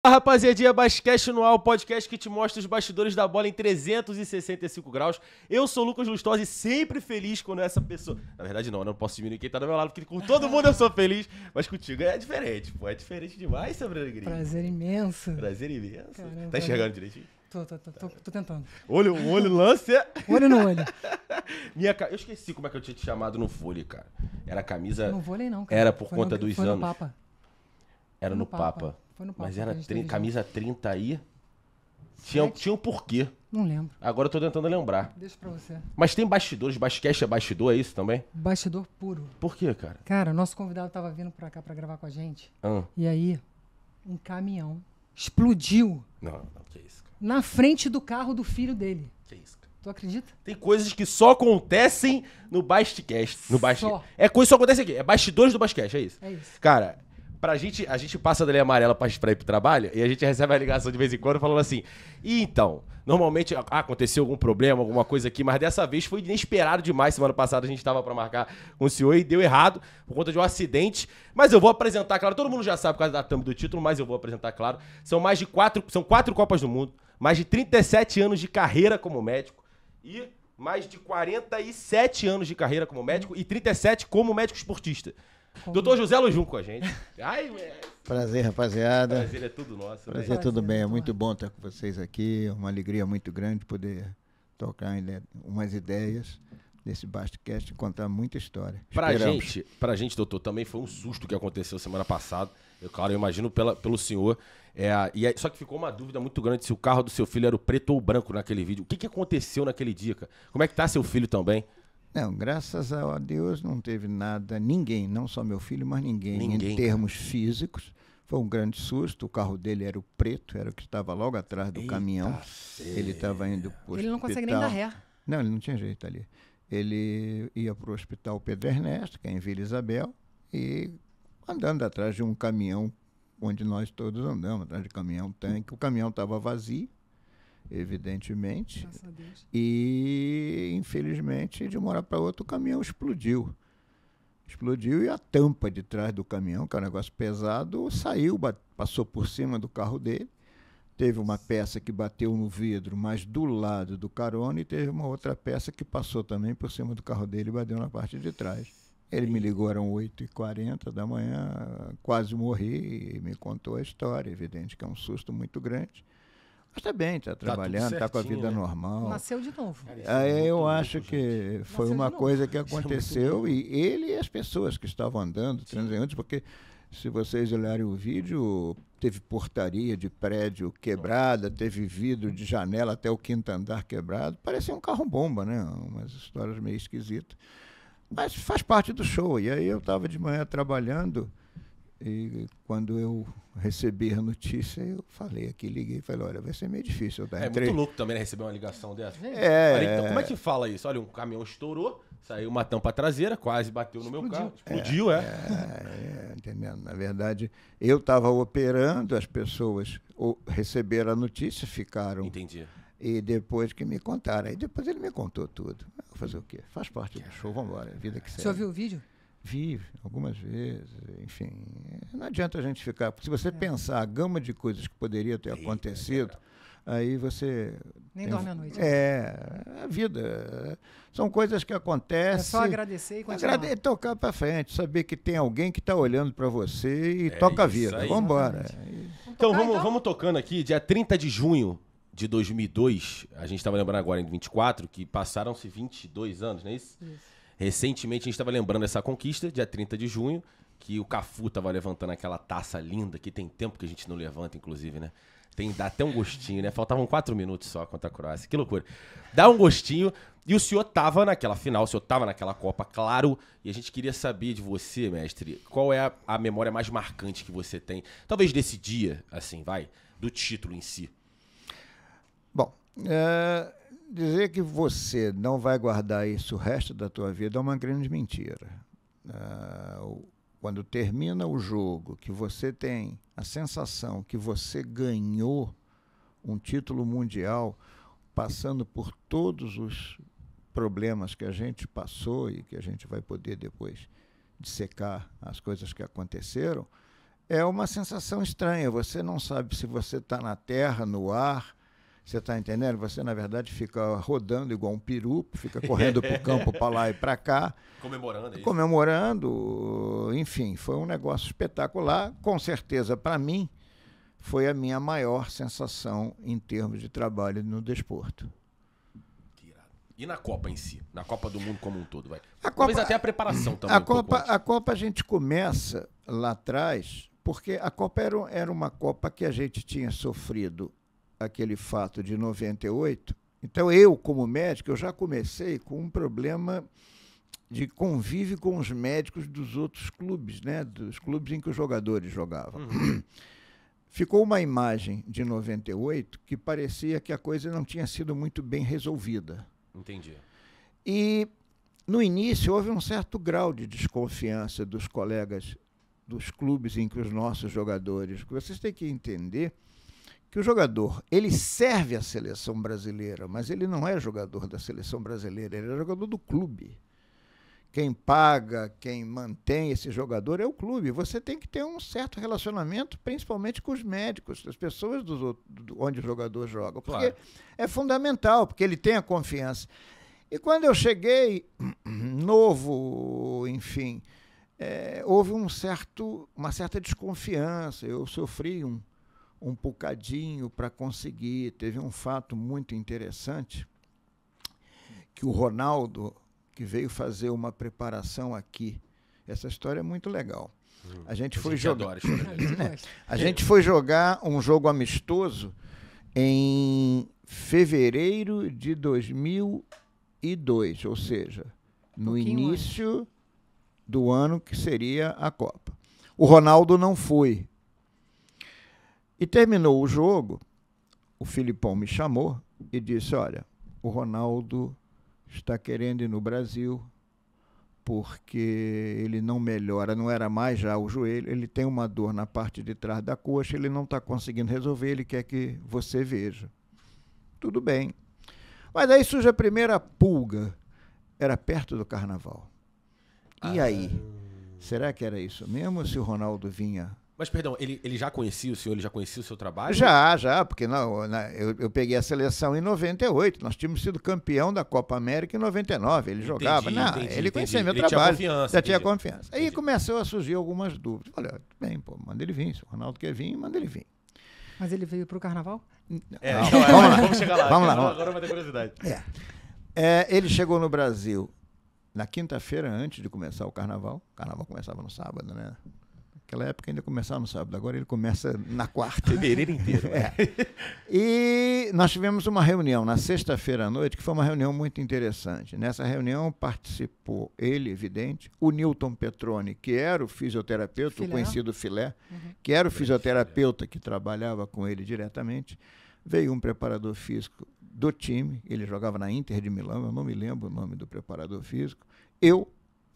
Fala, rapaziadinha, Basquete no ar, o podcast que te mostra os bastidores da bola em 365 graus. Eu sou o Lucas Lustosa e sempre feliz quando essa pessoa... Na verdade não, eu não posso diminuir quem tá do meu lado, porque com todo mundo eu sou feliz, mas contigo é diferente, pô, é diferente demais, Sabrina Gris. Prazer imenso. Prazer imenso. Caramba, Tá enxergando direitinho? Tô tentando. Olho lance. Olho no olho. Eu esqueci como é que eu tinha te chamado no vôlei, cara. Era a camisa... No vôlei não, cara. Era por conta dos foi anos. No Papa. Era no Papa. Foi no Papa. Mas era que a gente teve camisa 30 aí. Sete? Tinha um porquê. Não lembro. Agora eu tô tentando lembrar. Deixa pra você. Mas tem bastidores, basquete é bastidor, é isso também? Bastidor puro. Por quê, cara? Cara, nosso convidado tava vindo pra cá pra gravar com a gente. Ah. E aí, um caminhão explodiu Não, que isso, cara. na frente do carro do filho dele. Que isso, cara. Tu acredita? Tem coisas que só acontecem no basquete. Só. É coisa que só acontece aqui. É bastidores do basquete, é isso. É isso. Cara, a gente passa da linha amarela pra ir pro trabalho e a gente recebe a ligação de vez em quando falando assim, e então, normalmente aconteceu algum problema, alguma coisa aqui, mas dessa vez foi inesperado demais. Semana passada a gente tava pra marcar com o senhor e deu errado por conta de um acidente. Mas eu vou apresentar, claro, todo mundo já sabe por causa da thumb do título, mas eu vou apresentar, claro. São quatro Copas do Mundo, mais de 37 anos de carreira como médico e mais de 47 anos de carreira como médico e 37 como médico esportista. Doutor José Lojum com a gente. Ai, Prazer, rapaziada. prazer é tudo nosso. Prazer, Né? tudo bem. É muito muito bom estar com vocês aqui. É uma alegria muito grande poder tocar umas ideias desse Basquete e contar muita história. Esperamos. Pra gente, doutor, também foi um susto que aconteceu semana passada. Eu imagino pelo senhor. Só que ficou uma dúvida muito grande se o carro do seu filho era o preto ou o branco naquele vídeo. O que aconteceu naquele dia, cara? Como é que tá seu filho também? Não, graças a Deus não teve nada, ninguém, não só meu filho, mas ninguém. Ninguém. Em termos físicos. Foi um grande susto. O carro dele era o preto, era o que estava logo atrás do Eita, caminhão. céu. Ele estava indo para o Ele não consegue nem dar ré. Não, ele não tinha jeito ali. Ele ia para o hospital Pedro Ernesto, que é em Vila Isabel, e andando atrás de um caminhão, onde nós todos andamos, atrás de caminhão-tanque. O caminhão estava vazio, evidentemente, Graças a Deus. e infelizmente, de uma hora para outra, o caminhão explodiu. Explodiu e a tampa de trás do caminhão, que é um negócio pesado, saiu, passou por cima do carro dele. Teve uma peça que bateu no vidro, mas do lado do carona, e teve uma outra peça que passou também por cima do carro dele e bateu na parte de trás. Ele me ligou, eram 8h40 da manhã, quase morri, e me contou a história. Evidente que é um susto muito grande. Mas está bem, está trabalhando, está com a vida certinho, né? normal. Nasceu de novo. Aí eu acho que foi Nasceu uma de novo. coisa que aconteceu, e ele e as pessoas que estavam andando, transeuntes, porque se vocês olharem o vídeo, teve portaria de prédio quebrada, teve vidro de janela até o quinto andar quebrado. Parecia um carro-bomba, né? Umas histórias meio esquisitas. Mas faz parte do show. E aí eu estava de manhã trabalhando, e quando eu recebi a notícia, eu falei aqui, liguei e falei, olha, vai ser meio difícil eu dar É muito louco também, né, receber uma ligação dessa. Olha, então, como é que fala isso? Olha, um caminhão estourou, saiu uma tampa traseira, quase bateu no meu carro. Explodiu, entendendo? Na verdade, eu estava operando, as pessoas receberam a notícia, ficaram. Entendi. E depois que me contaram. Aí depois ele me contou tudo. Eu vou fazer o quê? Faz parte do show, vamos embora. Vida que segue. Você ouviu o vídeo? Vi algumas vezes, enfim. Não adianta a gente ficar. Se você pensar a gama de coisas que poderia ter acontecido, aí você. Nem dorme à noite. É, a vida. São coisas que acontecem. É só agradecer e continuar. Tocar para frente, saber que tem alguém que está olhando para você e toca a isso vida. aí. Vamos embora. Então vamos tocando aqui, dia 30 de junho de 2002, a gente estava lembrando agora em 24, que passaram-se 22 anos, não é isso? Isso. Recentemente a gente estava lembrando essa conquista, dia 30 de junho, que o Cafu estava levantando aquela taça linda, que tem tempo que a gente não levanta, inclusive, né? Dá até um gostinho, né? Faltavam 4 minutos só contra a Croácia. Que loucura. Dá um gostinho. E o senhor tava naquela final, o senhor tava naquela Copa, claro. E a gente queria saber de você, mestre, qual é a memória mais marcante que você tem, talvez desse dia, assim, do título em si. Bom, dizer que você não vai guardar isso o resto da tua vida é uma grande mentira. Quando termina o jogo, que você tem a sensação que você ganhou um título mundial, passando por todos os problemas que a gente passou e que a gente vai poder depois dissecar as coisas que aconteceram, é uma sensação estranha. Você não sabe se você está na terra, no ar. Você está entendendo? Você, na verdade, fica rodando igual um peru, fica correndo para o campo para lá e para cá. Comemorando, é isso? Comemorando. Enfim, foi um negócio espetacular. Com certeza, para mim, foi a minha maior sensação em termos de trabalho no desporto. E na Copa em si? Na Copa do Mundo como um todo, vai? Talvez até a preparação também. A Copa a gente começa lá atrás, porque a Copa era uma Copa que a gente tinha sofrido aquele fato de 98. Então eu, como médico, eu já comecei com um problema de convívio com os médicos dos outros clubes, né? Dos clubes em que os jogadores jogavam. Uhum. Ficou uma imagem de 98 que parecia que a coisa não tinha sido muito bem resolvida. Entendi. E no início houve um certo grau de desconfiança dos colegas dos clubes em que os nossos jogadores... Vocês têm que entender que o jogador, ele serve à seleção brasileira, mas ele não é jogador da seleção brasileira, ele é jogador do clube. Quem paga, quem mantém esse jogador é o clube. Você tem que ter um certo relacionamento, principalmente com os médicos, as pessoas onde o jogador joga, porque é fundamental, porque ele tem a confiança. E quando eu cheguei, novo, enfim, houve uma certa desconfiança, eu sofri um bocadinho para conseguir. Teve um fato muito interessante, que o Ronaldo, que veio fazer uma preparação aqui, essa história é muito legal. A gente foi jogar, a gente foi jogar um jogo amistoso em fevereiro de 2002, ou seja, no início do ano que seria a Copa. O Ronaldo não foi. E terminou o jogo, o Filipão me chamou e disse, olha, o Ronaldo está querendo ir no Brasil porque ele não melhora, não era mais já o joelho, ele tem uma dor na parte de trás da coxa, ele não está conseguindo resolver, ele quer que você veja. Tudo bem. Mas aí surge a primeira pulga, era perto do Carnaval. E aí? Será que era isso mesmo, se o Ronaldo vinha... Mas, perdão, ele já conhecia o senhor? Ele já conhecia o seu trabalho? Já, porque eu peguei a seleção em 98. Nós tínhamos sido campeão da Copa América em 99. Ele jogava. Ele conhecia meu trabalho. Já tinha confiança. Aí começou a surgir algumas dúvidas. Olha, bem, manda ele vir. Se o Ronaldo quer vir, manda ele vir. Mas ele veio para o Carnaval? Vamos chegar lá. Vamos lá. Agora vai ter curiosidade. Ele chegou no Brasil na quinta-feira, antes de começar o Carnaval. O Carnaval começava no sábado, né? Naquela época ainda começava no sábado, agora ele começa na quarta. Fevereiro inteiro. E nós tivemos uma reunião na sexta-feira à noite, que foi uma reunião muito interessante. Nessa reunião participou ele, evidente, o Newton Petroni, que era o fisioterapeuta, o conhecido Filé, que era o fisioterapeuta que trabalhava com ele diretamente. Veio um preparador físico do time, ele jogava na Inter de Milão, eu não me lembro o nome do preparador físico. Eu,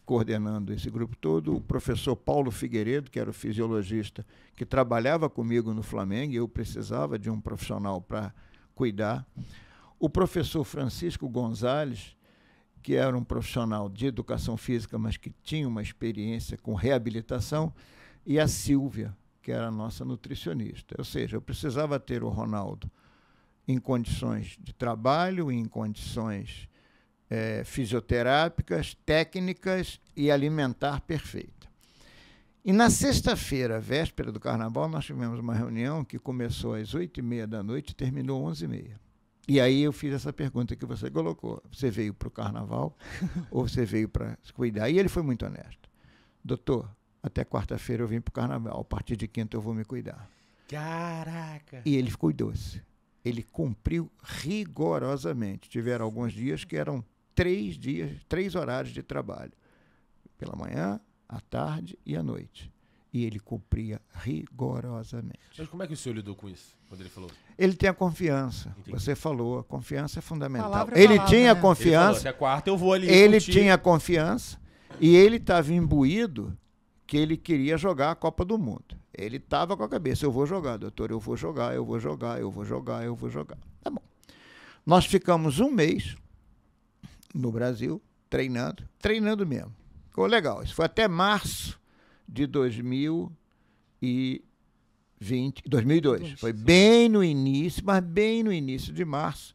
coordenando esse grupo todo, o professor Paulo Figueiredo, que era o fisiologista que trabalhava comigo no Flamengo, e eu precisava de um profissional para cuidar. O professor Francisco Gonzalez, que era um profissional de educação física, mas que tinha uma experiência com reabilitação, e a Silvia, que era a nossa nutricionista. Ou seja, eu precisava ter o Ronaldo em condições de trabalho, em condições fisioterápicas, técnicas e alimentar perfeita. E na sexta-feira, véspera do Carnaval, nós tivemos uma reunião que começou às 8h30 da noite e terminou às 11h30. E aí eu fiz essa pergunta que você colocou. Você veio para o Carnaval ou você veio para se cuidar? E ele foi muito honesto. Doutor, até quarta-feira eu vim para o Carnaval, a partir de quinta eu vou me cuidar. Caraca! E ele cuidou-se. Ele cumpriu rigorosamente. Tiveram alguns dias que eram 3 horários de trabalho. Pela manhã, à tarde e à noite. E ele cumpria rigorosamente. Mas como é que o senhor lidou com isso, quando ele falou? Ele tem a confiança. Entendi. Você falou, a confiança é fundamental. Palavra, tinha né? confiança. Ele falou, se é quarta eu vou ali. Ele tinha confiança e ele estava imbuído que ele queria jogar a Copa do Mundo. Ele estava com a cabeça, eu vou jogar, doutor, eu vou jogar. Tá bom. Nós ficamos um mês no Brasil, treinando mesmo. Ficou legal. Isso foi até março de 2002. 2002. Foi bem no início, mas bem no início de março.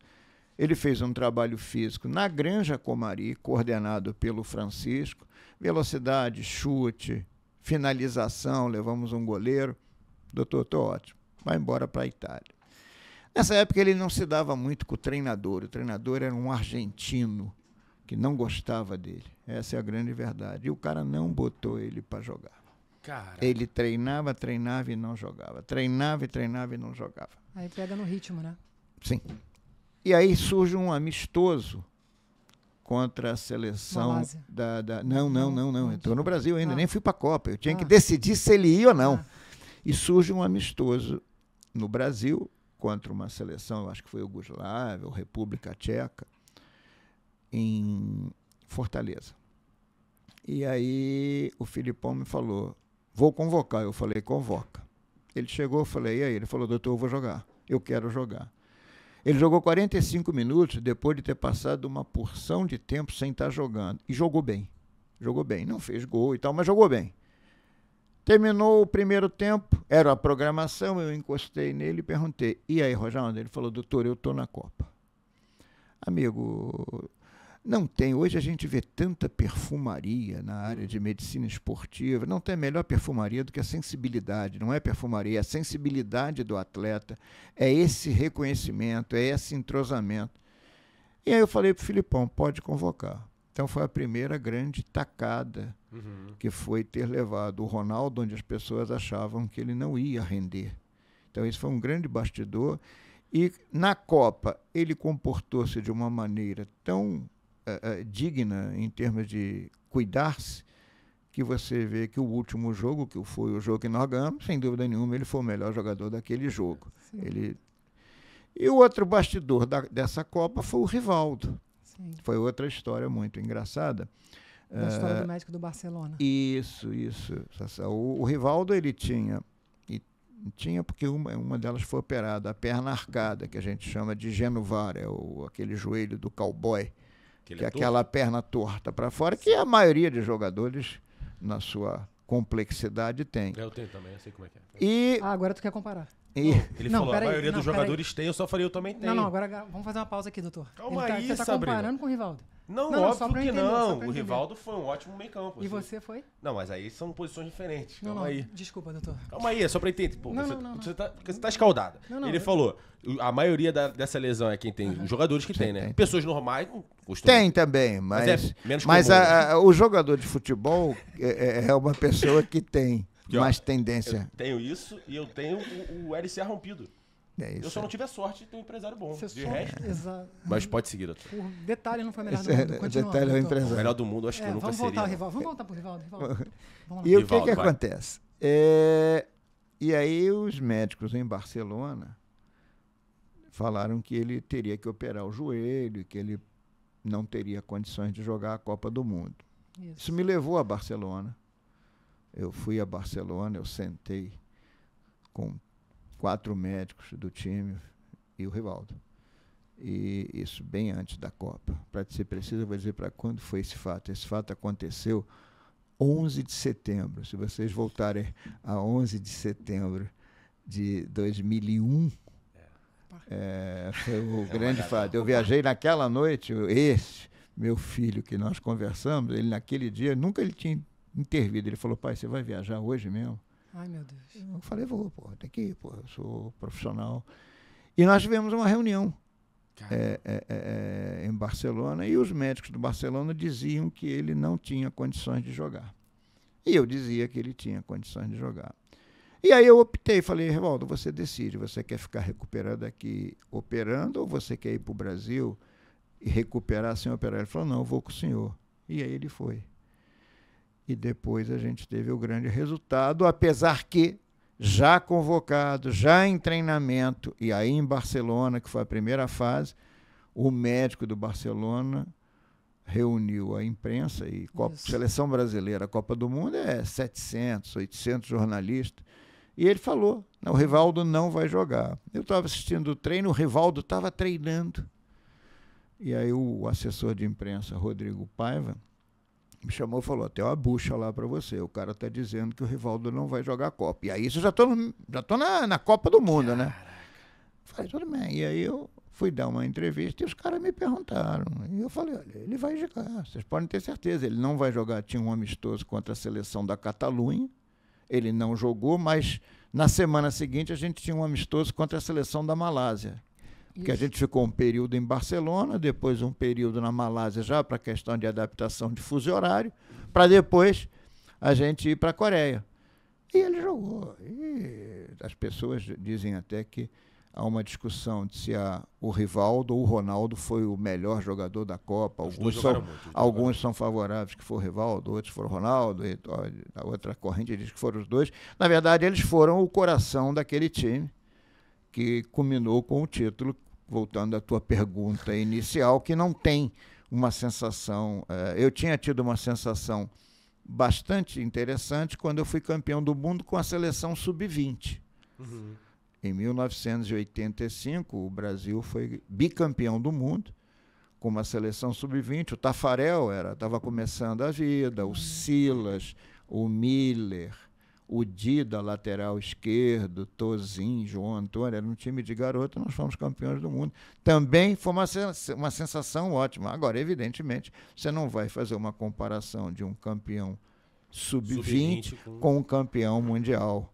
Ele fez um trabalho físico na Granja Comari, coordenado pelo Francisco. Velocidade, chute, finalização, levamos um goleiro. Doutor, estou ótimo. Vai embora para a Itália. Nessa época ele não se dava muito com o treinador. O treinador era um argentino que não gostava dele. Essa é a grande verdade. E o cara não botou ele para jogar. Caraca. Ele treinava e não jogava. Treinava e não jogava. Aí pega no ritmo, né? Sim. E aí surge um amistoso contra a seleção Malásia. Não. Eu estou no Brasil ainda, nem fui para a Copa. Eu tinha que Ah. decidir se ele ia ou não. Ah. E surge um amistoso no Brasil contra uma seleção, eu acho que foi Iugoslávia ou República Tcheca, em Fortaleza. E aí o Filipão me falou, vou convocar. Eu falei, convoca. Ele chegou, eu falei, e aí? Ele falou, doutor, eu vou jogar. Eu quero jogar. Ele jogou 45 minutos depois de ter passado uma porção de tempo sem estar jogando. E jogou bem. Jogou bem. Não fez gol e tal, mas jogou bem. Terminou o primeiro tempo, era a programação, eu encostei nele e perguntei, e aí, Rojão? Ele falou, doutor, eu estou na Copa. Amigo, não tem. Hoje a gente vê tanta perfumaria na área de medicina esportiva. Não tem melhor perfumaria do que a sensibilidade. Não é perfumaria, é a sensibilidade do atleta. É esse reconhecimento, é esse entrosamento. E aí eu falei para o Filipão, pode convocar. Então foi a primeira grande tacada que foi ter levado o Ronaldo, onde as pessoas achavam que ele não ia render. Então esse foi um grande bastidor. E na Copa ele comportou-se de uma maneira tão digna em termos de cuidar-se, que você vê que o último jogo, que foi o jogo que nós ganhamos, sem dúvida nenhuma, ele foi o melhor jogador daquele jogo. E o outro bastidor dessa Copa foi o Rivaldo. Sim. Foi outra história muito engraçada. Da história do médico do Barcelona. Isso. O Rivaldo, ele tinha porque uma delas foi operada, a perna arcada, que a gente chama de genuvar, aquele joelho do cowboy, que é aquela perna torta para fora, que a maioria de jogadores, na sua complexidade, tem. Eu tenho também, eu sei como é que é. Agora tu quer comparar. Ele falou, a maioria dos jogadores tem, eu só falei, eu também tenho. Não, agora vamos fazer uma pausa aqui, doutor. Calma aí, você tá Sabrina. comparando com o Rivaldo. Não, só óbvio pra que entender, não. só pra O entender. Rivaldo foi um ótimo meio-campo. E você foi? Não, mas aí são posições diferentes. Não, Calma aí. desculpa, doutor. Calma aí, é só pra entender. Pô, Não, você tá escaldada. Não, Ele falou, a maioria dessa lesão é quem tem, os jogadores que tem, né? tem. Pessoas normais não costumam. Tem também, mas é menos comum, né? o jogador de futebol é uma pessoa que tem mais tendência. Eu tenho isso e eu tenho o LCA rompido. É isso. Eu só não tive a sorte de ter um empresário bom. Você De só- resto. Exato. Mas pode seguir, doutor. Por detalhe, não foi o melhor do Esse mundo. Continua, detalhe é o doutor. O empresário. melhor do mundo, acho que eu nunca Vamos seria. voltar ao não. Rivaldo. Vamos voltar pro Rivaldo. Vamos lá. E o Rivaldo, que vai. acontece? E aí os médicos em Barcelona falaram que ele teria que operar o joelho, que ele não teria condições de jogar a Copa do Mundo. Isso me levou a Barcelona. Eu fui a Barcelona, eu sentei com 4 médicos do time e o Rivaldo. E isso bem antes da Copa. Para ser preciso, eu vou dizer para quando foi esse fato. Esse fato aconteceu 11 de setembro. Se vocês voltarem a 11 de setembro de 2001, foi o grande fato. Eu viajei naquela noite, meu filho que nós conversamos, ele naquele dia, nunca ele tinha intervido. Ele falou, pai, você vai viajar hoje mesmo? Ai, meu Deus. Eu falei, vou, pô, tem que ir, pô, eu sou profissional. E nós tivemos uma reunião em Barcelona, e os médicos do Barcelona diziam que ele não tinha condições de jogar. E eu dizia que ele tinha condições de jogar. E aí eu optei, falei, Rivaldo, você decide, você quer ficar recuperado aqui operando, ou você quer ir para o Brasil e recuperar sem operar? Ele falou, não, eu vou com o senhor. E aí ele foi. E depois a gente teve o grande resultado, apesar que, já convocado, já em treinamento, e aí em Barcelona, que foi a primeira fase, o médico do Barcelona reuniu a imprensa e Seleção Brasileira, a Copa do Mundo é 700, 800 jornalistas, e ele falou, o Rivaldo não vai jogar. Eu estava assistindo o treino, o Rivaldo estava treinando. E aí o assessor de imprensa, Rodrigo Paiva, Me chamou e falou, tem uma bucha lá para você. O cara tá dizendo que o Rivaldo não vai jogar a Copa. E aí isso eu já tô na Copa do Mundo, né? Falei, tudo bem. E aí eu fui dar uma entrevista e os caras me perguntaram. E eu falei, olha, ele vai jogar, vocês podem ter certeza. Ele não vai jogar, tinha um amistoso contra a seleção da Catalunha. Ele não jogou, mas na semana seguinte a gente tinha um amistoso contra a seleção da Malásia. Que a gente ficou um período em Barcelona, depois um período na Malásia já para questão de adaptação de fuso horário, para depois a gente ir para a Coreia. E ele jogou. E as pessoas dizem até que há uma discussão de se o Rivaldo ou o Ronaldo foi o melhor jogador da Copa. Alguns são favoráveis que for o Rivaldo, outros foram o Ronaldo, e a outra corrente diz que foram os dois. Na verdade, eles foram o coração daquele time que culminou com o título, voltando à tua pergunta inicial, que não tem uma sensação... eu tinha tido uma sensação bastante interessante quando eu fui campeão do mundo com a seleção sub-20. Uhum. Em 1985, o Brasil foi bicampeão do mundo com uma seleção sub-20. O Tafarel estava começando a vida, o Silas, o Miller... o Dida, lateral esquerdo, Tozin, João Antônio, era um time de garoto, nós fomos campeões do mundo. Também foi uma sensação ótima. Agora, evidentemente, você não vai fazer uma comparação de um campeão sub-20 com um campeão mundial,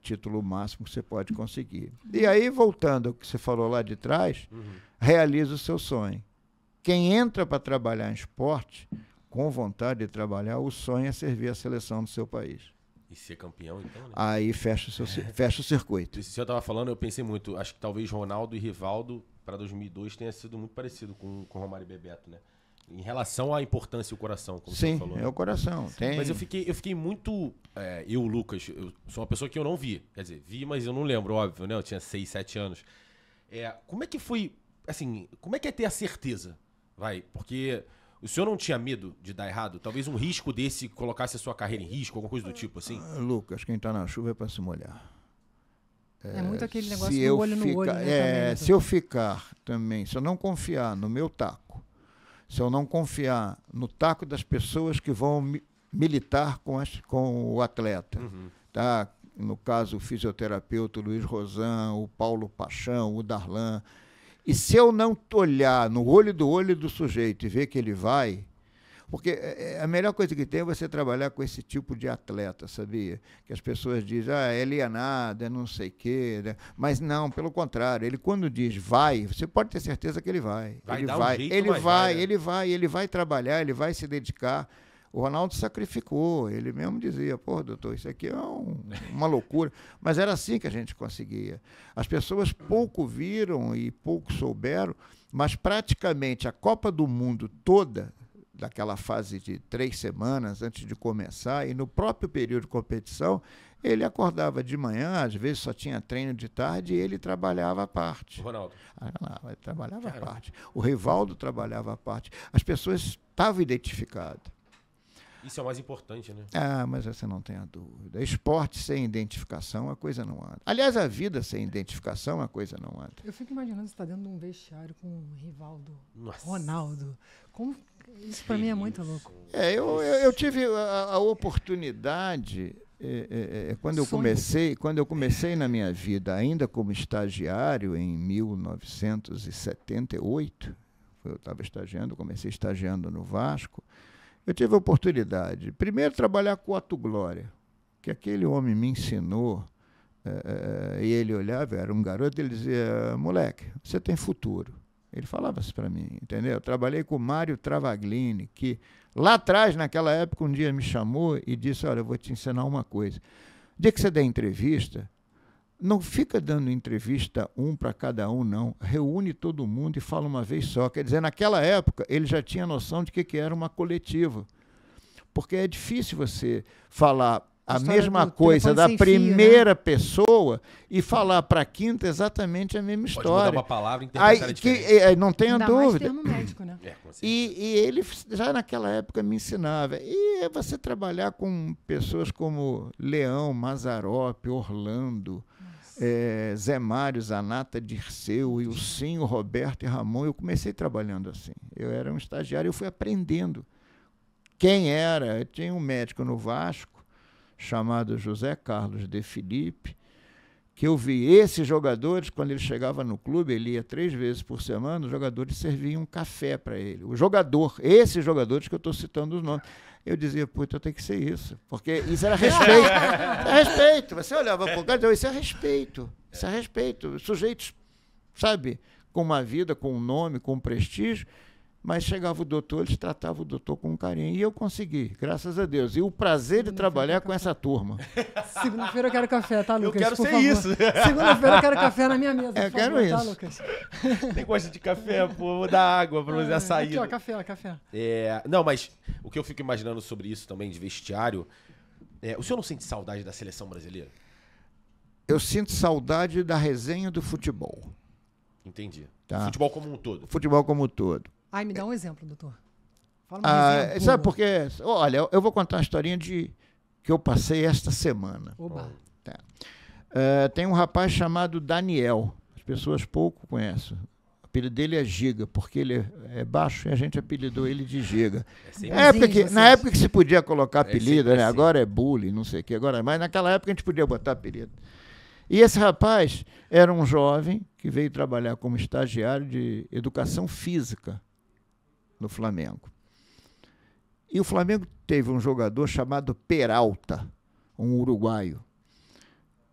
título máximo que você pode conseguir. E aí, voltando ao que você falou lá de trás, realiza o seu sonho. Quem entra para trabalhar em esporte, com vontade de trabalhar, o sonho é servir a seleção do seu país. E ser campeão, então, né? Aí fecha o circuito. Isso que eu estava falando, eu pensei muito. Acho que talvez Ronaldo e Rivaldo, para 2002, tenha sido muito parecido com Romário e Bebeto, né? Em relação à importância e o coração, como você falou. Sim, é o coração. Tem. Mas eu fiquei muito... Lucas, eu sou uma pessoa que eu não vi. Quer dizer, vi, mas eu não lembro, óbvio, né? Eu tinha 6, 7 anos. Como é que foi... Assim, como é que é ter a certeza? Porque... O senhor não tinha medo de dar errado? Talvez um risco desse colocasse a sua carreira em risco, alguma coisa do tipo assim? Lucas, quem está na chuva é para se molhar. É muito aquele negócio do olho no olho, né? Também, se eu ficar também, se eu não confiar no meu taco, se eu não confiar no taco das pessoas que vão militar com o atleta, tá? No caso, o fisioterapeuta o Luiz Rosan, o Paulo Paixão, o Darlan. E se eu não olhar no olho do sujeito e ver que ele vai... Porque a melhor coisa que tem é você trabalhar com esse tipo de atleta, sabia? Que as pessoas dizem, ele é nada, não sei o quê. Né? Mas não, pelo contrário. Ele, quando diz vai, você pode ter certeza que ele vai. Ele vai trabalhar, ele vai se dedicar. O Ronaldo sacrificou, ele mesmo dizia, pô, doutor, isso aqui é uma loucura. Mas era assim que a gente conseguia. As pessoas pouco viram e pouco souberam, mas praticamente a Copa do Mundo toda, daquela fase de 3 semanas antes de começar, e no próprio período de competição, ele acordava de manhã, às vezes só tinha treino de tarde, e ele trabalhava à parte. O Ronaldo? Ele trabalhava à parte. O Rivaldo trabalhava à parte. As pessoas estavam identificadas. Isso é o mais importante, né? Mas você não tem a dúvida. Esporte sem identificação, a coisa não anda. Aliás, a vida sem identificação, a coisa não anda. Eu fico imaginando você estar dentro de um vestiário com o Rivaldo, Nossa. Ronaldo. Isso para mim é muito louco. Eu tive a oportunidade, quando eu comecei na minha vida, ainda como estagiário, em 1978, eu estava estagiando, comecei estagiando no Vasco. Eu tive a oportunidade, primeiro, trabalhar com o Otto Glória, que aquele homem me ensinou, e ele olhava, era um garoto, ele dizia, moleque, você tem futuro. Ele falava isso para mim, entendeu? Eu trabalhei com o Mário Travaglini, que lá atrás, naquela época, um dia me chamou e disse, olha, eu vou te ensinar uma coisa. O dia que você der entrevista, não fica dando entrevista para cada um, não. Reúne todo mundo e fala uma vez só. Quer dizer, naquela época, ele já tinha noção de que era uma coletiva. Porque é difícil você falar a mesma coisa da primeira pessoa e falar para a quinta exatamente a mesma história. Pode mudar uma palavra e interpretar diferente. Não tenha dúvida. Ainda mais termo médico, né? E ele já naquela época me ensinava. E você trabalhar com pessoas como Leão, Mazzaropi, Orlando, Zé Mário, Zanata, Dirceu, Ilcinho, Roberto e Ramon. Eu comecei trabalhando assim. Eu era um estagiário, eu fui aprendendo quem era. Tinha um médico no Vasco, chamado José Carlos de Filipe, que eu vi esses jogadores, quando ele chegava no clube, ele ia 3 vezes por semana, os jogadores serviam um café para ele. Esses jogadores que eu estou citando os nomes. Eu dizia, puta, tem que ser isso. Porque isso era respeito. É respeito. Você olhava para o cara e dizia, isso é respeito. Isso é respeito. Sujeitos, sabe, com uma vida, com um nome, com um prestígio, mas chegava o doutor, eles tratavam o doutor com carinho. E eu consegui, graças a Deus. E o prazer de trabalhar com essa turma. Segunda-feira eu quero café, tá, Lucas? Eu quero por ser favor. isso. Segunda-feira eu quero café na minha mesa. Eu por quero favor, tá, isso. Lucas? Tem gosto de café, pô, vou dar água pra você sair. Aqui, ó, café. Não, mas o que eu fico imaginando sobre isso também, de vestiário, o senhor não sente saudade da seleção brasileira? Eu sinto saudade da resenha do futebol. Entendi. Tá. Futebol como um todo. Futebol como um todo. Ai, me dá um exemplo, doutor. Fala uma resenha Sabe boa. por quê? Olha, eu vou contar uma historinha que eu passei esta semana. Oba. Tá. Tem um rapaz chamado Daniel. As pessoas pouco conhecem. O apelido dele é Giga, porque ele é baixo e a gente apelidou ele de Giga. Na época que se podia colocar apelido, né? Agora é bullying, não sei o que. Mas naquela época a gente podia botar apelido. E esse rapaz era um jovem que veio trabalhar como estagiário de educação física no Flamengo. E o Flamengo teve um jogador chamado Peralta, um uruguaio.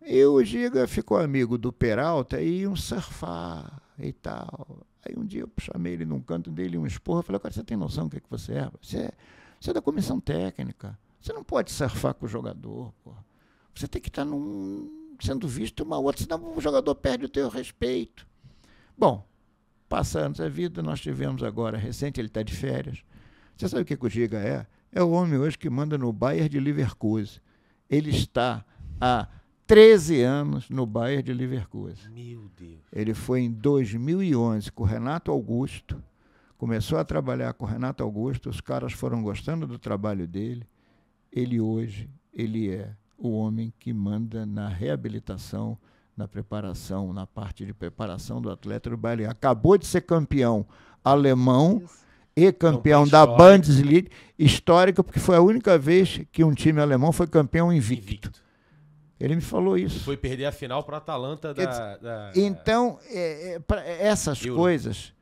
E o Giga ficou amigo do Peralta e iam surfar e tal. Aí um dia eu chamei ele num canto dele, um esporro, eu falei, cara, você tem noção do que você é? Você é da comissão técnica. Você não pode surfar com o jogador, pô. Você tem que estar sendo visto uma outra, senão o jogador perde o teu respeito. Bom, passando a vida, nós tivemos agora, recente, ele está de férias. Você sabe o que o Giga é? É o homem hoje que manda no Bayern de Leverkusen. Ele está há 13 anos no Bayern de Leverkusen. Meu Deus. Ele foi em 2011 com o Renato Augusto, começou a trabalhar com o Renato Augusto, os caras foram gostando do trabalho dele. Ele é o homem que manda na reabilitação, na preparação, na parte de preparação do atleta do Bayern. Acabou de ser campeão alemão e campeão da Bundesliga, histórica, porque foi a única vez que um time alemão foi campeão invicto. Ele me falou isso. Foi perder a final para a Atalanta da... Então, essas Euro. coisas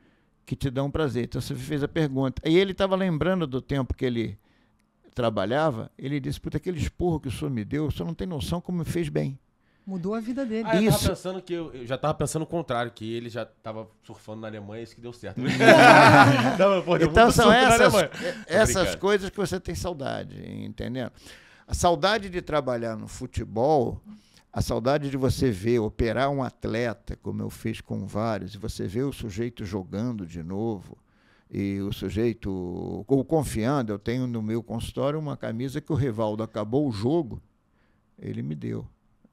que te dão prazer. Então, você fez a pergunta. E ele estava lembrando do tempo que ele trabalhava, ele disse, puta, aquele esporro que o senhor me deu, o senhor não tem noção como me fez bem. Mudou a vida dele. Eu já tava pensando o contrário, que ele já tava surfando na Alemanha, isso que deu certo. Então são essas coisas que você tem saudade, entendeu? A saudade de trabalhar no futebol, a saudade de você ver operar um atleta, como eu fiz com vários, e você ver o sujeito jogando de novo, e o sujeito confiando. Eu tenho no meu consultório uma camisa que o Rivaldo acabou o jogo, ele me deu.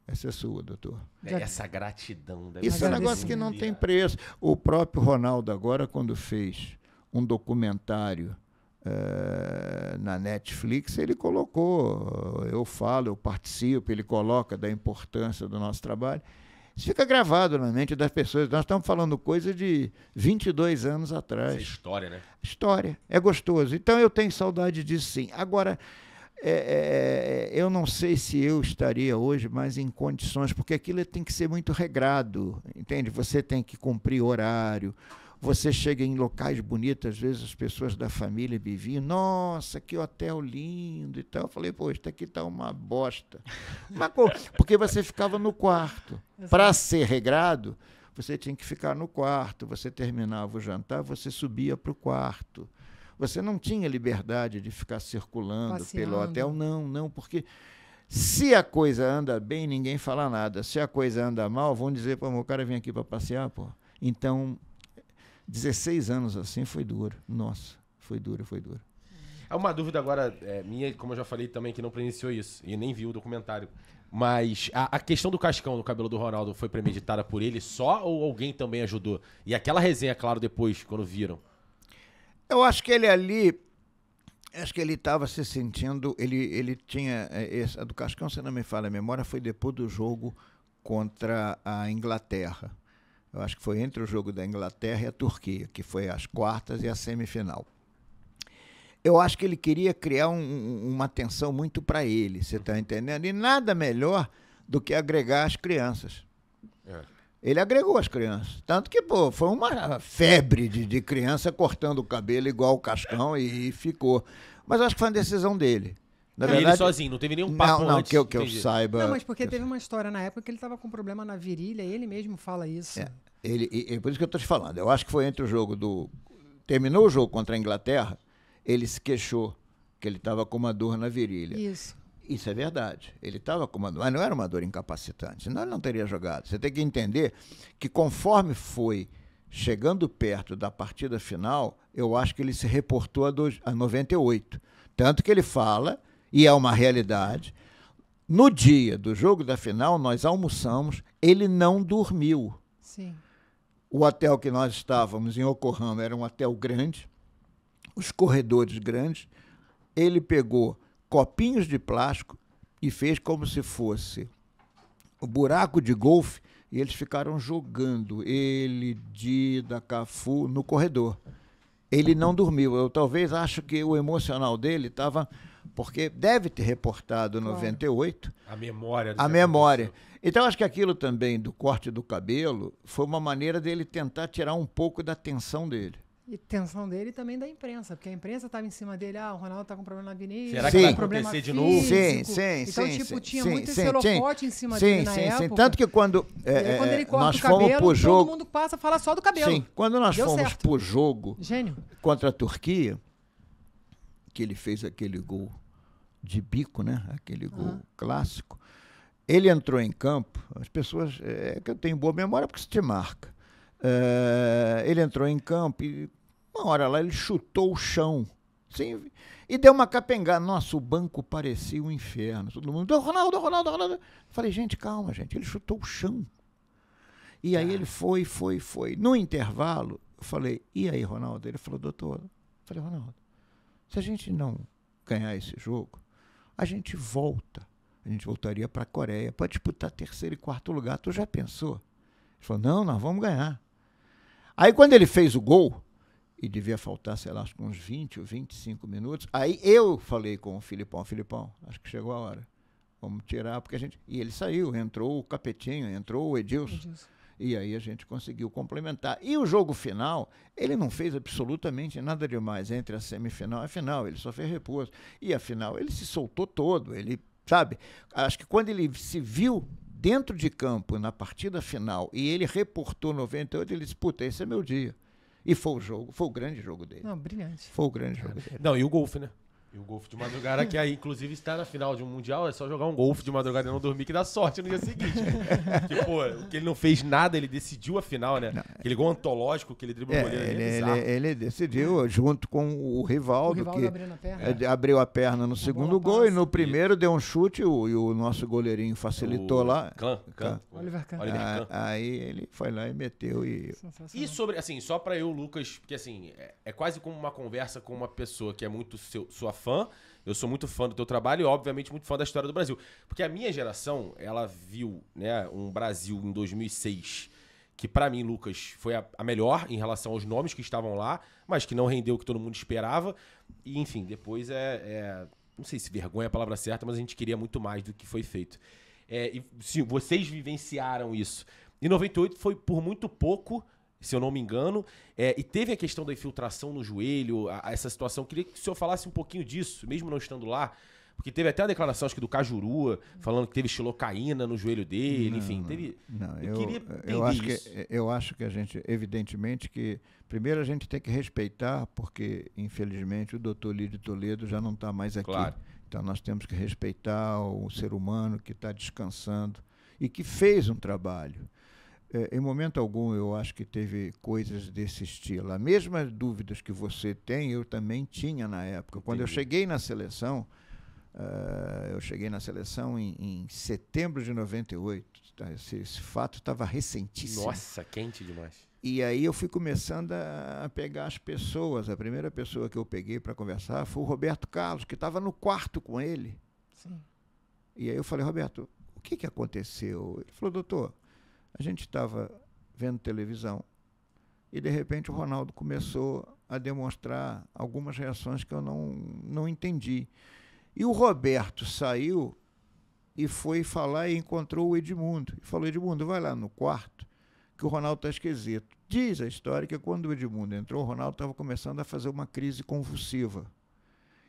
Essa é sua, doutor. Essa gratidão. Isso é um negócio que não tem preço. O próprio Ronaldo agora, quando fez um documentário na Netflix, ele colocou, eu participo, ele coloca da importância do nosso trabalho. Isso fica gravado na mente das pessoas. Nós estamos falando coisa de 22 anos atrás. Essa história, né? História. É gostoso. Então eu tenho saudade disso, sim. Agora, eu não sei se eu estaria hoje mais em condições, porque aquilo tem que ser muito regrado, entende? Você tem que cumprir horário, você chega em locais bonitos, às vezes as pessoas da família viviam, nossa, que hotel lindo e tal. Eu falei, pô, isso aqui tá uma bosta. Porque você ficava no quarto. Para ser regrado, você tinha que ficar no quarto, você terminava o jantar, você subia para o quarto. Você não tinha liberdade de ficar circulando passeando pelo hotel, não, porque se a coisa anda bem, ninguém fala nada. Se a coisa anda mal, vão dizer, pô, o cara vem aqui para passear, pô. Então, 16 anos assim foi duro. Nossa, foi duro. Há uma dúvida agora minha, como eu já falei também, que não presenciou isso, e nem viu o documentário. Mas a questão do cascão no cabelo do Ronaldo foi premeditada por ele só ou alguém também ajudou? E aquela resenha, claro, depois, quando viram? Eu acho que ele ali, ele estava se sentindo, ele tinha, a do Cascão, se não me falha a memória, foi depois do jogo contra a Inglaterra. Eu acho que foi entre o jogo da Inglaterra e a Turquia, que foi as quartas e a semifinal. eu acho que ele queria criar uma atenção muito para ele, você está entendendo? E nada melhor do que agregar as crianças. Ele agregou as crianças. Tanto que, pô, foi uma febre de criança cortando o cabelo igual o Cascão e ficou. Mas eu acho que foi uma decisão dele. Na verdade, ele sozinho, não teve nenhum papo não, antes. que eu saiba. Não, mas porque teve uma história na época que ele estava com problema na virilha, ele mesmo fala isso. Por isso que eu estou te falando. Eu acho que foi entre o jogo terminou o jogo contra a Inglaterra, ele se queixou que ele estava com uma dor na virilha. Isso é verdade. Ele estava com uma dor, mas não era uma dor incapacitante, senão ele não teria jogado. Você tem que entender que conforme foi chegando perto da partida final, eu acho que ele se reportou a 98. Tanto que ele fala, e é uma realidade, no dia do jogo da final, nós almoçamos, ele não dormiu. Sim. O hotel que nós estávamos, em Yokohama, era um hotel grande, os corredores grandes. Ele pegou copinhos de plástico e fez como se fosse o buraco de golfe, e eles ficaram jogando ele, Dida, Cafu, no corredor. Ele não dormiu. Eu talvez acho que o emocional dele estava... Porque deve ter reportado em 98. A memória. A memória. Então, acho que aquilo também do corte do cabelo foi uma maneira dele tentar tirar um pouco da tensão dele. E tensão dele e também da imprensa, porque a imprensa estava em cima dele, o Ronaldo está com problema na virilha. Será que vai acontecer de novo? Então, tinha muito esse holofote em cima dele na época. Tanto que quando ele corta nós o cabelo, fomos pro jogo... todo mundo passa a falar só do cabelo. Sim, quando nós Deu fomos certo. pro jogo contra a Turquia, que ele fez aquele gol de bico, né? Aquele gol clássico. Ele entrou em campo, as pessoas... que eu tenho boa memória porque isso te marca. Ele entrou em campo e uma hora lá ele chutou o chão. Sim, e deu uma capengada. Nossa, o banco parecia um inferno. Todo mundo, Ronaldo. Falei, gente, calma, gente. Ele chutou o chão. E aí ele foi. No intervalo, eu falei, e aí, Ronaldo? Ele falou, doutor, falei, Ronaldo, se a gente não ganhar esse jogo, a gente volta. A gente voltaria para a Coreia para disputar terceiro e quarto lugar. Tu já pensou? Ele falou, não, nós vamos ganhar. Aí quando ele fez o gol, e devia faltar, sei lá, acho que uns 20 ou 25 minutos, aí eu falei com o Filipão, acho que chegou a hora. Vamos tirar, porque a gente... E ele saiu, entrou o Capetinho, entrou o Edilson. E aí a gente conseguiu complementar. E o jogo final, ele não fez absolutamente nada demais entre a semifinal e a final. Ele só fez repouso. E a final, ele se soltou todo. Ele, sabe, acho que quando ele se viu dentro de campo na partida final e ele reportou 98, ele disse, puta, esse é meu dia. E foi o grande jogo dele. Não, brilhante. Foi o grande jogo dele. Não, e o golfe, né? E o golfe de madrugada, que aí, inclusive, está na final de um Mundial, é só jogar um golfe de madrugada e não dormir, que dá sorte no dia seguinte. Porque, pô, que ele não fez nada, ele decidiu a final, né? Aquele gol antológico que ele driblou o goleiro. Ele decidiu junto com o Rivaldo, que abriu a perna no segundo gol, e no primeiro deu um chute e o nosso goleirinho facilitou lá. Oliver Kahn. Aí ele foi lá e meteu. E sobre, assim, só pra eu, Lucas, porque assim, é quase como uma conversa com uma pessoa que é muito sua fã. Eu sou muito fã do teu trabalho e, obviamente, muito fã da história do Brasil. Porque a minha geração, ela viu, né, um Brasil em 2006 que, pra mim, Lucas, foi a melhor em relação aos nomes que estavam lá, mas que não rendeu o que todo mundo esperava. E, enfim, depois não sei se vergonha é a palavra certa, mas a gente queria muito mais do que foi feito. E sim, vocês vivenciaram isso. Em 98 foi por muito pouco, se eu não me engano, e teve a questão da infiltração no joelho, essa situação. Queria que o senhor falasse um pouquinho disso, mesmo não estando lá, porque teve até a declaração, acho que do Cajurua, falando que teve xilocaína no joelho dele, enfim, teve... Eu acho que a gente, evidentemente, que primeiro a gente tem que respeitar, porque, infelizmente, o doutor Lídio Toledo já não está mais aqui. Claro. Então nós temos que respeitar o ser humano que está descansando e que fez um trabalho. Em momento algum, eu acho que teve coisas desse estilo. As mesmas dúvidas que você tem, eu também tinha na época. Quando eu cheguei na seleção, em setembro de 98. Tá? Esse fato estava recentíssimo. Nossa, quente demais. E aí eu fui começando a pegar as pessoas. A primeira pessoa que eu peguei para conversar foi o Roberto Carlos, que estava no quarto com ele. Sim. E aí eu falei, Roberto, o que aconteceu? Ele falou, doutor, a gente estava vendo televisão e, de repente, o Ronaldo começou a demonstrar algumas reações que eu não entendi. E o Roberto saiu e foi falar e encontrou o Edmundo. E falou, Edmundo, vai lá no quarto, que o Ronaldo está esquisito. Diz a história que quando o Edmundo entrou, o Ronaldo estava começando a fazer uma crise convulsiva.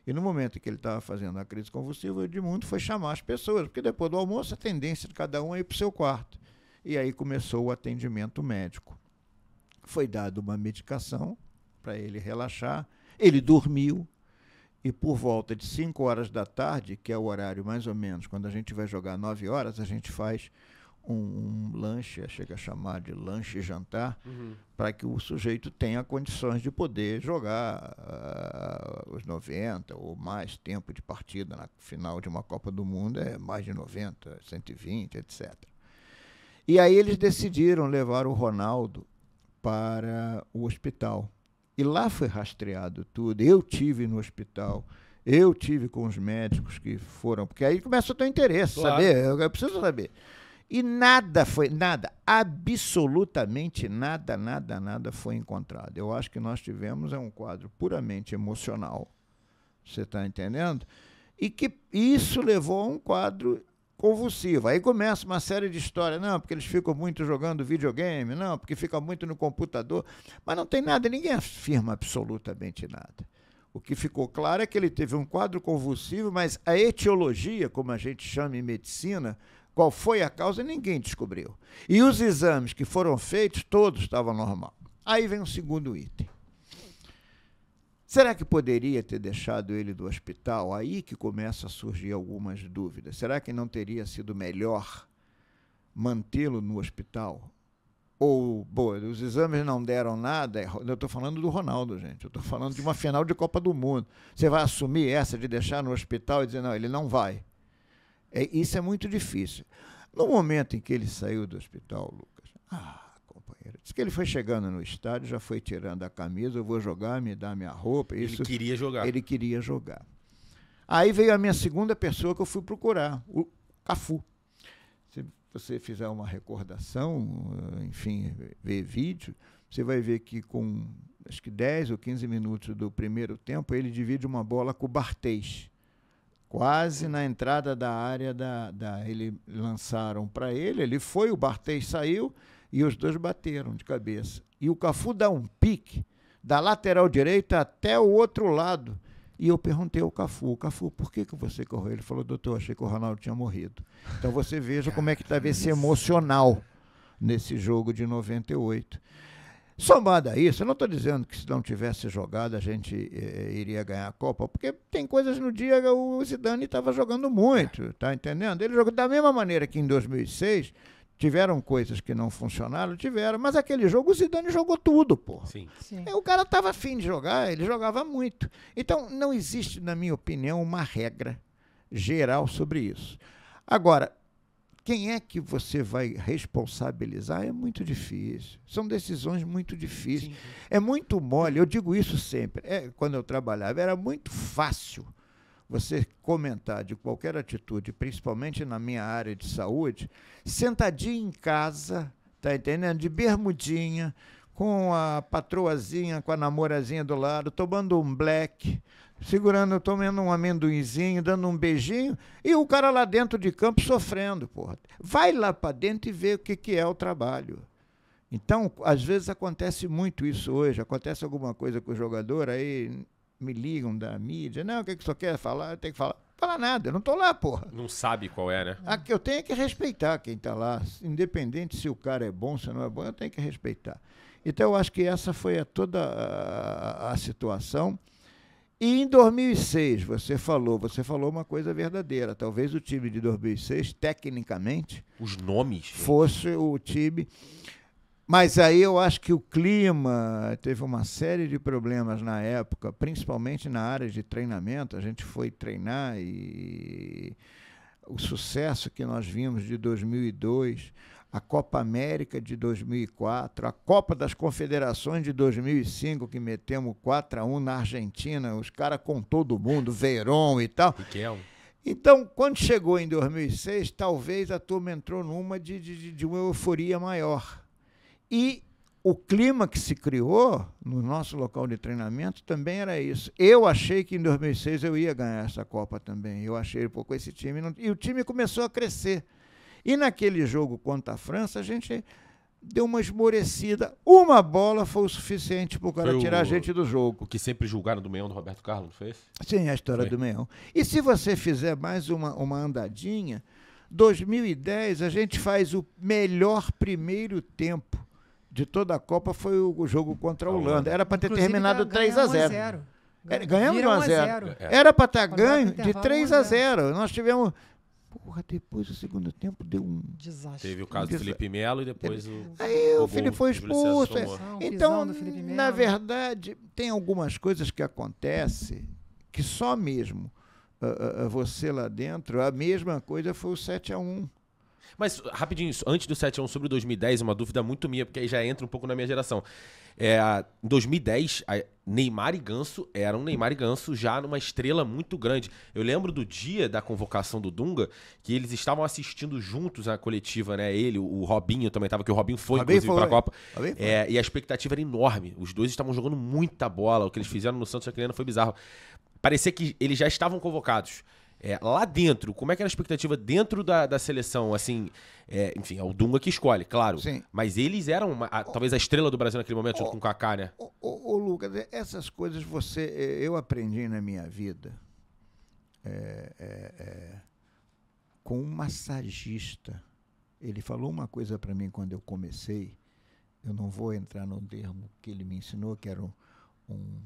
E no momento em que ele estava fazendo a crise convulsiva, o Edmundo foi chamar as pessoas, porque depois do almoço a tendência de cada um é ir para o seu quarto. E aí começou o atendimento médico. Foi dada uma medicação para ele relaxar, ele dormiu, e por volta de 5 horas da tarde, que é o horário mais ou menos, quando a gente vai jogar 9 horas, a gente faz um lanche, chega a chamar de lanche jantar, para que o sujeito tenha condições de poder jogar os 90 ou mais tempo de partida na final de uma Copa do Mundo, é mais de 90, 120, etc. E aí eles decidiram levar o Ronaldo para o hospital. E lá foi rastreado tudo. Eu tive no hospital, eu tive com os médicos que foram, porque aí começa o teu interesse, claro. Saber, eu preciso saber. E nada, absolutamente nada foi encontrado. Eu acho que nós tivemos um quadro puramente emocional, você está entendendo? E que isso levou a um quadro convulsivo. Aí começa uma série de histórias, não, porque eles ficam muito jogando videogame, não, porque ficam muito no computador, mas não tem nada, ninguém afirma absolutamente nada. O que ficou claro é que ele teve um quadro convulsivo, mas a etiologia, como a gente chama em medicina, qual foi a causa, ninguém descobriu. E os exames que foram feitos, todos estavam normais. Aí vem o segundo item. Será que poderia ter deixado ele do hospital? Aí que começa a surgir algumas dúvidas. Será que não teria sido melhor mantê-lo no hospital? Ou, os exames não deram nada? Eu estou falando do Ronaldo, gente. Eu estou falando de uma final de Copa do Mundo. Você vai assumir essa de deixar no hospital e dizer, não, ele não vai. Isso é muito difícil. No momento em que ele saiu do hospital, Lucas, companheiro, disse que ele foi chegando no estádio, já foi tirando a camisa, eu vou jogar, me dá minha roupa. Isso, ele queria jogar. Ele queria jogar. Aí veio a minha segunda pessoa que eu fui procurar, o Cafu. Se você fizer uma recordação, enfim, ver vídeo, você vai ver que com, acho que 10 ou 15 minutos do primeiro tempo, ele divide uma bola com o Barthez. Quase na entrada da área ele lançaram para ele foi, o Barthez saiu e os dois bateram de cabeça. E o Cafu dá um pique da lateral direita até o outro lado. E eu perguntei ao Cafu, por que você correu? Ele falou, doutor, achei que o Ronaldo tinha morrido. Então você veja como é que estava esse emocional nesse jogo de 98. Somado a isso, eu não estou dizendo que se não tivesse jogado a gente iria ganhar a Copa, porque tem coisas no dia que o Zidane estava jogando muito, tá entendendo? Ele jogou da mesma maneira que em 2006, tiveram coisas que não funcionaram, mas aquele jogo o Zidane jogou tudo, pô. Sim. O cara estava afim de jogar, ele jogava muito. Então, não existe, na minha opinião, uma regra geral sobre isso. Agora, quem é que você vai responsabilizar? É muito difícil. São decisões muito difíceis. Sim. É muito mole. Eu digo isso sempre. Quando eu trabalhava, era muito fácil você comentar de qualquer atitude, principalmente na minha área de saúde, sentadinho em casa, tá entendendo? De bermudinha, com a patroazinha, com a namorazinha do lado, tomando um black, tomando um amendoinzinho, dando um beijinho, e o cara lá dentro de campo sofrendo, porra. Vai lá para dentro e vê o que é o trabalho. Então, às vezes acontece muito isso hoje, acontece alguma coisa com o jogador, aí me ligam da mídia, não, o que você quer falar? Eu tenho que falar. Falar nada, eu não estou lá, porra. Não sabe qual é, né? Aqui eu tenho que respeitar quem está lá, independente se o cara é bom, se não é bom, eu tenho que respeitar. Então, eu acho que essa foi toda a situação. E em 2006, você falou uma coisa verdadeira. Talvez o time de 2006, tecnicamente, os nomes fosse o time. Mas aí eu acho que o clima teve uma série de problemas na época, principalmente na área de treinamento. A gente foi treinar e o sucesso que nós vimos de 2002, a Copa América de 2004, a Copa das Confederações de 2005, que metemos 4-1 na Argentina, os caras com todo mundo, Verón e tal. Então, quando chegou em 2006, talvez a turma entrou numa de uma euforia maior. E o clima que se criou no nosso local de treinamento também era isso. Eu achei que em 2006 eu ia ganhar essa Copa também. Eu achei, pô, com esse time. E o time começou a crescer. E naquele jogo contra a França, a gente deu uma esmorecida. Uma bola foi o suficiente para o cara tirar a gente do jogo. O que sempre julgaram do Meião do Roberto Carlos, não foi esse? Sim, a história do Meião. E se você fizer mais uma andadinha, 2010 a gente faz o melhor primeiro tempo de toda a Copa, foi o jogo contra a Holanda. Era para ter terminado 3-0. Ganhamos de 1-0. Era para estar ganho de 3-0. Nós tivemos... Porra, depois do segundo tempo deu um desastre. Teve o caso do Felipe Melo e depois o Felipe foi expulso. Então, na verdade, tem algumas coisas que acontecem que só mesmo você lá dentro, a mesma coisa foi o 7-1. Mas, rapidinho, antes do 7-1 sobre o 2010, uma dúvida muito minha, porque aí já entra um pouco na minha geração. Em 2010, Neymar e Ganso eram Neymar e Ganso já numa estrela muito grande. Eu lembro do dia da convocação do Dunga, que eles estavam assistindo juntos a coletiva, né? Ele, o Robinho também estava, que o Robinho foi, inclusive, pra Copa. E a expectativa era enorme. Os dois estavam jogando muita bola. O que eles fizeram no Santos Acreano foi bizarro. Parecia que eles já estavam convocados. Lá dentro, como é que era a expectativa dentro da seleção? Assim, enfim, é o Dunga que escolhe, claro. Sim. Mas eles eram talvez a estrela do Brasil naquele momento, junto com o Kaká, né? Ô, Lucas, essas coisas eu aprendi na minha vida com um massagista. Ele falou uma coisa para mim quando eu comecei. Eu não vou entrar no termo que ele me ensinou, que era um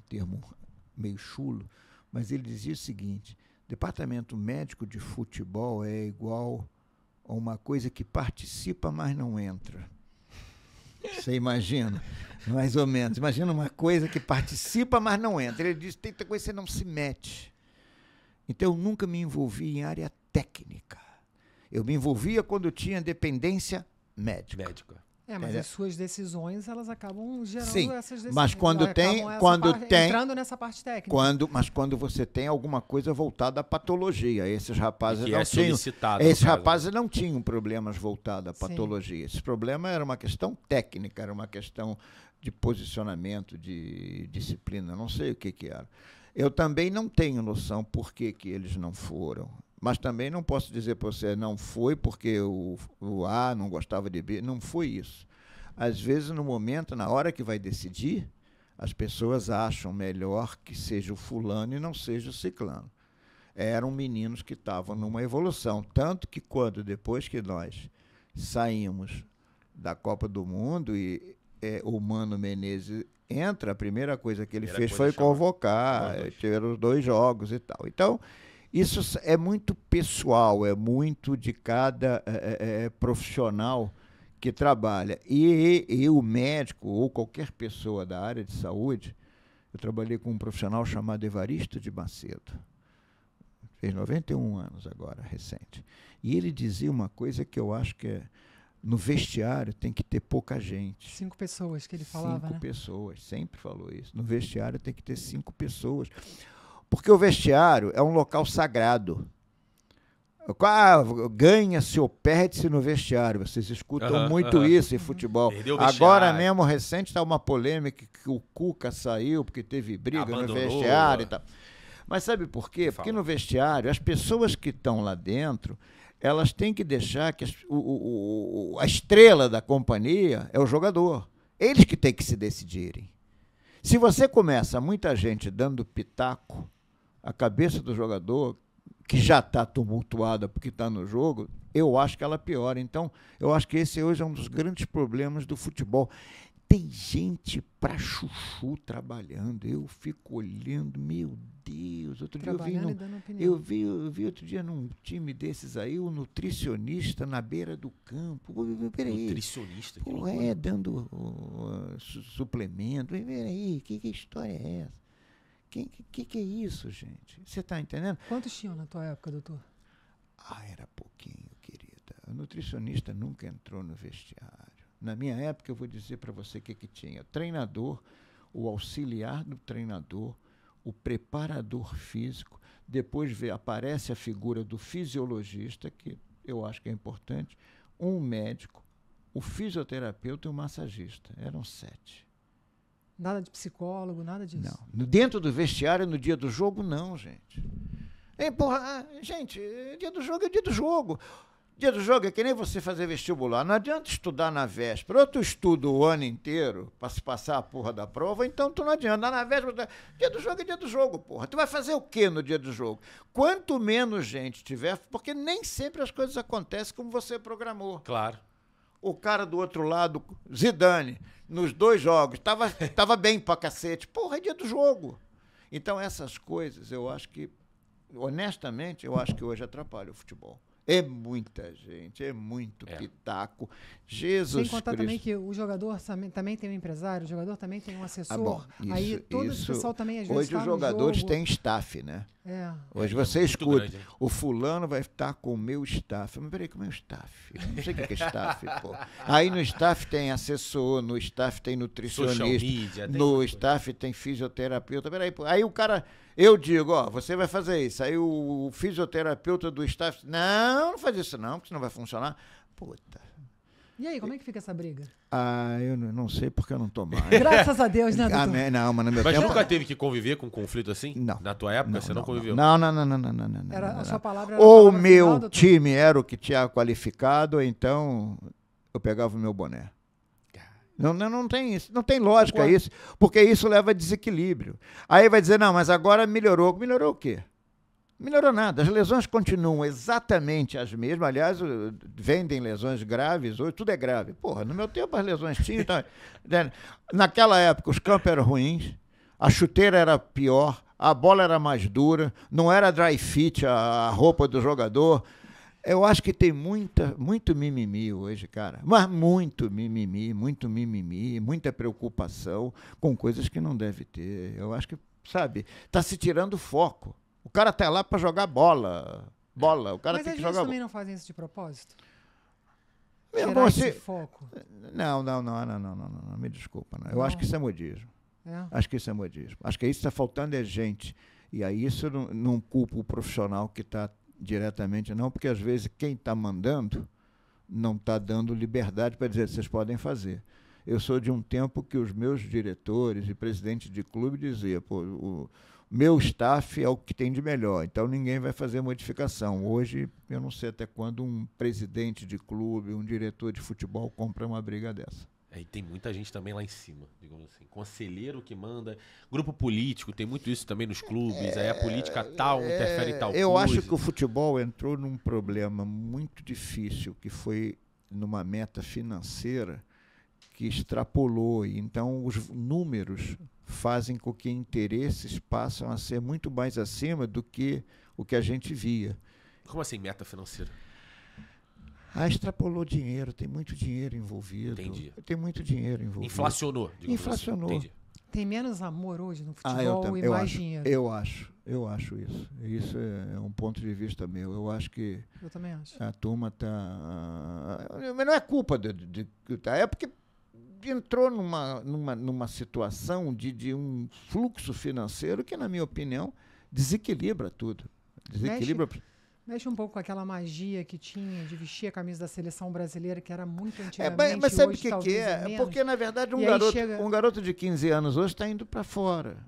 termo meio chulo, mas ele dizia o seguinte: departamento médico de futebol é igual a uma coisa que participa, mas não entra. Você imagina? Mais ou menos. Imagina uma coisa que participa, mas não entra. Ele diz: tem coisa que você não se mete. Então, eu nunca me envolvi em área técnica. Eu me envolvia quando tinha dependência médica. Mas as suas decisões, elas acabam gerando essas decisões. Mas entrando nessa parte técnica. Mas quando você tem alguma coisa voltada à patologia, esses rapazes não tinham problemas voltados à patologia. Esse problema era uma questão técnica, era uma questão de posicionamento, de disciplina, não sei o que era. Eu também não tenho noção por que eles não foram. Mas também não posso dizer para você, não foi porque o A não gostava de B. Não foi isso. Às vezes, no momento, na hora que vai decidir, as pessoas acham melhor que seja o fulano e não seja o ciclano. Eram meninos que estavam numa evolução. Tanto que depois que nós saímos da Copa do Mundo e o Mano Menezes entra, a primeira coisa que ele fez foi convocar, tiveram os 2 jogos e tal. Então, isso é muito pessoal, é muito de cada profissional que trabalha. E o médico ou qualquer pessoa da área de saúde, eu trabalhei com um profissional chamado Evaristo de Macedo, fez 91 anos agora, recente. E ele dizia uma coisa que eu acho que no vestiário tem que ter pouca gente. 5 pessoas que ele falava, 5 pessoas, sempre falou isso. No vestiário tem que ter 5 pessoas. Porque o vestiário é um local sagrado. Ganha-se ou perde-se no vestiário. Vocês escutam muito isso em futebol. Agora mesmo, recente, está uma polêmica que o Cuca saiu porque teve briga no vestiário e tal. Mas sabe por quê? Porque no vestiário, as pessoas que estão lá dentro, elas têm que deixar que a estrela da companhia é o jogador. Eles que têm que se decidirem. Se você começa muita gente dando pitaco, a cabeça do jogador, que já está tumultuada porque está no jogo, eu acho que ela piora. Então, eu acho que esse hoje é um dos grandes problemas do futebol. Tem gente pra chuchu trabalhando. Eu fico olhando, meu Deus. Outro dia eu vi outro dia num time desses aí, o nutricionista na beira do campo. Peraí. Nutricionista? Dando suplemento. Peraí, que história é essa? Que é isso, gente? Você está entendendo? Quantos tinham na tua época, doutor? Era pouquinho, querida. O nutricionista nunca entrou no vestiário. Na minha época, eu vou dizer para você o que tinha. Treinador, o auxiliar do treinador, o preparador físico, depois aparece a figura do fisiologista, que eu acho que é importante, um médico o fisioterapeuta e o massagista. Eram 7. Nada de psicólogo, nada disso. Não. Dentro do vestiário, no dia do jogo, não, gente. Gente, dia do jogo é dia do jogo. Dia do jogo é que nem você fazer vestibular. Não adianta estudar na véspera. Ou tu estuda o ano inteiro para se passar a porra da prova, então tu não adianta. Na véspera, dia do jogo é dia do jogo, porra. Tu vai fazer o quê no dia do jogo? Quanto menos gente tiver, porque nem sempre as coisas acontecem como você programou. Claro. O cara do outro lado, Zidane, nos 2 jogos, tava bem pra cacete. Porra, é dia do jogo. Então essas coisas, eu acho que, honestamente, eu acho que hoje atrapalha o futebol. É muita gente, é muito pitaco. Jesus Sem contar Cristo. também que o jogador também tem um empresário, o jogador também tem um assessor. Bom, aí todo esse pessoal também às vezes hoje tá os no jogadores jogo. têm staff, né? Hoje você muito escuta, grande, né? o fulano vai estar com o meu staff. Mas peraí, como é o staff? Eu não sei o que é staff, pô. Aí no staff tem assessor, no staff tem nutricionista, Social media, no staff tem fisioterapeuta. Peraí, pô. Aí o cara, eu digo, ó, você vai fazer isso. Aí o fisioterapeuta do staff, não faz isso não, porque senão vai funcionar. Puta. E aí, como é que fica essa briga? Eu não sei porque eu não tô mais. Graças a Deus, né, doutor? Amém. Não, mas no meu Mas tempo... nunca teve que conviver com um conflito assim? Não. Na tua época, você não conviveu? A Não. sua palavra era Ou a o palavra meu final, doutor? time era o que tinha qualificado, ou então eu pegava o meu boné. Não tem isso, não tem lógica isso, porque isso leva a desequilíbrio. Aí vai dizer, não, mas agora melhorou. Melhorou o quê? Melhorou nada. As lesões continuam exatamente as mesmas. Aliás, vendem lesões graves, hoje tudo é grave. Porra, no meu tempo as lesões tinham. Então, naquela época os campos eram ruins, a chuteira era pior, a bola era mais dura, não era dry fit a roupa do jogador. Eu acho que tem muito mimimi hoje, cara. Mas muito mimimi, muita preocupação com coisas que não deve ter. Eu acho que, sabe, tá se tirando foco. O cara tá lá para jogar bola. O cara Mas tem às que vezes jogar também bola. não fazem isso de propósito? Mesmo Esse foco. Não, me desculpa. Não. Eu acho que isso é modismo. Acho que isso é modismo. Acho que isso está faltando é gente. E aí isso não culpa o profissional que está diretamente, não, porque às vezes quem está mandando não está dando liberdade para dizer, vocês podem fazer. Eu sou de um tempo que os meus diretores e presidentes de clube diziam, pô, o meu staff é o que tem de melhor, então ninguém vai fazer modificação. Hoje, eu não sei até quando um presidente de clube, um diretor de futebol compra uma briga dessa. E tem muita gente também lá em cima, digamos assim. Conselheiro que manda, grupo político, tem muito isso também nos clubes, aí a política tal interfere em tal coisa. Eu acho que o futebol entrou num problema muito difícil, que foi numa meta financeira que extrapolou. Então, os números fazem com que interesses passam a ser muito mais acima do que o que a gente via. Como assim, meta financeira? Extrapolou dinheiro, tem muito dinheiro envolvido. Entendi. Tem muito dinheiro envolvido. Inflacionou, digamos Inflacionou. assim. Entendi. Tem menos amor hoje no futebol e mais dinheiro. Eu acho isso. Isso é um ponto de vista meu. Eu acho que Eu também acho. a turma está... Mas não é culpa é porque entrou numa situação de um fluxo financeiro que, na minha opinião, desequilibra tudo. Mexe um pouco com aquela magia que tinha de vestir a camisa da seleção brasileira, que era muito antigamente. Mas sabe o hoje, que talvez, é? menos. Porque, na verdade, um garoto de 15 anos hoje está indo para fora.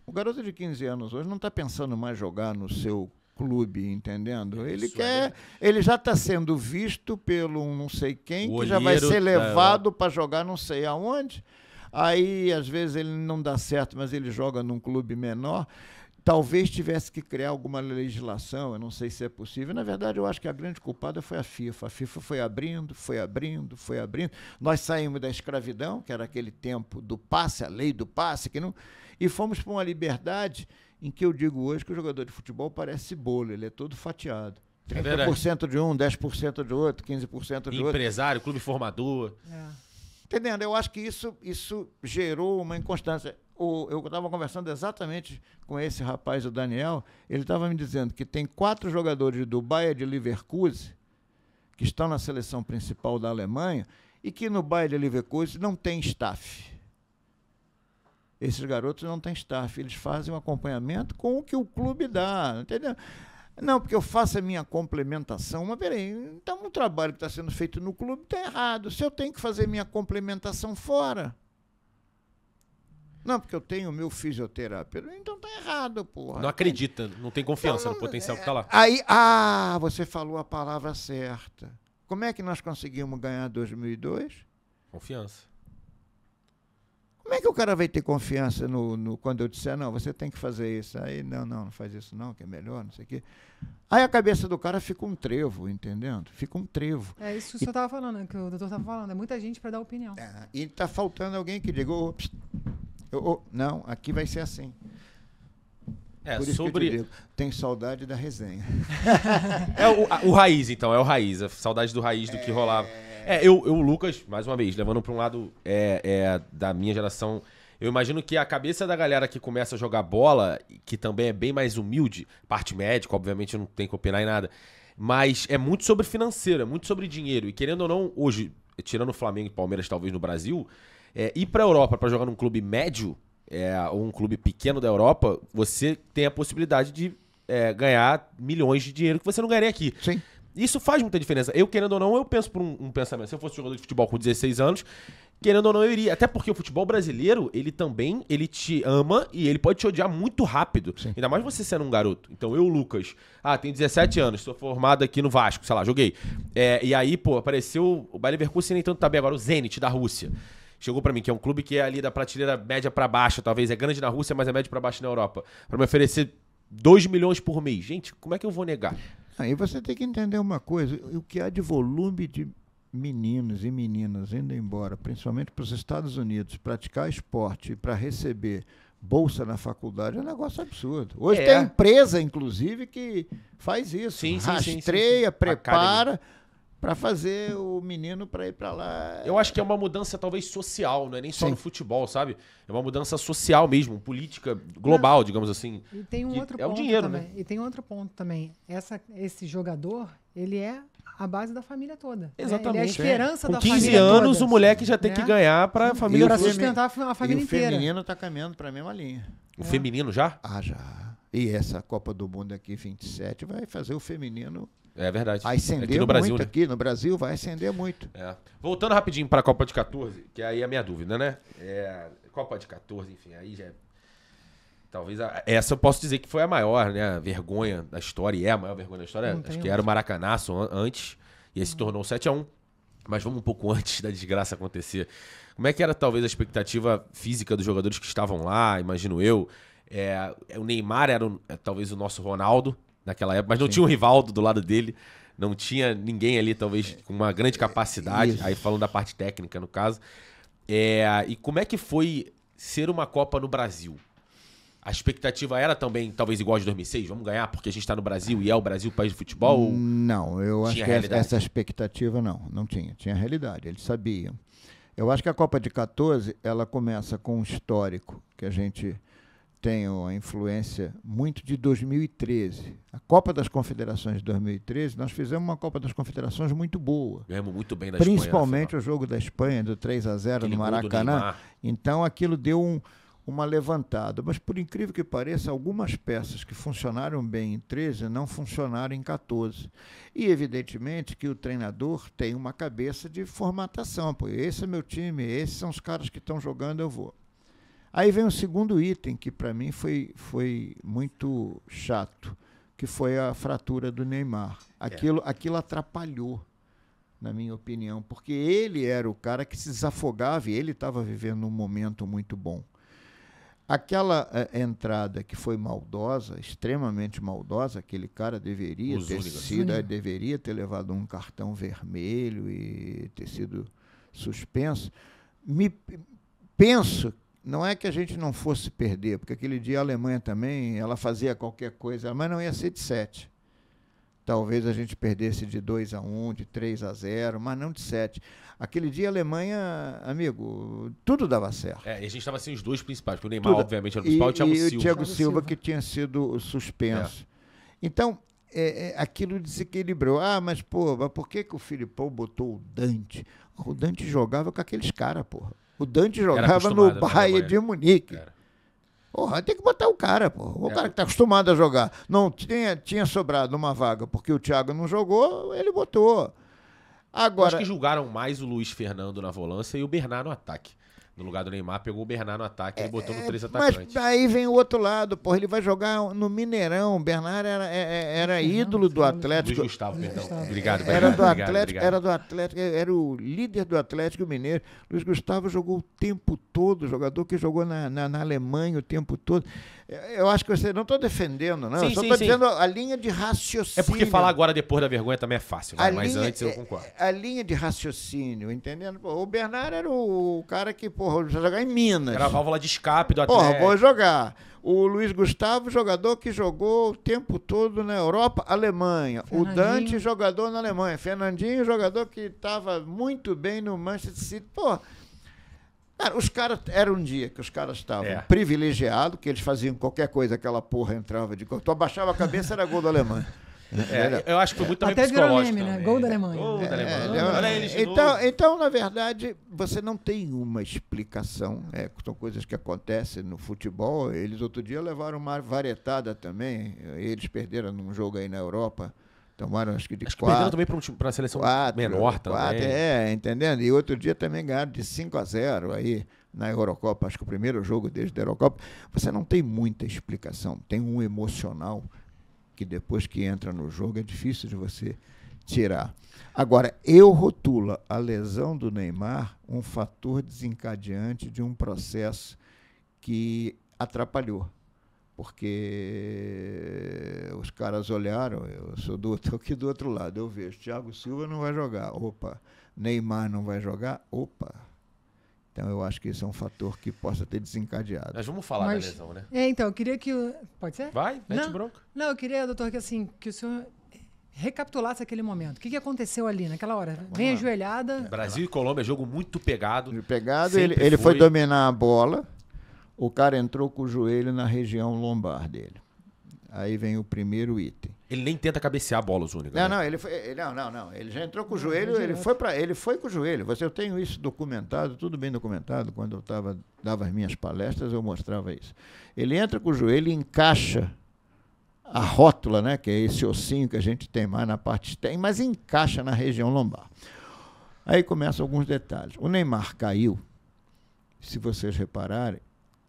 O garoto de 15 anos hoje não está pensando mais jogar no seu clube, entendendo? Ele já está sendo visto pelo não sei quem, que já vai ser levado para jogar não sei aonde. Aí, às vezes, ele não dá certo, mas ele joga num clube menor. Talvez tivesse que criar alguma legislação, eu não sei se é possível. Na verdade, eu acho que a grande culpada foi a FIFA. A FIFA foi abrindo. Nós saímos da escravidão, que era aquele tempo do passe, a lei do passe, e fomos para uma liberdade em que eu digo hoje que o jogador de futebol parece bolo, ele é todo fatiado. 30% de um, 10% de outro, 15% de outro. Empresário, clube formador. Entendendo? Eu acho que isso gerou uma inconstância. Eu estava conversando exatamente com esse rapaz, o Daniel, ele estava me dizendo que tem 4 jogadores do Bayer de Leverkusen que estão na seleção principal da Alemanha e que no Bayer de Leverkusen não tem staff. Esses garotos não têm staff, eles fazem um acompanhamento com o que o clube dá, entendeu? Não, porque eu faço a minha complementação. Mas peraí, então o trabalho que está sendo feito no clube está errado. Se eu tenho que fazer minha complementação fora. Não, porque eu tenho o meu fisioterapeuta. Então tá errado, porra. Não acredita, não tem confiança no potencial que tá lá. Aí, você falou a palavra certa. Como é que nós conseguimos ganhar 2002? Confiança. Como é que o cara vai ter confiança quando eu disser, não, você tem que fazer isso? Aí, não faz isso não, que é melhor, não sei o quê. Aí a cabeça do cara fica um trevo, entendendo? Fica um trevo. É isso que o senhor estava falando, que o doutor estava falando. É muita gente para dar opinião. E tá faltando alguém que diga, não, aqui vai ser assim. Por isso que eu te digo, tem saudade da resenha. O Raiz, então, é o Raiz. A saudade do Raiz, do que rolava. O Lucas, mais uma vez, levando para um lado da minha geração, eu imagino que a cabeça da galera que começa a jogar bola, que também é bem mais humilde, parte médica, obviamente não tem que opinar em nada, mas é muito sobre financeiro, é muito sobre dinheiro. E querendo ou não, hoje, tirando o Flamengo e Palmeiras talvez no Brasil, ir para a Europa para jogar num clube médio, ou um clube pequeno da Europa, você tem a possibilidade de ganhar milhões de dinheiro que você não ganharia aqui. Sim. Isso faz muita diferença. Eu, querendo ou não, eu penso por um pensamento. Se eu fosse jogador de futebol com 16 anos, querendo ou não, eu iria. Até porque o futebol brasileiro, ele te ama e ele pode te odiar muito rápido. Sim. Ainda mais você sendo um garoto. Então, eu, Lucas, tenho 17 anos, sou formado aqui no Vasco, sei lá, joguei. E aí, apareceu o Bayer Leverkusen, nem tanto tá bem agora, o Zenit da Rússia. Chegou pra mim, que é um clube que é ali da prateleira média pra baixa, talvez. É grande na Rússia, mas é médio pra baixo na Europa. Pra me oferecer 2 milhões por mês. Gente, como é que eu vou negar? Aí você tem que entender uma coisa, o que há de volume de meninos e meninas indo embora, principalmente para os Estados Unidos, praticar esporte para receber bolsa na faculdade é um negócio absurdo. Hoje tem empresa, inclusive, que faz isso. Sim, rastreia, prepara para fazer o menino para ir para lá. Eu acho que é uma mudança talvez social, não é nem só no futebol, sabe? É uma mudança social mesmo, política global, digamos assim. E tem um outro ponto o dinheiro, também. né? E tem outro ponto também. Esse jogador, ele é a base da família toda. Exatamente. Ele é a esperança da família. Com 15 família anos, toda, o moleque já tem que ganhar para a família para toda. sustentar a família inteira. O feminino está caminhando para a mesma linha. O feminino já? Já. E essa Copa do Mundo aqui, 27, vai fazer o feminino... É verdade. Vai acender aqui no Brasil, muito, né? aqui no Brasil vai acender muito. Voltando rapidinho para a Copa de 14, que aí é a minha dúvida, né? Copa de 14, enfim, aí já talvez essa eu posso dizer que foi a maior, né? A vergonha da história, e é a maior vergonha da história. Acho que era o Maracanaço antes, e aí se tornou 7-1. Mas vamos um pouco antes da desgraça acontecer. Como é que era talvez a expectativa física dos jogadores que estavam lá, imagino eu? O Neymar era talvez o nosso Ronaldo naquela época, mas não tinha um Rivaldo do lado dele, não tinha ninguém ali talvez com uma grande capacidade, aí falando da parte técnica no caso. E como é que foi ser uma Copa no Brasil? A expectativa era também talvez igual a de 2006, vamos ganhar porque a gente está no Brasil e é o Brasil o país do futebol? Não, eu acho que essa expectativa não tinha realidade, eles sabiam. Eu acho que a Copa de 14, ela começa com um histórico que a gente tem a influência muito de 2013. A Copa das Confederações de 2013, nós fizemos uma Copa das Confederações muito boa. Ganhamos muito bem da Principalmente Espanha, o jogo da Espanha, do 3-0 no Maracanã. Então aquilo deu uma levantada. Mas por incrível que pareça, algumas peças que funcionaram bem em 13 não funcionaram em 14. E evidentemente que o treinador tem uma cabeça de formatação. Pô, esse é meu time, esses são os caras que estão jogando, eu vou. Aí vem o segundo item, que para mim foi muito chato, que foi a fratura do Neymar. Aquilo atrapalhou, na minha opinião, porque ele era o cara que se desafogava e ele estava vivendo um momento muito bom. Aquela entrada que foi maldosa, extremamente maldosa, aquele cara deveria ter levado um cartão vermelho e ter sido suspenso. Penso, não é que a gente não fosse perder, porque aquele dia a Alemanha também, ela fazia qualquer coisa, mas não ia ser de 7. Talvez a gente perdesse de 2-1, de 3-0, mas não de 7. Aquele dia a Alemanha, amigo, tudo dava certo. E a gente estava sem os dois principais, porque o Neymar, obviamente, era o principal, e o Thiago Silva, que tinha sido suspenso. Então, aquilo desequilibrou. Mas por que o Filipão botou o Dante? O Dante jogava com aqueles caras, porra. O Dante jogava no Bayern de Munique. Porra, tem que botar o cara, pô. O cara que tá acostumado a jogar. Não tinha sobrado uma vaga porque o Thiago não jogou, ele botou. Eu Agora, acho que julgaram mais o Luiz Fernando na volância e o Bernard no ataque. No lugar do Neymar, pegou o Bernard no ataque e botou no 3 atacantes. mas aí vem o outro lado, porra. Ele vai jogar no Mineirão. O Bernard era ídolo do Luiz Atlético. Gustavo, perdão. Obrigado, Era do obrigado, Atlético, obrigado. era do Atlético, era o líder do Atlético Mineiro. Luiz Gustavo jogou o tempo todo, jogador que jogou na Alemanha o tempo todo. Eu acho que você não estou defendendo, não. Sim, eu só sim, estou sim. dizendo a linha de raciocínio. É porque falar agora depois da vergonha também é fácil, né? A Mas linha- antes eu concordo. A linha de raciocínio, entendendo? Pô, o Bernard era o cara que, porra, ia jogar em Minas. Era a válvula de escape do Atlético. Porra, vou jogar. O Luiz Gustavo, jogador que jogou o tempo todo na Europa, Alemanha. O Fernandinho. Dante, jogador na Alemanha. Fernandinho, jogador que estava muito bem no Manchester City. Pô, cara, os caras, era um dia que os caras estavam privilegiados, que eles faziam qualquer coisa, aquela porra entrava de... Tu abaixava a cabeça, era gol da Alemanha. Eu acho que foi muito também Até virou psicológico meme, né? também. Gol da Alemanha. Gol da Alemanha. É, Olha eles de novo. então, na verdade, você não tem uma explicação. São coisas que acontecem no futebol. Eles outro dia levaram uma varietada também. Eles perderam num jogo aí na Europa. Tomaram, acho que de Acho que perderam 4. também para a seleção 4, menor também. Entendendo? E outro dia também ganharam de 5-0 aí na Eurocopa. Acho que o primeiro jogo desde a Eurocopa. Você não tem muita explicação. Tem um emocional que depois que entra no jogo é difícil de você tirar. Agora, eu rotulo a lesão do Neymar um fator desencadeante de um processo que atrapalhou. Porque os caras olharam, eu sou aqui do outro lado, eu vejo, Thiago Silva não vai jogar, opa, Neymar não vai jogar, opa. Então eu acho que isso é um fator que possa ter desencadeado. Mas vamos falar Mas- da lesão, né? Então, eu queria que... Pode ser? Vai, mete Não. bronca. Não, eu queria, doutor, que assim, que o senhor recapitulasse aquele momento. O que aconteceu ali naquela hora? Vem lá. ajoelhada. Brasil e Colômbia, jogo muito pegado. Pegado, Sempre ele foi foi. dominar a bola, o cara entrou com o joelho na região lombar dele. Aí vem o primeiro item. Ele nem tenta cabecear a bola, Zúñiga. Não, ele foi, não. Ele já entrou com o joelho, ele foi com o joelho. Eu tenho isso documentado, tudo bem documentado. Quando eu dava as minhas palestras, eu mostrava isso. Ele entra com o joelho e encaixa a rótula, né, que é esse ossinho que a gente tem mais na parte externa, mas encaixa na região lombar. Aí começam alguns detalhes. O Neymar caiu, se vocês repararem,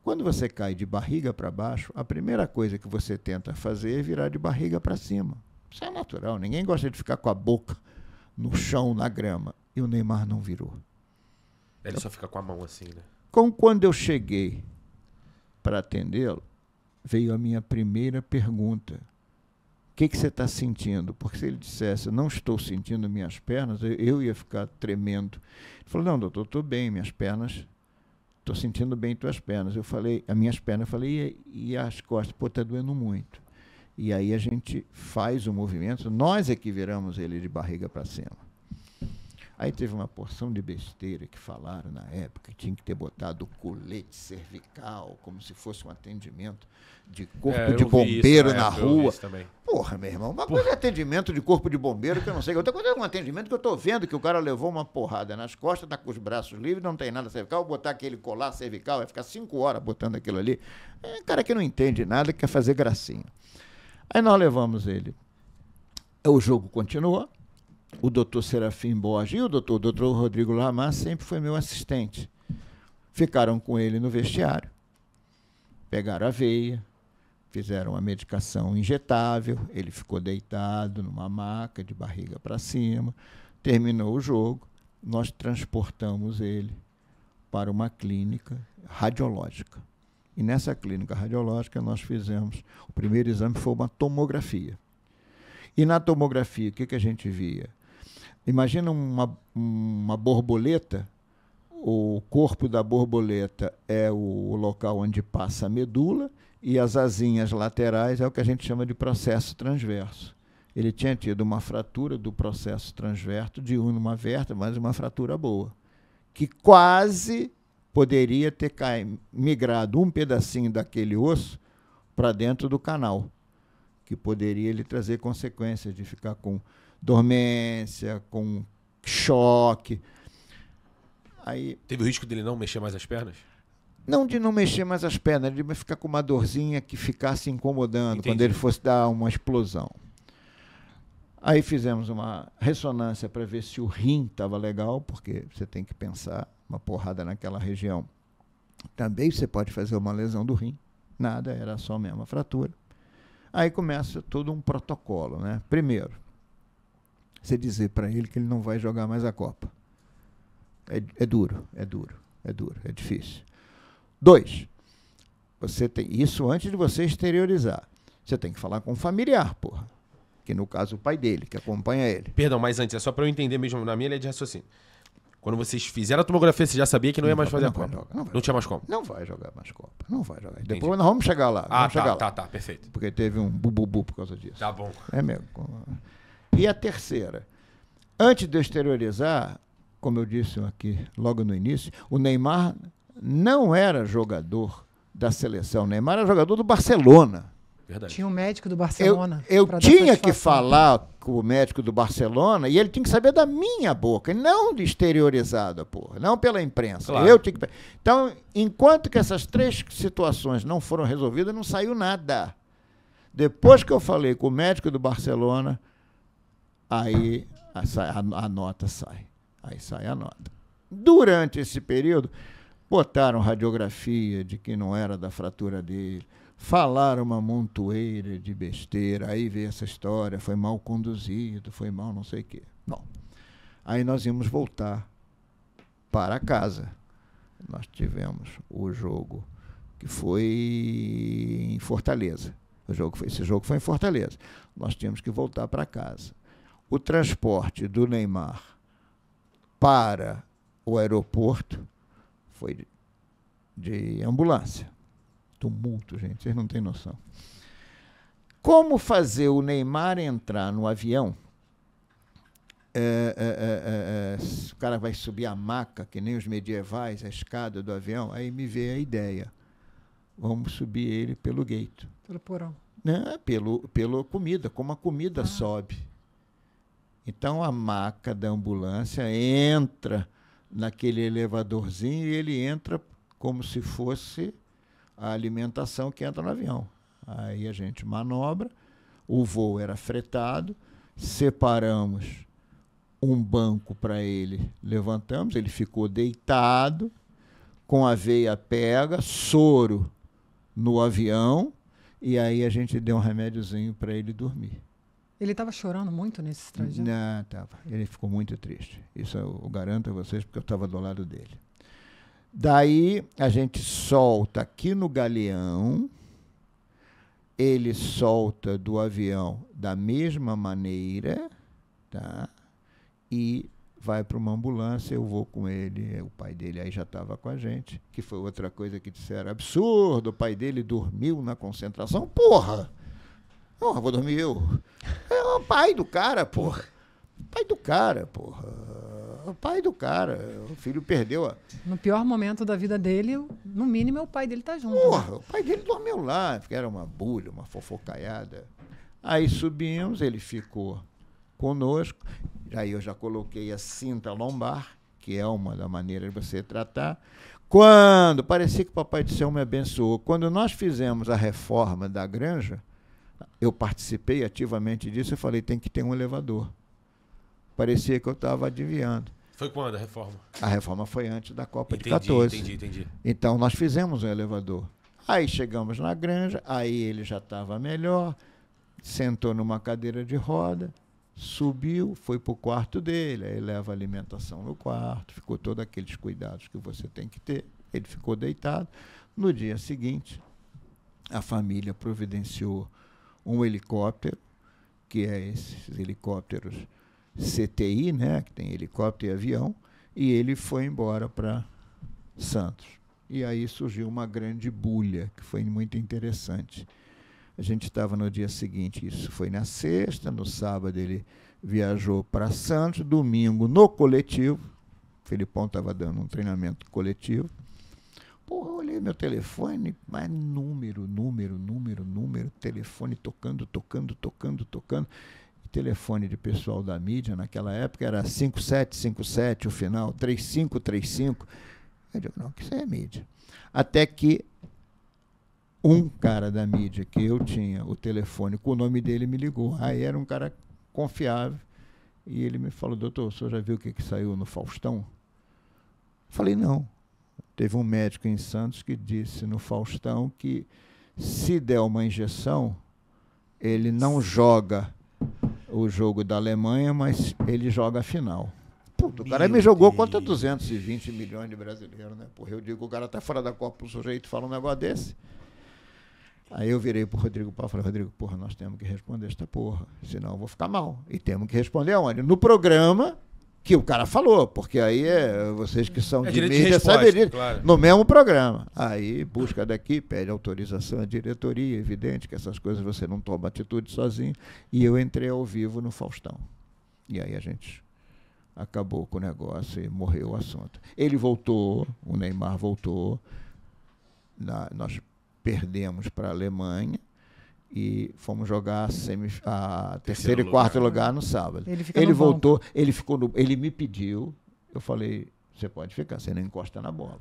quando você cai de barriga para baixo, a primeira coisa que você tenta fazer é virar de barriga para cima. Isso é natural, ninguém gosta de ficar com a boca no chão, na grama. E o Neymar não virou. Ele só fica com a mão assim, né? Quando eu cheguei para atendê-lo, veio a minha primeira pergunta. O que você está sentindo? Porque se ele dissesse, não estou sentindo minhas pernas, eu ia ficar tremendo. Ele falou, não, doutor, estou bem, minhas pernas... Estou sentindo bem tuas pernas. Eu falei, as minhas pernas, eu falei, e as costas? Pô, está doendo muito. E aí a gente faz o movimento, nós é que viramos ele de barriga para cima. Aí teve uma porção de besteira que falaram na época, que tinha que ter botado colete cervical, como se fosse um atendimento de corpo de bombeiro na rua. Porra, meu irmão, uma coisa é atendimento de corpo de bombeiro, que eu não sei. Outra coisa é um atendimento que eu estou vendo que o cara levou uma porrada nas costas, está com os braços livres, não tem nada cervical, botar aquele colar cervical, vai ficar 5 horas botando aquilo ali. É um cara que não entende nada, que quer fazer gracinha. Aí nós levamos ele. O jogo continuou. O doutor Serafim Borges e o doutor Rodrigo Lamar sempre foi meu assistente. Ficaram com ele no vestiário, pegaram a veia, fizeram a medicação injetável, ele ficou deitado numa maca de barriga para cima, terminou o jogo, nós transportamos ele para uma clínica radiológica. E nessa clínica radiológica nós fizemos, o primeiro exame foi uma tomografia. E na tomografia, o que a gente via? Imagina uma borboleta, o corpo da borboleta é o local onde passa a medula e as asinhas laterais é o que a gente chama de processo transverso. Ele tinha tido uma fratura do processo transverso de uma vértebra, mas uma fratura boa, que quase poderia ter migrado um pedacinho daquele osso para dentro do canal, que poderia lhe trazer consequências de ficar com dormência, com choque. Aí, teve o risco dele não mexer mais as pernas? Não de não mexer mais as pernas, de ficar com uma dorzinha que ficasse incomodando. Entendi. Quando ele fosse dar uma explosão. Aí fizemos uma ressonância para ver se o rim estava legal, porque você tem que pensar, uma porrada naquela região. Também você pode fazer uma lesão do rim. Nada, era só mesmo a fratura. Aí começa todo um protocolo, né? Primeiro, você dizer para ele que ele não vai jogar mais a Copa. É duro, é difícil. 2, você tem isso antes de você exteriorizar. Você tem que falar com o familiar, porra. Que no caso o pai dele, que acompanha ele. Perdão, mas antes, é só pra eu entender mesmo na minha linha de raciocínio. Quando vocês fizeram a tomografia, você já sabia que não ia mais fazer a Copa? Não tinha mais como? Não vai jogar mais Copa, não vai jogar. Depois nós vamos chegar lá. Tá, perfeito. Porque teve um bububu por causa disso. Tá bom. É mesmo. E a terceira, antes de eu exteriorizar, como eu disse aqui logo no início, o Neymar não era jogador da seleção. O Neymar era jogador do Barcelona. Verdade. Tinha um médico do Barcelona. Eu pra dar tinha que satisfação. falar com o médico do Barcelona e ele tinha que saber da minha boca, e não de exteriorizada, porra, não pela imprensa. Claro. Eu tinha que... Então, enquanto que essas 3 situações não foram resolvidas, não saiu nada. Depois que eu falei com o médico do Barcelona, aí a nota sai. Aí sai a nota. Durante esse período, botaram radiografia de que não era da fratura dele, falaram uma montoeira de besteira, aí veio essa história, foi mal conduzido, foi mal não sei o quê. Bom, aí nós íamos voltar para casa. Nós tivemos o jogo que foi em Fortaleza. Esse jogo foi em Fortaleza. Nós tínhamos que voltar para casa. O transporte do Neymar para o aeroporto foi de ambulância. Tumulto, gente, vocês não têm noção. Como fazer o Neymar entrar no avião? O cara vai subir a maca, que nem os medievais, a escada do avião, aí me veio a ideia. Vamos subir ele pelo gate. Pelo porão. Não, pela comida, como a comida sobe. Então a maca da ambulância entra naquele elevadorzinho e ele entra como se fosse a alimentação que entra no avião. Aí a gente manobra, o voo era fretado, separamos um banco para ele, levantamos, ele ficou deitado, com a veia pega, soro no avião, e aí a gente deu um remédiozinho para ele dormir. Ele estava chorando muito nesse trajeto? Não, estava. Ele ficou muito triste. Isso eu garanto a vocês, porque eu estava do lado dele. Daí a gente solta aqui no galeão, ele solta do avião da mesma maneira, tá? E vai para uma ambulância, eu vou com ele, o pai dele aí já estava com a gente, que foi outra coisa que disseram, absurdo, o pai dele dormiu na concentração, porra! Porra, vou dormir eu. É o pai do cara, porra. Pai do cara, porra. O pai do cara. O filho perdeu a... No pior momento da vida dele, no mínimo, é o pai dele tá junto. Porra, Né? o pai dele dormiu lá, porque era uma bulha, uma fofocaiada. Aí subimos, ele ficou conosco. Aí eu já coloquei a cinta lombar, que é uma da maneira de você tratar. Quando, parecia que o Papai do Céu me abençoou, quando nós fizemos a reforma da granja, eu participei ativamente disso, eu falei, tem que ter um elevador. Parecia que eu estava adivinhando. Foi quando a reforma? A reforma foi antes da Copa de 14. Entendi. Então, nós fizemos um elevador. Aí chegamos na granja, aí ele já estava melhor, sentou numa cadeira de roda, subiu, foi para o quarto dele, aí leva a alimentação no quarto, ficou todos aqueles cuidados que você tem que ter. Ele ficou deitado. No dia seguinte, a família providenciou um helicóptero, que é esses helicópteros CTI, né, que tem helicóptero e avião, e ele foi embora para Santos. E aí surgiu uma grande bulha, que foi muito interessante. A gente estava no dia seguinte, isso foi na sexta, no sábado ele viajou para Santos, domingo no coletivo, o Felipão estava dando um treinamento coletivo. Porra, eu olhei meu telefone, mas número, telefone tocando. Telefone de pessoal da mídia naquela época era 5757, o final, 3535. Eu digo, não, que isso aí é mídia. Até que um cara da mídia que eu tinha o telefone com o nome dele me ligou. Aí era um cara confiável. E ele me falou, doutor, o senhor já viu o que saiu no Faustão? Eu falei, não. Teve um médico em Santos que disse no Faustão que se der uma injeção, ele não joga o jogo da Alemanha, mas ele joga a final. Puta, o cara me jogou contra 220 milhões de brasileiros, né? Porra, eu digo, o cara tá fora da Copa, o sujeito fala um negócio desse. Aí eu virei pro Rodrigo Paulo e falei, Rodrigo, porra, nós temos que responder esta porra, senão eu vou ficar mal. E temos que responder aonde? No programa que o cara falou, porque aí vocês que são de mídia sabem disso, claro. No mesmo programa. Aí busca daqui, pede autorização à diretoria, evidente que essas coisas você não toma atitude sozinho. E eu entrei ao vivo no Faustão. E aí a gente acabou com o negócio e morreu o assunto. Ele voltou, o Neymar voltou, nós perdemos para a Alemanha e fomos jogar a terceiro e quarto lugar no sábado. Ele voltou, ele me pediu, eu falei, você pode ficar, você não encosta na bola.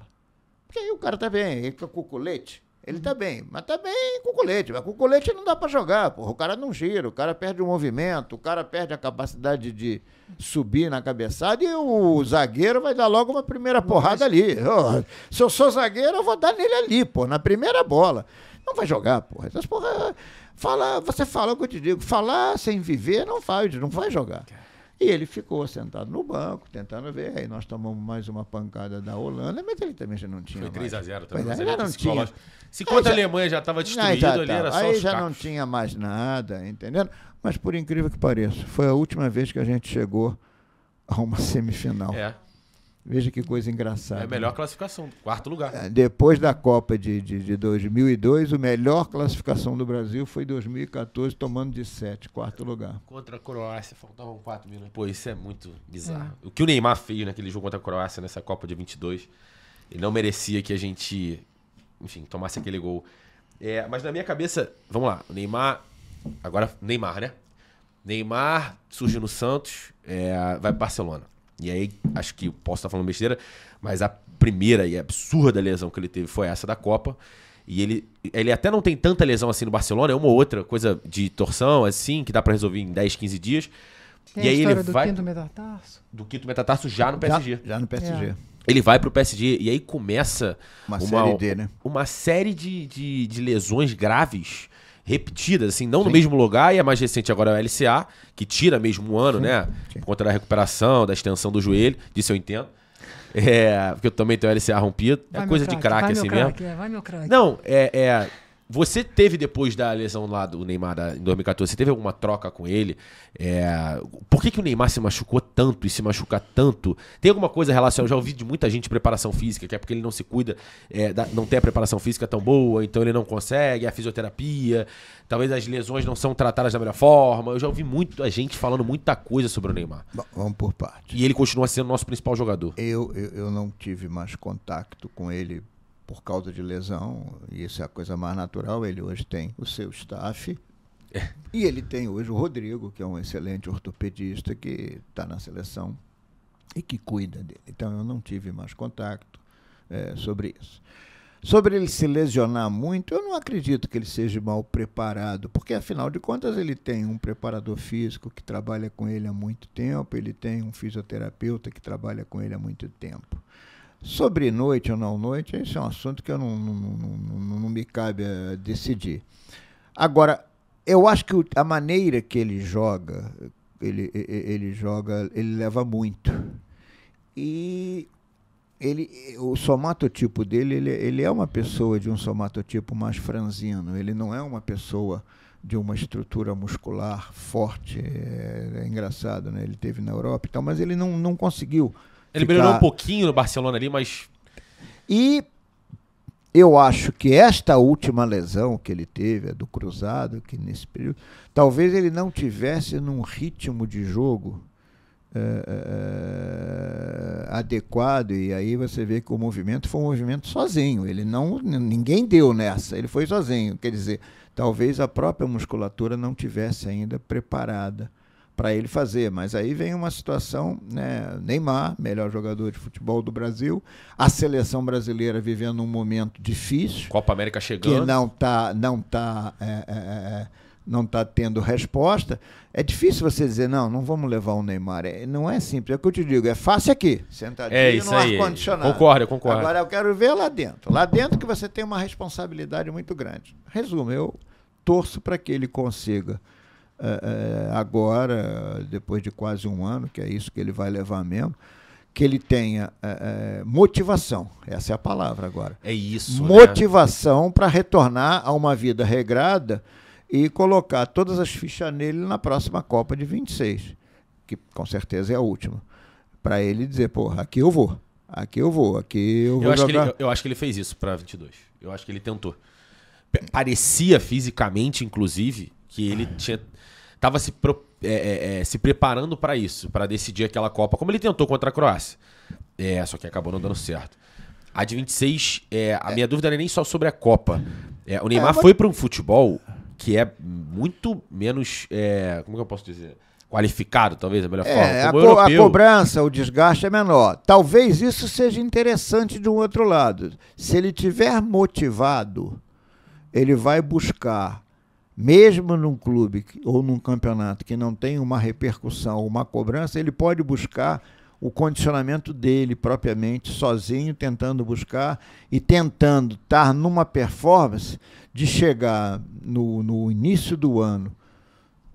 Porque aí o cara tá bem, ele fica com o colete, ele tá bem, mas tá bem com o colete, mas com o colete não dá para jogar, porra, o cara não gira, o cara perde o movimento, o cara perde a capacidade de subir na cabeçada e o zagueiro vai dar logo uma primeira porrada ali. Se eu sou zagueiro, eu vou dar nele ali, pô, na primeira bola. Não vai jogar, porra. Essas porra, você fala o que eu te digo, falar sem viver não vai jogar. E ele ficou sentado no banco, tentando ver. Aí nós tomamos mais uma pancada da Holanda, mas ele também já não tinha. Foi 3-0 também. Mas já não tinha. Se contra a Alemanha já estava destruído, ali era só aí os já cacos. não tinha mais nada, entendendo? Mas por incrível que pareça, foi a última vez que a gente chegou a uma semifinal. É. Veja que coisa engraçada. É a melhor classificação, quarto lugar. Depois da Copa de 2002, a melhor classificação do Brasil foi 2014, tomando de 7, quarto lugar. Contra a Croácia, faltavam 4 minutos. Pô, isso é muito bizarro. O que o Neymar fez naquele jogo contra a Croácia, nessa Copa de 22, ele não merecia que a gente, enfim, tomasse aquele gol. Mas na minha cabeça, vamos lá, o Neymar, agora Neymar, né? Neymar surge no Santos, vai pro Barcelona. E aí, acho que posso estar falando besteira, mas a primeira e absurda lesão que ele teve foi essa da Copa. E ele até não tem tanta lesão assim no Barcelona, é uma ou outra coisa de torção, assim, que dá pra resolver em 10, 15 dias. Tem e a aí história ele do vai quinto metatarso? Do quinto metatarso já no PSG. Já no PSG. Ele vai pro PSG e aí começa série D, né? Uma série de lesões graves repetidas, assim, não no mesmo lugar, e a mais recente agora é o LCA, que tira mesmo um ano, né? Por conta da recuperação, da extensão do joelho, disso eu entendo. Porque eu também tenho o LCA rompido. É coisa de craque assim mesmo. Vai meu craque. Não, você teve, depois da lesão lá do Neymar em 2014, você teve alguma troca com ele? Por que o Neymar se machucou tanto e se machuca tanto? Tem alguma coisa relacionada? Eu já ouvi de muita gente de preparação física, que é porque ele não se cuida, não tem a preparação física tão boa, então ele não consegue, a fisioterapia, talvez as lesões não são tratadas da melhor forma. Eu já ouvi muita gente falando muita coisa sobre o Neymar. Bom, vamos por parte. E ele continua sendo o nosso principal jogador. Eu não tive mais contato com ele por causa de lesão, e isso é a coisa mais natural. Ele hoje tem o seu staff, e ele tem hoje o Rodrigo, que é um excelente ortopedista que está na seleção e que cuida dele. Então eu não tive mais contato sobre isso. Sobre ele se lesionar muito, eu não acredito que ele seja mal preparado, porque afinal de contas ele tem um preparador físico que trabalha com ele há muito tempo, ele tem um fisioterapeuta que trabalha com ele há muito tempo. Sobre noite ou não noite, esse é um assunto que eu não me cabe a decidir. Agora, eu acho que a maneira que ele joga, ele leva muito. E o somatotipo dele, ele é uma pessoa de um somatotipo mais franzino, ele não é uma pessoa de uma estrutura muscular forte. É engraçado, né? Ele teve na Europa e tal, mas ele não conseguiu. Ele melhorou um pouquinho no Barcelona ali, mas... E eu acho que esta última lesão que ele teve, a do cruzado, que nesse período, talvez ele não tivesse num ritmo de jogo adequado, e aí você vê que o movimento foi um movimento sozinho. Ninguém deu nessa, ele foi sozinho. Quer dizer, talvez a própria musculatura não tivesse ainda preparada para ele fazer. Mas aí vem uma situação, né? Neymar, melhor jogador de futebol do Brasil, a seleção brasileira vivendo um momento difícil, Copa América chegando. que não tá tendo resposta. É difícil você dizer, não vamos levar o Neymar. Não é simples, é o que eu te digo, é fácil aqui, sentadinho no ar-condicionado. Concordo. Agora eu quero ver lá dentro. Lá dentro que você tem uma responsabilidade muito grande. Resumo, eu torço para que ele consiga, agora, depois de quase um ano, que é isso que ele vai levar mesmo, que ele tenha motivação. Essa é a palavra agora. É isso. Motivação para retornar a uma vida regrada e colocar todas as fichas nele na próxima Copa de 26, que com certeza é a última. Para ele dizer, porra, aqui eu vou jogar. Eu acho que ele fez isso para 22. Eu acho que ele tentou. Parecia fisicamente, inclusive, que ele estava se preparando para isso, para decidir aquela Copa, como ele tentou contra a Croácia. Só que acabou não dando certo. A de 26, a minha dúvida não é nem só sobre a Copa. O Neymar foi para um futebol que é muito menos, como que eu posso dizer? Qualificado, talvez, a melhor forma. A cobrança, o desgaste é menor. Talvez isso seja interessante de um outro lado. Se ele tiver motivado, ele vai buscar, mesmo num clube ou num campeonato que não tem uma repercussão, uma cobrança, ele pode buscar o condicionamento dele propriamente, sozinho, tentando buscar e tentando estar numa performance de chegar no início do ano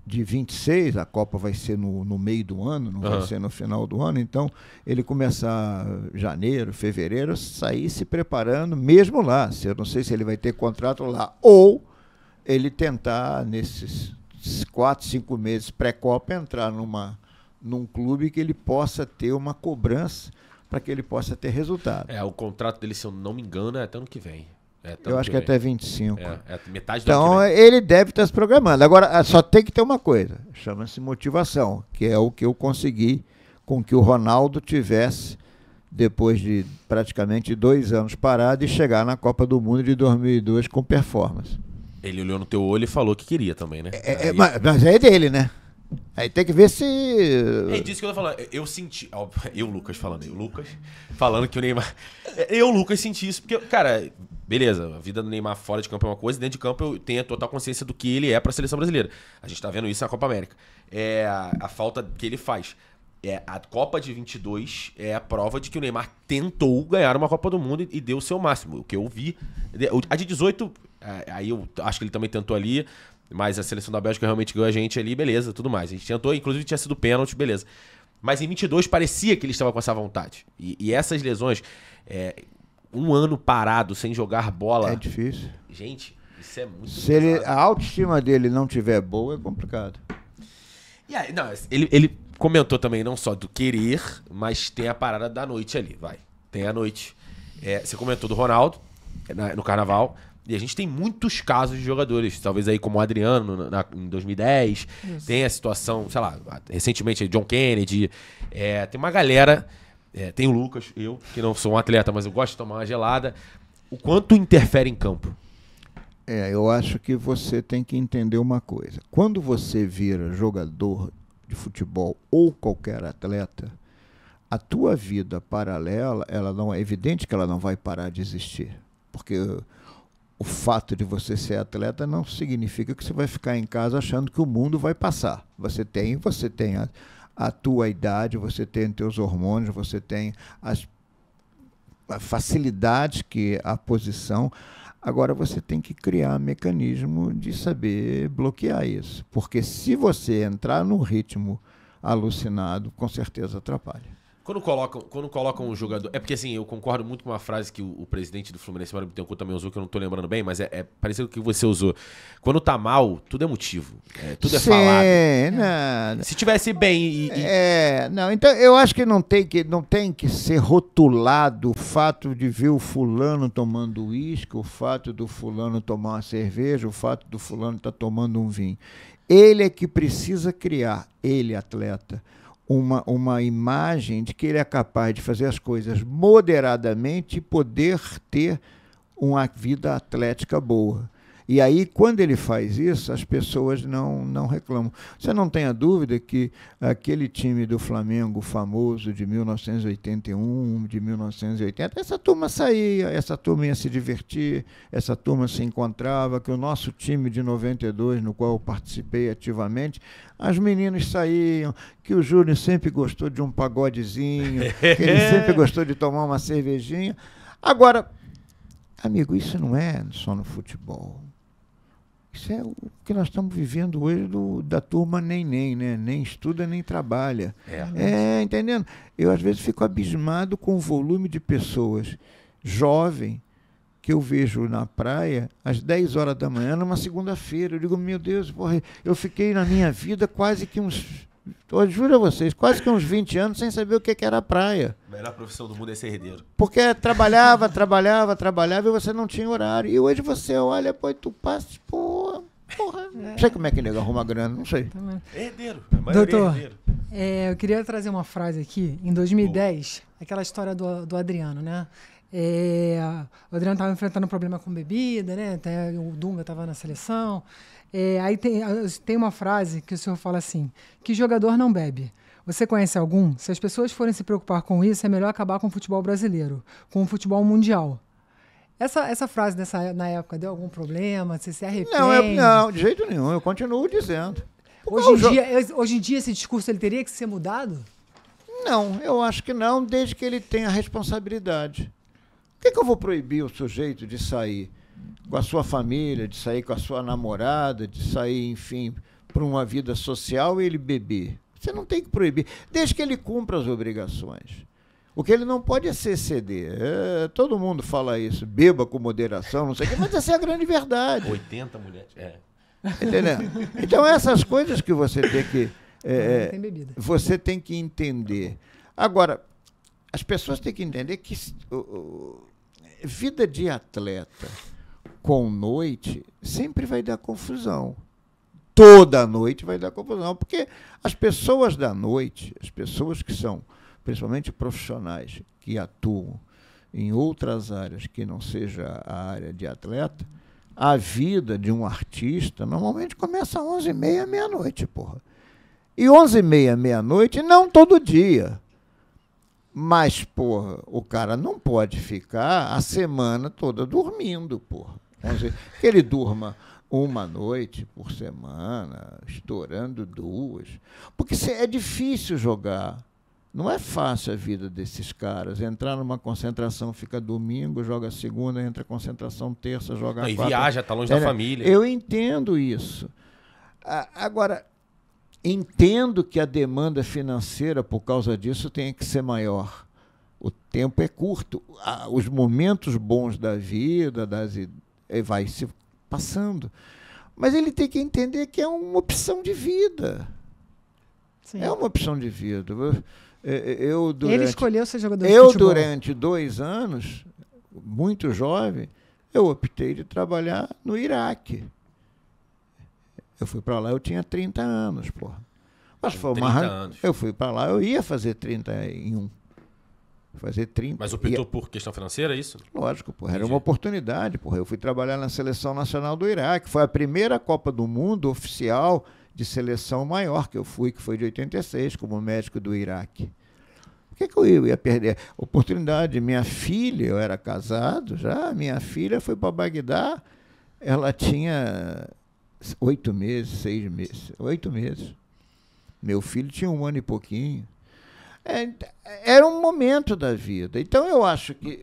de 26, a Copa vai ser no meio do ano, não vai ser no final do ano, então ele começar janeiro, fevereiro, sair se preparando mesmo lá. Eu não sei se ele vai ter contrato lá, ou ele tentar nesses 4, 5 meses pré-Copa entrar num clube que ele possa ter uma cobrança para que ele possa ter resultado. O contrato dele, se eu não me engano, é até ano que vem. Eu acho que é até 25. Metade do ano então, que vem. ele deve estar se programando. Agora, só tem que ter uma coisa, chama-se motivação, que é o que eu consegui com que o Ronaldo tivesse depois de praticamente 2 anos parado e chegar na Copa do Mundo de 2002 com performance. Ele olhou no teu olho e falou que queria também, né? Mas é dele, né? Aí tem que ver se... É disso que eu tô falando. Eu senti... Lucas falando que o Neymar... Lucas, senti isso, porque, cara, beleza, a vida do Neymar fora de campo é uma coisa, dentro de campo eu tenho a total consciência do que ele é pra seleção brasileira. A gente tá vendo isso na Copa América. A falta que ele faz. A Copa de 22 é a prova de que o Neymar tentou ganhar uma Copa do Mundo e deu o seu máximo. O que eu vi... A de 18, aí eu acho que ele também tentou ali... Mas a seleção da Bélgica realmente ganhou a gente ali, beleza, tudo mais. A gente tentou, inclusive tinha sido pênalti, beleza. Mas em 22 parecia que ele estava com essa vontade. E essas lesões, 1 ano parado, sem jogar bola... É difícil. Gente, isso é muito Se a autoestima dele não tiver boa, é complicado. E aí, ele comentou também não só do querer, mas tem a parada da noite ali, vai. Tem a noite. Você comentou do Ronaldo, no Carnaval... E a gente tem muitos casos de jogadores, talvez aí como o Adriano em 2010. Isso. Tem a situação, sei lá, recentemente John Kennedy. Tem uma galera, tem o Lucas, eu, que não sou um atleta, mas eu gosto de tomar uma gelada. O quanto interfere em campo? Eu acho que você tem que entender uma coisa. Quando você vira jogador de futebol ou qualquer atleta, a tua vida paralela, ela não é evidente que ela não vai parar de existir. Porque... o fato de você ser atleta não significa que você vai ficar em casa achando que o mundo vai passar. Você tem a tua idade, você tem os teus hormônios, você tem as facilidades que a posição. Agora você tem que criar mecanismo de saber bloquear isso. Porque se você entrar num ritmo alucinado, com certeza atrapalha. Quando colocam um jogador... É porque, assim, eu concordo muito com uma frase que o presidente do Fluminense, Mário Bittencourt, também usou, que eu não tô lembrando bem, mas é parecido com o que você usou. Quando tá mal, tudo é motivo. Tudo é falado. Não. Se tivesse bem não, então eu acho que não tem que ser rotulado o fato de ver o fulano tomando uísque, o fato do fulano tomar uma cerveja, o fato do fulano estar tomando um vinho. Ele é que precisa criar, ele, atleta, uma imagem de que ele é capaz de fazer as coisas moderadamente e poder ter uma vida atlética boa. E aí, quando ele faz isso, as pessoas não reclamam. Você não tenha dúvida que aquele time do Flamengo famoso de 1981, de 1980, essa turma saía, essa turma ia se divertir, essa turma se encontrava, que o nosso time de 92, no qual eu participei ativamente, as meninas saíam, que o Júnior sempre gostou de um pagodezinho, que ele sempre gostou de tomar uma cervejinha. Agora, amigo, isso não é só no futebol. Isso é o que nós estamos vivendo hoje da turma nem, né? Nem estuda, nem trabalha. Entendendo? Eu, às vezes, fico abismado com o volume de pessoas jovens que eu vejo na praia às 10 horas da manhã, numa segunda-feira. Eu digo, meu Deus, porra, eu fiquei na minha vida quase que eu juro a vocês, quase que uns 20 anos sem saber o que era a praia. A melhor profissão do mundo é ser herdeiro. Porque trabalhava e você não tinha horário. E hoje você olha, pô, e tu passa, porra. Não sei como é que nego arruma grana, não sei. Herdeiro. Doutor, eu queria trazer uma frase aqui. Em 2010, aquela história do Adriano, né? O Adriano estava enfrentando um problema com bebida, né? Até o Dunga estava na seleção. Aí tem uma frase que o senhor fala assim, que jogador não bebe. Você conhece algum? Se as pessoas forem se preocupar com isso, é melhor acabar com o futebol brasileiro, com o futebol mundial. Essa frase na época deu algum problema? Você se arrepende? Não, de jeito nenhum, eu continuo dizendo. Hoje em dia esse discurso ele teria que ser mudado? Não, eu acho que não, desde que ele tenha responsabilidade. Por que eu vou proibir o sujeito de sair com a sua família, de sair com a sua namorada, de sair, enfim, para uma vida social e ele beber? Você não tem que proibir, desde que ele cumpra as obrigações. O que ele não pode é se exceder. Todo mundo fala isso, beba com moderação, não sei o quê, mas essa é a grande verdade. 80 mulheres, Entendeu? Então, essas coisas que você tem que... tem bebida. Você tem que entender. Agora, as pessoas têm que entender que vida de atleta com noite sempre vai dar confusão. Toda noite vai dar confusão, porque as pessoas da noite, as pessoas que são, principalmente profissionais, que atuam em outras áreas que não seja a área de atleta, a vida de um artista normalmente começa às 11h30, meia-noite, porra. E 11h30, meia-noite, não todo dia. Mas, porra, o cara não pode ficar a semana toda dormindo, porra. Que ele durma uma noite por semana, estourando 2. Porque é difícil jogar. Não é fácil a vida desses caras. Entrar numa concentração, fica domingo, joga segunda, entra concentração terça, joga quarta. E viaja, tá longe da família. Eu entendo isso. Agora, entendo que a demanda financeira, por causa disso, tem que ser maior. O tempo é curto. Os momentos bons da vida, vai se passando. Mas ele tem que entender que é uma opção de vida. Sim. É uma opção de vida. Ele escolheu ser jogador de futebol. Durante 2 anos, muito jovem, eu optei de trabalhar no Iraque. Eu fui para lá, eu tinha 30 anos, porra. Mas foi uma anos. Eu fui para lá, eu ia fazer 31. Fazer 30. Mas optou por questão financeira, é isso? Lógico, porra. Era uma oportunidade, porra. Eu fui trabalhar na Seleção Nacional do Iraque. Foi a primeira Copa do Mundo oficial de seleção maior que eu fui, que foi de 86, como médico do Iraque. Por que eu ia perder? Oportunidade. Minha filha, eu era casado já, minha filha foi para Bagdá, ela tinha 8 meses, 6 meses. 8 meses. Meu filho tinha 1 ano e pouquinho. Era um momento da vida. Então, eu acho que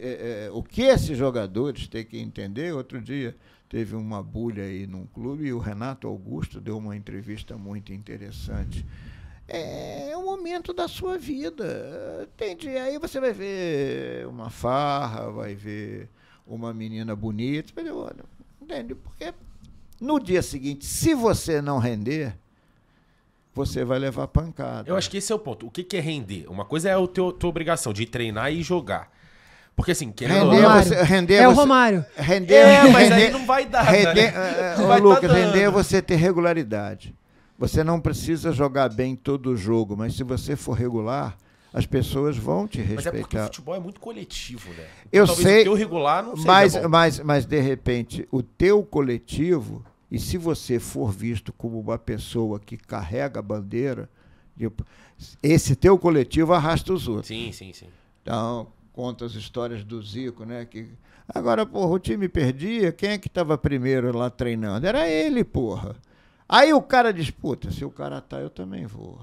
o que esses jogadores têm que entender, outro dia teve uma bulha aí num clube e o Renato Augusto deu uma entrevista muito interessante. É um momento da sua vida. Entende? Aí você vai ver uma farra, vai ver uma menina bonita, entende? Porque no dia seguinte, se você não render, você vai levar pancada. Eu acho que esse é o ponto. O que é render? Uma coisa é a tua obrigação de treinar e jogar. Porque assim, querendo o Romário. Mas aí não vai dar. Lucas, render é você ter regularidade. Você não precisa jogar bem todo o jogo, mas se você for regular, as pessoas vão te Mas é porque o respeitar. futebol é muito coletivo, né? Então, Eu talvez sei, o teu regular não seja bom. mas de repente, o teu coletivo, e se você for visto como uma pessoa que carrega a bandeira, tipo, esse teu coletivo arrasta os outros. Sim, sim, sim. Então, conta as histórias do Zico, né? Que agora, porra, o time perdia, quem é que estava primeiro lá treinando? Era ele, porra. Aí o cara disputa, se o cara tá, eu também vou.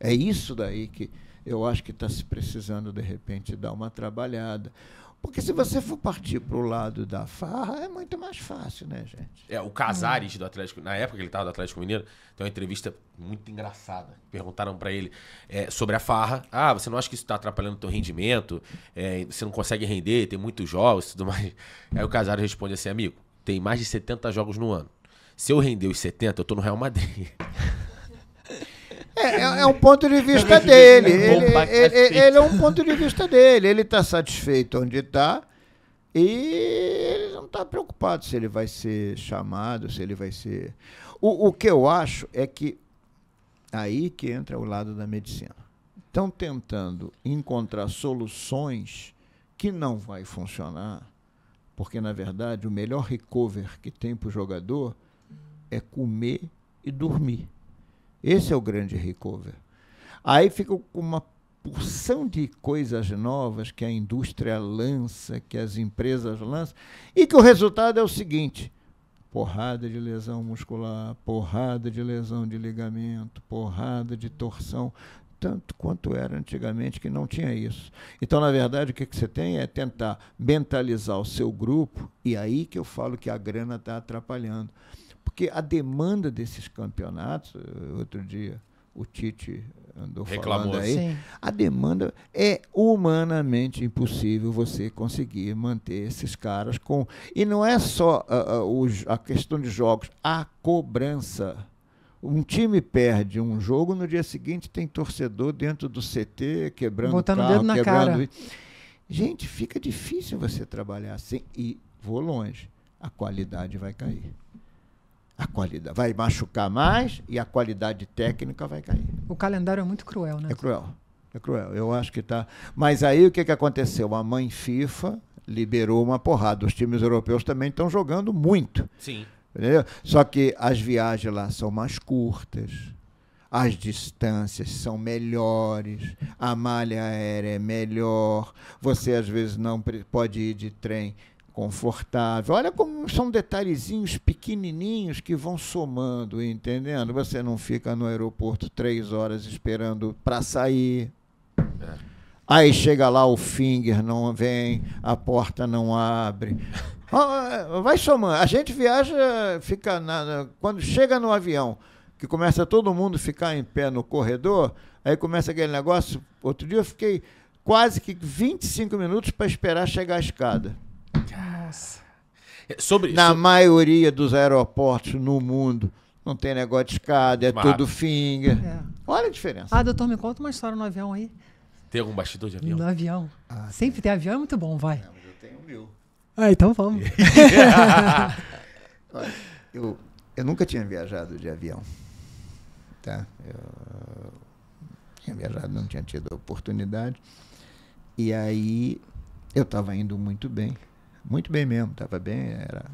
É isso daí que eu acho que está se precisando, de repente, dar uma trabalhada. Porque se você for partir para o lado da farra, é muito mais fácil, né, gente? O Casares do Atlético, na época que ele estava do Atlético Mineiro, tem uma entrevista muito engraçada. Perguntaram para ele sobre a farra. Ah, você não acha que isso está atrapalhando o teu rendimento? Você não consegue render, tem muitos jogos e tudo mais. Aí o Casares responde assim, amigo, tem mais de 70 jogos no ano. Se eu render os 70, eu tô no Real Madrid. É um ponto de vista dele. Ele é um ponto de vista dele. Ele está satisfeito onde está e ele não está preocupado se ele vai ser chamado, se ele vai ser... O que eu acho é que aí que entra o lado da medicina. Estão tentando encontrar soluções que não vai funcionar, porque, na verdade, o melhor recover que tem para o jogador é comer e dormir. Esse é o grande recover. Aí fica com uma porção de coisas novas que a indústria lança, que as empresas lançam, e que o resultado é o seguinte: porrada de lesão muscular, porrada de lesão de ligamento, porrada de torção, tanto quanto era antigamente, que não tinha isso. Então, na verdade, o que você tem é tentar mentalizar o seu grupo, e aí que eu falo que a grana está atrapalhando. Porque a demanda desses campeonatos, outro dia o Tite andou falando aí, sim, a demanda é humanamente impossível você conseguir manter esses caras com... E não é só a questão de jogos, a cobrança. Um time perde um jogo, no dia seguinte tem torcedor dentro do CT, quebrando botando carro, o dedo na quebrando... cara. Gente, fica difícil você trabalhar assim. E vou longe, a qualidade vai cair. A qualidade vai machucar mais e a qualidade técnica vai cair. O calendário é muito cruel, né? É cruel. É cruel. Eu acho que está... Mas aí o que aconteceu? A mãe FIFA liberou uma porrada. Os times europeus também estão jogando muito. Sim. Entendeu? Só que as viagens lá são mais curtas, as distâncias são melhores, a malha aérea é melhor, você às vezes não pode ir de trem confortável. Olha como são detalhezinhos pequenininhos que vão somando, entendendo? Você não fica no aeroporto 3 horas esperando para sair. Aí chega lá, o finger não vem, a porta não abre. Vai somando. A gente viaja, fica quando chega no avião, que começa todo mundo ficar em pé no corredor, aí começa aquele negócio. Outro dia eu fiquei quase que 25 minutos para esperar chegar a escada. Nossa. Na maioria dos aeroportos no mundo não tem negócio de escada, é tudo finger. Olha a diferença. Ah, doutor, me conta uma história no avião aí. Tem algum bastidor de avião? No avião. Sempre tem avião, é muito bom, vai. Não, mas eu tenho 1000. Então vamos. Olha, eu nunca tinha viajado de avião. Tá? Eu tinha viajado, não tinha tido a oportunidade. E aí eu estava indo muito bem mesmo, estava bem. Era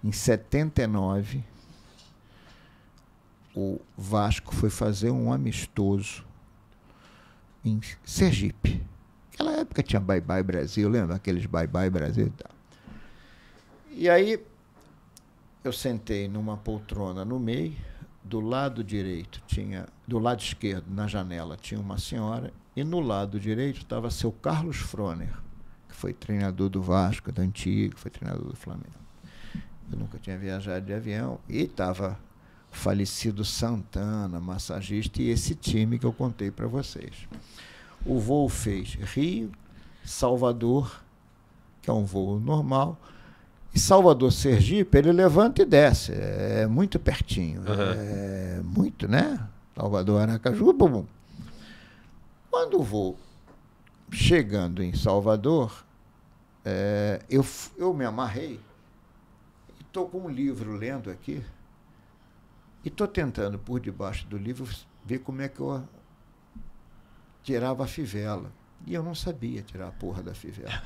em 79, o Vasco foi fazer um amistoso em Sergipe. Naquela época tinha Bye Bye Brasil, lembra? Aqueles Bye Bye Brasil e tal. E aí eu sentei numa poltrona no meio, do lado direito tinha, do lado esquerdo, na janela, tinha uma senhora, e no lado direito estava seu Carlos Froner, que foi treinador do Vasco, da antiga, foi treinador do Flamengo. Eu nunca tinha viajado de avião, e estava o falecido Santana, massagista, e esse time que eu contei para vocês. O voo fez Rio, Salvador, que é um voo normal, e Salvador-Sergipe, ele levanta e desce, é muito pertinho, é muito, né? Salvador-Aracaju, bum. Quando o voo chegando em Salvador, eu me amarrei e estou com um livro lendo aqui e estou tentando, por debaixo do livro, ver como é que eu tirava a fivela. E eu não sabia tirar a porra da fivela.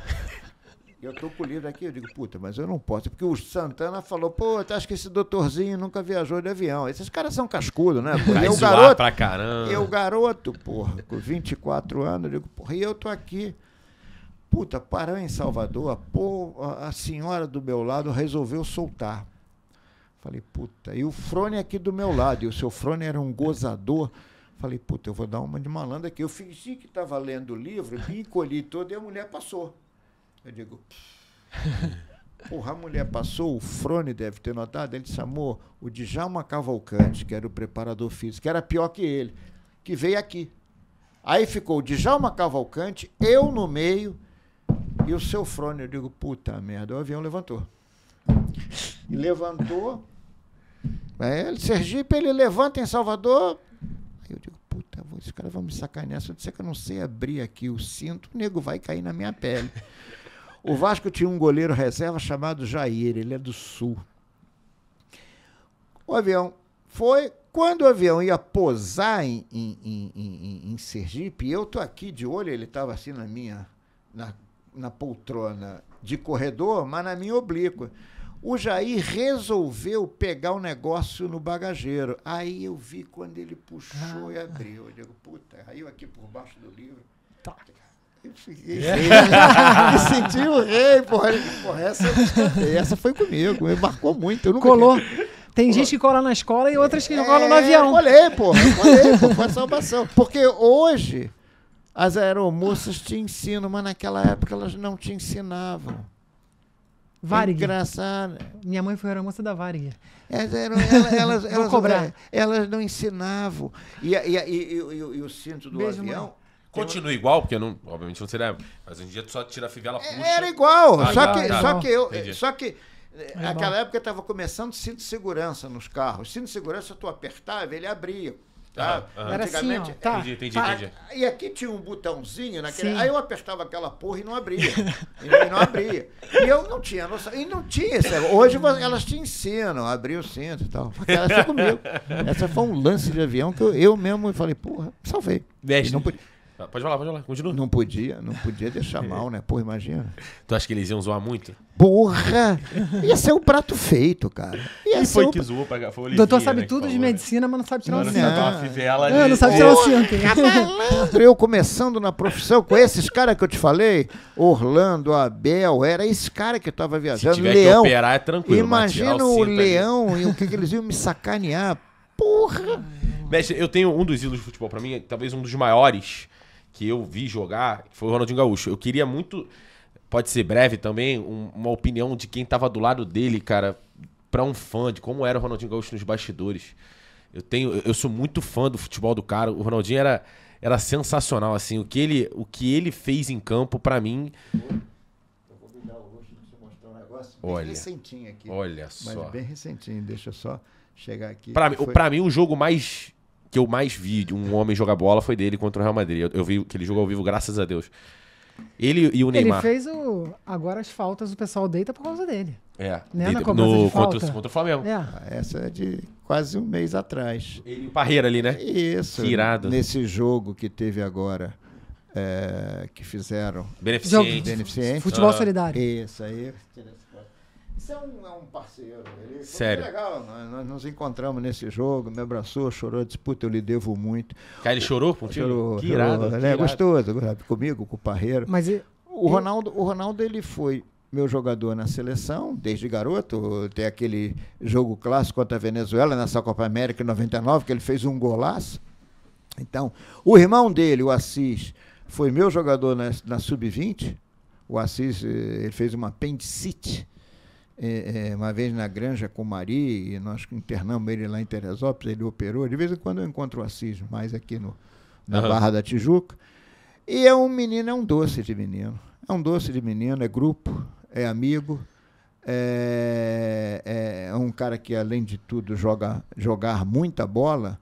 Eu tô com o livro aqui, eu digo, puta, mas eu não posso. Porque o Santana falou, pô, acho que esse doutorzinho nunca viajou de avião. Esses caras são cascudos, né? Pô? Vai zoar pra caramba. Eu, garoto, porra, com 24 anos, eu digo, porra, e eu tô aqui. Puta, parou em Salvador, pô, a senhora do meu lado resolveu soltar. Falei, puta, e o Frone aqui do meu lado, e o seu Frone era um gozador. Falei, puta, eu vou dar uma de malandro aqui. Eu fingi que estava lendo o livro, me encolhi todo e a mulher passou. Eu digo, porra, a mulher passou, o Frone deve ter notado, ele chamou o Djalma Cavalcante, que era o preparador físico, que era pior que ele, que veio aqui. Aí ficou o Djalma Cavalcante, eu no meio e o seu Frone. Eu digo, puta merda, o avião levantou. E levantou, Sergipe, ele levanta em Salvador. Aí eu digo, puta, esse cara vai me sacanear, se eu disser que eu não sei abrir aqui o cinto, o nego vai cair na minha pele. O Vasco tinha um goleiro reserva chamado Jair, ele é do Sul. O avião foi, quando o avião ia pousar em Sergipe, eu tô aqui de olho, ele estava assim na poltrona de corredor, mas na minha oblíqua. O Jair resolveu pegar o negócio no bagageiro. Aí eu vi quando ele puxou e abriu. Eu digo, puta, aí eu aqui por baixo do livro. Tá. Eu fiquei me senti o rei, porra. Essa foi comigo, me marcou muito. Eu nunca Colou. Tem gente que cola na escola e outras que colam no avião. Colei, porra, foi a salvação. Porque hoje as aeromoças te ensinam, mas naquela época elas não te ensinavam. Varig. Engraçado. Minha mãe foi aeromoça da Varig. Elas não ensinavam. E o cinto do Beijo, avião... mãe. Continua igual, porque não, obviamente não seria. Mas hoje em dia tu só tira a fivela, puxa. Era igual, Entendi. só que naquela época estava começando cinto de segurança nos carros. Cinto de segurança tu apertava, ele abria. Tá? Era assim, ó. Tá. Entendi. E aqui tinha um botãozinho, Sim. aí eu apertava aquela porra e não abria. E eu não tinha noção. E não tinha. Hoje elas te ensinam a abrir o cinto e tal. Ela foi comigo. Essa foi um lance de avião que eu mesmo falei, porra, salvei. Não podia. Pode falar, continua. Não podia deixar mal, né? Porra, imagina. Tu acha que eles iam zoar muito? Porra! Ia ser um prato feito, cara. Quem foi que zoou? Foi o O doutor Olivinha, sabe né, que tudo de falou, né? medicina, mas não sabe tirar o Não, cinto. uma fivela Não ali. sabe tirar o cinto. Malandro, eu começando na profissão com esses caras que eu te falei, Orlando, Abel, era esse cara que eu tava Se viajando. tiver Leão. que operar, é tranquilo. Imagina mas tirar o cinto ali. Leão e o que eles iam me sacanear. Porra! Mestre, eu tenho um dos ídolos de futebol pra mim, talvez um dos maiores que eu vi jogar, que foi o Ronaldinho Gaúcho. Eu queria muito, pode ser breve também, uma opinião de quem tava do lado dele, cara, pra um fã, de como era o Ronaldinho Gaúcho nos bastidores. Eu sou muito fã do futebol do cara. O Ronaldinho era sensacional, assim. O que ele fez em campo, pra mim... Eu vou me dar o rosto de te mostrar um negócio bem recentinho aqui. Olha só. Mas bem recentinho, deixa eu só chegar aqui. Pra mim, o jogo que eu mais vi de um homem jogar bola foi dele contra o Real Madrid. Eu vi que ele jogou ao vivo, graças a Deus. Ele e o Neymar. Ele fez agora as faltas, o pessoal deita por causa dele. Né, na no, cobrança de falta. contra o Flamengo. Essa é de quase um mês atrás. Ele e o Parreira ali, né? Isso. Que irado. Nesse jogo que teve agora, que fizeram. Beneficente. Futebol solidário. Isso aí. Isso é um parceiro. Ele Sério. foi legal. Nós nos encontramos nesse jogo, me abraçou, chorou, disse, puta, eu lhe devo muito. Cara, ele chorou contigo? Chorou. Que irado. É gostoso, comigo, com o Parreira. Mas O Ronaldo, ele foi meu jogador na seleção, desde garoto. Tem aquele jogo clássico contra a Venezuela, nessa Copa América em 99, que ele fez um golaço. Então, o irmão dele, o Assis, foi meu jogador na Sub-20. O Assis, ele fez uma apendicite, uma vez na Granja com o Mari, e nós internamos ele lá em Teresópolis, ele operou. De vez em quando eu encontro o Assis, mais aqui na Barra da Tijuca. E é um menino, é um doce de menino. É um doce de menino, é grupo, é amigo, é um cara que, além de tudo, jogar muita bola.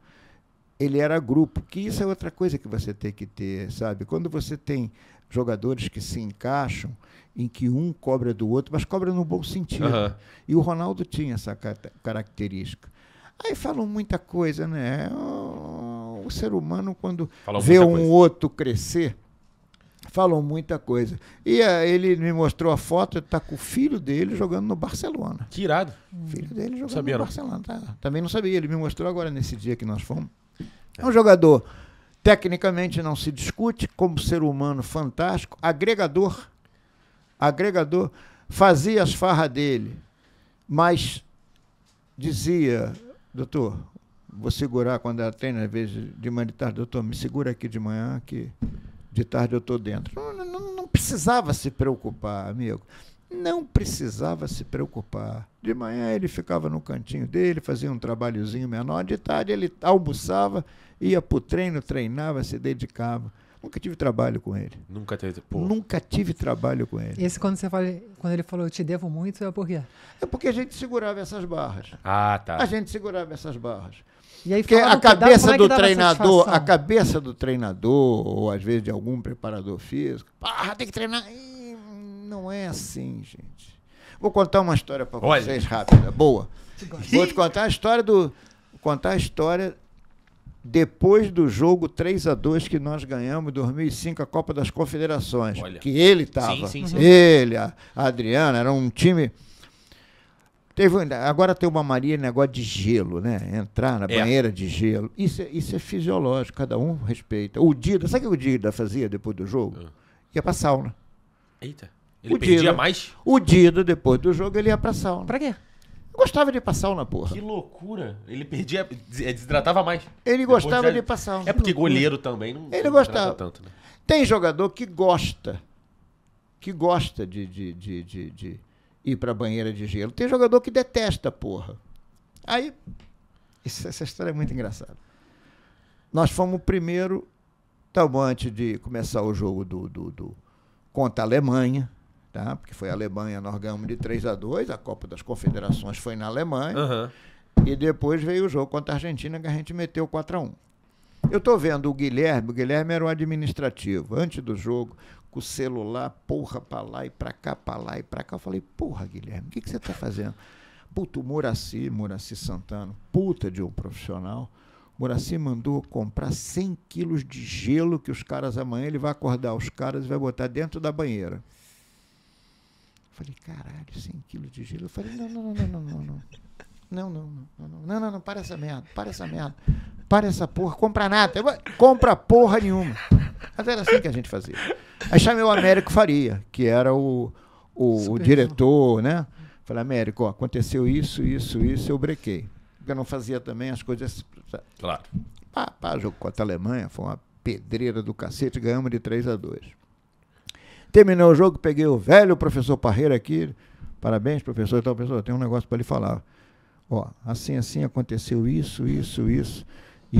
Ele era grupo, que isso é outra coisa que você tem que ter, sabe? Quando você tem jogadores que se encaixam, em que um cobra do outro, mas cobra no bom sentido. E o Ronaldo tinha essa característica. Aí falam muita coisa, né? o ser humano, quando Falou vê muita um coisa. outro crescer, falam muita coisa. E ele me mostrou a foto, ele está com o filho dele jogando no Barcelona. Que irado. O filho dele jogando Sabia, no não. Barcelona. Também não sabia, ele me mostrou agora nesse dia que nós fomos. É um jogador, tecnicamente não se discute, como ser humano fantástico, agregador, fazia as farras dele, mas dizia, doutor, vou segurar quando ela treina, às vezes de manhã e de tarde, doutor, me segura aqui de manhã que de tarde eu estou dentro. Não precisava se preocupar, amigo. Não precisava se preocupar. De manhã ele ficava no cantinho dele, fazia um trabalhozinho menor. De tarde ele almoçava, ia para o treino, treinava, se dedicava. Nunca tive trabalho com ele. Nunca teve. Pô. Nunca tive trabalho com ele. Esse quando ele falou eu te devo muito, é por quê? É porque a gente segurava essas barras. Ah, tá. A gente segurava essas barras. E aí Porque falava a que dá- cabeça como é que do dava treinador, satisfação? a cabeça do treinador, ou às vezes de algum preparador físico, tem que treinar. Ih, não é assim, gente. Vou contar uma história para Olha. vocês rápida, boa. Vou te contar a história depois do jogo 3-2 que nós ganhamos em 2005 a Copa das Confederações, Olha. que ele estava. Sim, sim. Ele, a Adriana, era um time. Agora tem uma mania, negócio de gelo, né? Entrar na banheira de gelo. Isso é fisiológico, cada um respeita. O Dida, sabe o que o Dida fazia depois do jogo? Ia pra sauna. Eita. Ele O perdia Dida. mais? O Dida, depois do jogo, ele ia pra sauna. Pra quê? Gostava de ir pra sauna, porra. Que loucura. Ele perdia, desidratava mais. Ele Depois gostava já- de ir pra sauna. É porque goleiro também não Ele não gostava. hidrata tanto, né? Tem jogador que gosta de ir pra banheira de gelo. Tem jogador que detesta, porra. Aí, essa história é muito engraçada. Nós fomos o primeiro, antes de começar o jogo contra a Alemanha, tá? Porque foi a Alemanha, nós ganhamos de 3-2, a Copa das Confederações foi na Alemanha, Aham. e depois veio o jogo contra a Argentina, que a gente meteu 4-1. Eu estou vendo o Guilherme era o administrativo, antes do jogo, com o celular, porra, pra lá e pra cá, pra lá e pra cá. Eu falei, porra, Guilherme, o que você tá fazendo? Puta, o Muracy Santana, puta de um profissional, Muracy mandou comprar 100 quilos de gelo, que os caras amanhã, ele vai acordar os caras e vai botar dentro da banheira. Eu falei, caralho, 100 quilos de gelo. Eu falei, não, para essa merda, para essa porra, compra nada, compra porra nenhuma. Mas era assim que a gente fazia. Aí chamei o Américo Faria, que era o diretor, né? Falei, Américo, ó, aconteceu isso, eu brequei. Porque eu não fazia também as coisas... Claro. Jogo contra a Alemanha, foi uma pedreira do cacete, ganhamos de 3-2. Terminou o jogo, peguei o velho professor Parreira aqui, parabéns, professor, então, professor, tem um negócio para lhe falar. Ó, assim, aconteceu isso, e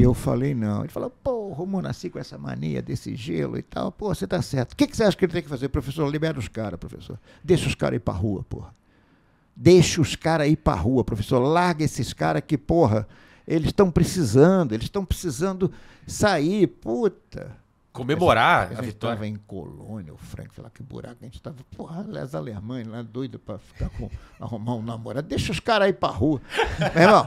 eu falei não. Ele falou, porra, o Muracy com essa mania desse gelo e tal, pô, você tá certo. O que você acha que ele tem que fazer? Professor, libera os caras, professor. Deixa os caras ir pra rua, porra. Deixa os caras ir pra rua, professor. Larga esses caras que, porra, eles estão precisando sair, puta. Comemorar A a gente vitória. estava em Colônia, o Frank, sei lá que buraco, a gente estava, porra, as alemães lá, doido para arrumar um namorado. Deixa os caras aí para rua. Meu irmão,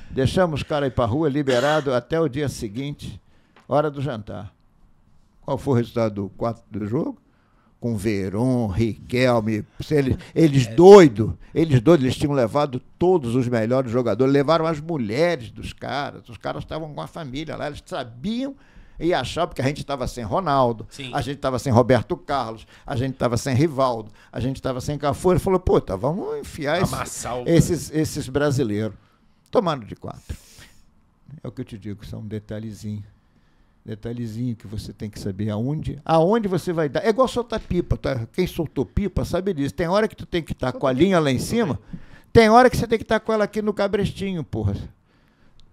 deixamos os caras aí para rua, liberado até o dia seguinte, hora do jantar. Qual foi o resultado do jogo? Com Veron, Riquelme, eles doidos, eles tinham levado todos os melhores jogadores, levaram as mulheres dos caras, os caras estavam com a família lá, eles sabiam e achavam, porque a gente estava sem Ronaldo, Sim. a gente estava sem Roberto Carlos, a gente estava sem Rivaldo, a gente estava sem Cafu, ele falou, puta, vamos enfiar Amassar o- esses brasileiros. Tomaram de 4. É o que eu te digo, são um detalhezinho que você tem que saber aonde você vai dar. É igual soltar pipa, tá? Quem soltou pipa sabe disso. Tem hora que tu tem que estar com a linha lá em cima, tem hora que você tem que estar com ela aqui no cabrestinho, porra.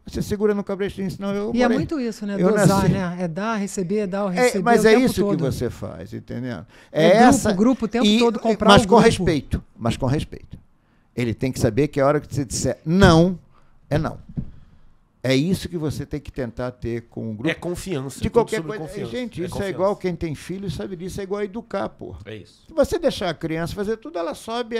Você segura no cabrestinho, senão eu E é morei. muito isso, né? Eu Dosar, nasci. né? É dar, receber, dar, receber. Mas o é tempo isso todo. que você faz, entendendo? Grupo o tempo todo, comprar mas o com grupo. respeito. Mas com respeito. Ele tem que saber que a hora que você disser não, é não. É isso que você tem que tentar ter com o grupo. É confiança. De tudo qualquer sobre coisa. confiança. Gente, isso é confiança. igual quem tem filho sabe disso, é igual educar, porra. É isso. Se você deixar a criança fazer tudo, ela sobe.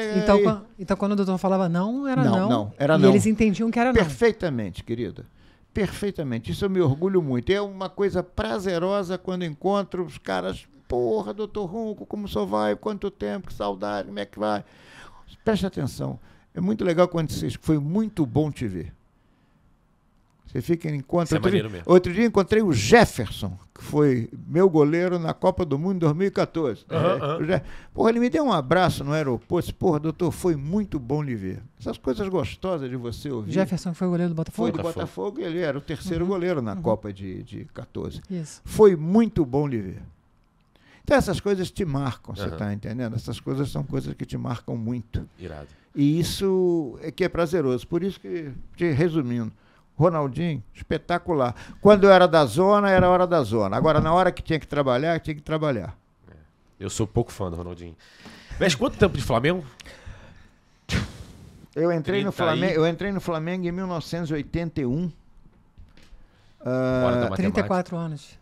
Então, quando o doutor falava não, era não. Não, era e não. eles entendiam que era não. Perfeitamente, querida. perfeitamente. Isso eu me orgulho muito. É uma coisa prazerosa quando encontro os caras. Porra, doutor Runco, como o senhor vai? Quanto tempo? Que saudade, como é que vai? Preste atenção. É muito legal quando vocês. Foi muito bom te ver. Você fica em encontro. Outro dia encontrei o Jefferson, que foi meu goleiro na Copa do Mundo em 2014. Porra, ele me deu um abraço no aeroporto. Disse, porra, doutor, foi muito bom lhe ver. Essas coisas gostosas de você ouvir. Jefferson foi o goleiro do Botafogo? Foi do Botafogo e ele era o terceiro goleiro na Copa de 14. Isso. Foi muito bom lhe ver. Então essas coisas te marcam, você está entendendo? Essas coisas são coisas que te marcam muito. Irado. E isso é que é prazeroso. Por isso que, resumindo, Ronaldinho, espetacular. Quando eu era da zona, era hora da zona. Agora, na hora que tinha que trabalhar, tinha que trabalhar. Eu sou pouco fã do Ronaldinho. Mas quanto tempo de Flamengo? Eu entrei no Flamengo em 1981. 34 anos.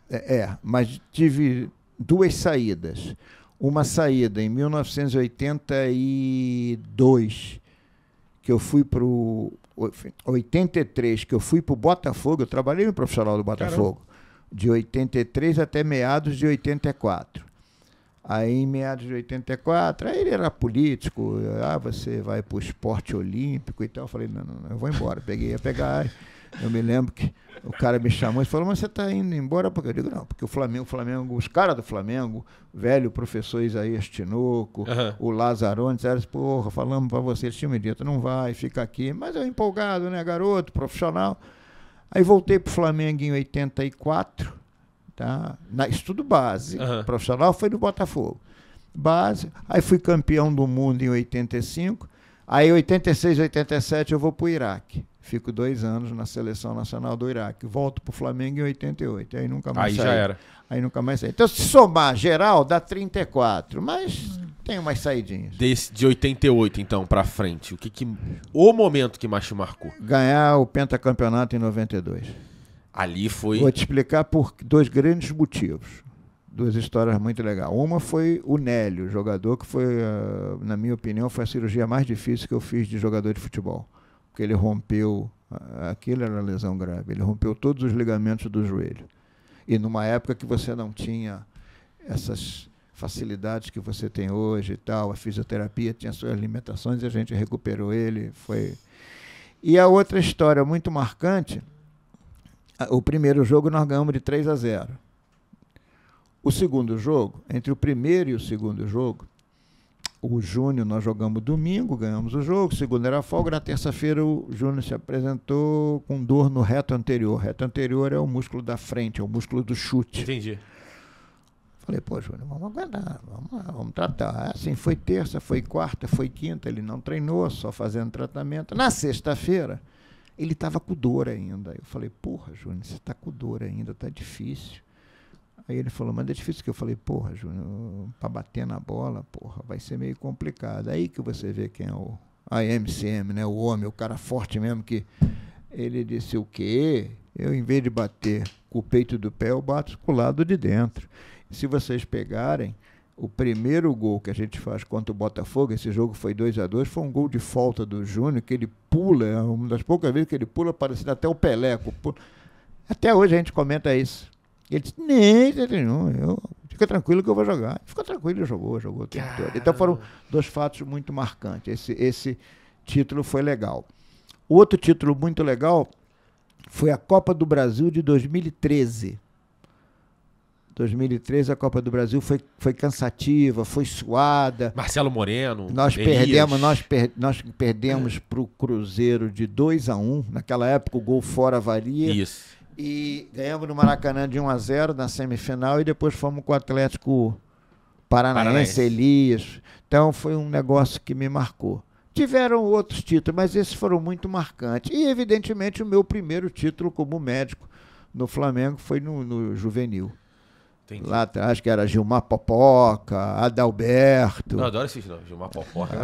Mas tive 2 saídas. Uma saída em 1982, que eu fui para o 83, que eu fui para o Botafogo. Eu trabalhei no profissional do Botafogo. Caramba. De 83 até meados de 84. Aí, em meados de 84, aí ele era político. Você vai para o esporte olímpico e tal. Eu falei, não, eu vou embora. Ia pegar. Eu me lembro que o cara me chamou e falou, mas você está indo embora? Porque eu digo, não, porque o Flamengo, os caras do Flamengo, velho professor Isaías Tinoco, o Lazarone, disseram, porra, falamos para você, eles tinham me dito, não vai, fica aqui. Mas eu empolgado, né, garoto, profissional. Aí voltei para o Flamengo em 84, tá? Estudo base. Profissional foi no Botafogo. Base. Aí fui campeão do mundo em 85. Aí, em 86, 87, eu vou para o Iraque. Fico 2 anos na Seleção Nacional do Iraque. Volto para o Flamengo em 88. Aí nunca mais saí. Aí já era. Aí nunca mais saí. Então, se somar geral, dá 34. Mas tem umas saidinhas. De 88, então, para frente, o momento que mais te marcou? Ganhar o pentacampeonato em 92. Ali foi... Vou te explicar por 2 grandes motivos. 2 histórias muito legais. Uma foi o Nélio, jogador que foi, na minha opinião, foi a cirurgia mais difícil que eu fiz de jogador de futebol. Porque ele rompeu, aquilo era uma lesão grave, ele rompeu todos os ligamentos do joelho. E numa época que você não tinha essas facilidades que você tem hoje e tal, a fisioterapia tinha suas limitações e a gente recuperou ele. E a outra história muito marcante, o primeiro jogo nós ganhamos de 3-0. O segundo jogo, entre o primeiro e o segundo jogo, o Júnior nós jogamos domingo, ganhamos o jogo, segundo era folga, na terça-feira o Júnior se apresentou com dor no reto anterior. O reto anterior é o músculo da frente, é o músculo do chute. Entendi. Falei, pô, Júnior, vamos aguardar, vamos tratar. Assim, foi terça, foi quarta, foi quinta, ele não treinou, só fazendo tratamento. Na sexta-feira, ele estava com dor ainda. Eu falei, porra, Júnior, você está com dor ainda, tá difícil. Aí ele falou, mas é difícil, que eu falei, porra, Júnior, para bater na bola, porra, vai ser meio complicado. Aí que você vê quem é a MCM, né, o homem, o cara forte mesmo, que ele disse, o quê? Eu, em vez de bater com o peito do pé, eu bato com o lado de dentro. E se vocês pegarem, o primeiro gol que a gente faz contra o Botafogo, esse jogo foi 2-2, foi um gol de falta do Júnior, que ele pula, é uma das poucas vezes que ele pula, parecendo até o Pelé. Até hoje a gente comenta isso. Ele disse, não, fica tranquilo que eu vou jogar. Ficou tranquilo, ele jogou o tempo todo. Então foram 2 fatos muito marcantes. Esse título foi legal. O outro título muito legal foi a Copa do Brasil de 2013. 2013 a Copa do Brasil foi cansativa, foi suada. Marcelo Moreno, nós perdemos para o Cruzeiro de 2-1. Naquela época o gol fora valia. Isso. E ganhamos no Maracanã de 1-0 na semifinal e depois fomos com o Atlético Paranaense, Elias. Então foi um negócio que me marcou. Tiveram outros títulos, mas esses foram muito marcantes. E, evidentemente, o meu primeiro título como médico no Flamengo foi no juvenil. Entendi. Lá atrás, que era Gilmar Popoca, Adalberto. Eu adoro esses nomes, Gilmar Popoca.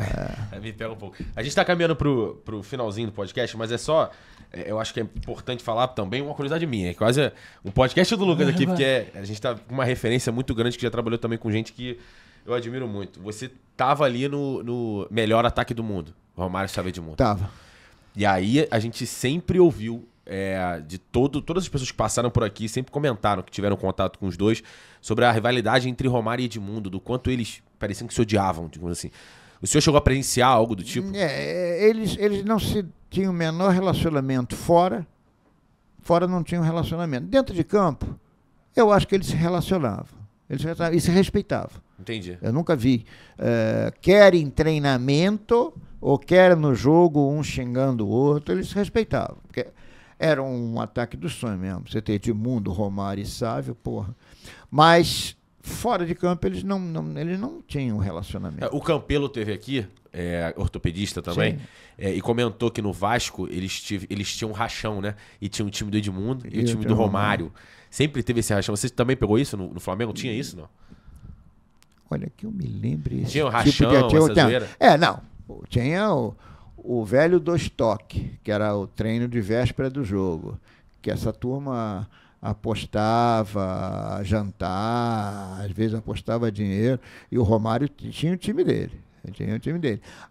Me pega um pouco. A gente está caminhando pro finalzinho do podcast, mas é só... Eu acho que é importante falar também uma curiosidade minha. É quase um podcast do Lucas aqui, porque a gente tá com uma referência muito grande que já trabalhou também com gente que eu admiro muito. Você tava ali no melhor ataque do mundo, o Romário Xavier de Mundo. Tava. E aí a gente sempre ouviu de todas as pessoas que passaram por aqui sempre comentaram, que tiveram contato com os dois, sobre a rivalidade entre Romário e Edmundo, do quanto eles pareciam que se odiavam, digamos assim. O senhor chegou a presenciar algo do tipo? Eles não se tinham o menor relacionamento fora não tinham relacionamento. Dentro de campo, eu acho que eles se relacionavam. E se respeitavam. Entendi. Eu nunca vi, quer em treinamento ou quer no jogo, um xingando o outro, eles se respeitavam. Porque era um ataque do sonho mesmo. Você ter Edmundo, Romário e Sávio, porra. Mas fora de campo eles não tinham relacionamento. O Campelo teve aqui, ortopedista também, e comentou que no Vasco eles tinham um rachão, né? E tinha um time do Edmundo e o time do Romário. Sempre teve esse rachão. Você também pegou isso no Flamengo? Tinha isso, não? Olha, que eu me lembre. Tinha um rachão, essa zoeira? Não. Tinha o velho dois toque, que era o treino de véspera do jogo. Que essa turma apostava jantar, às vezes apostava dinheiro, e o Romário tinha o time dele.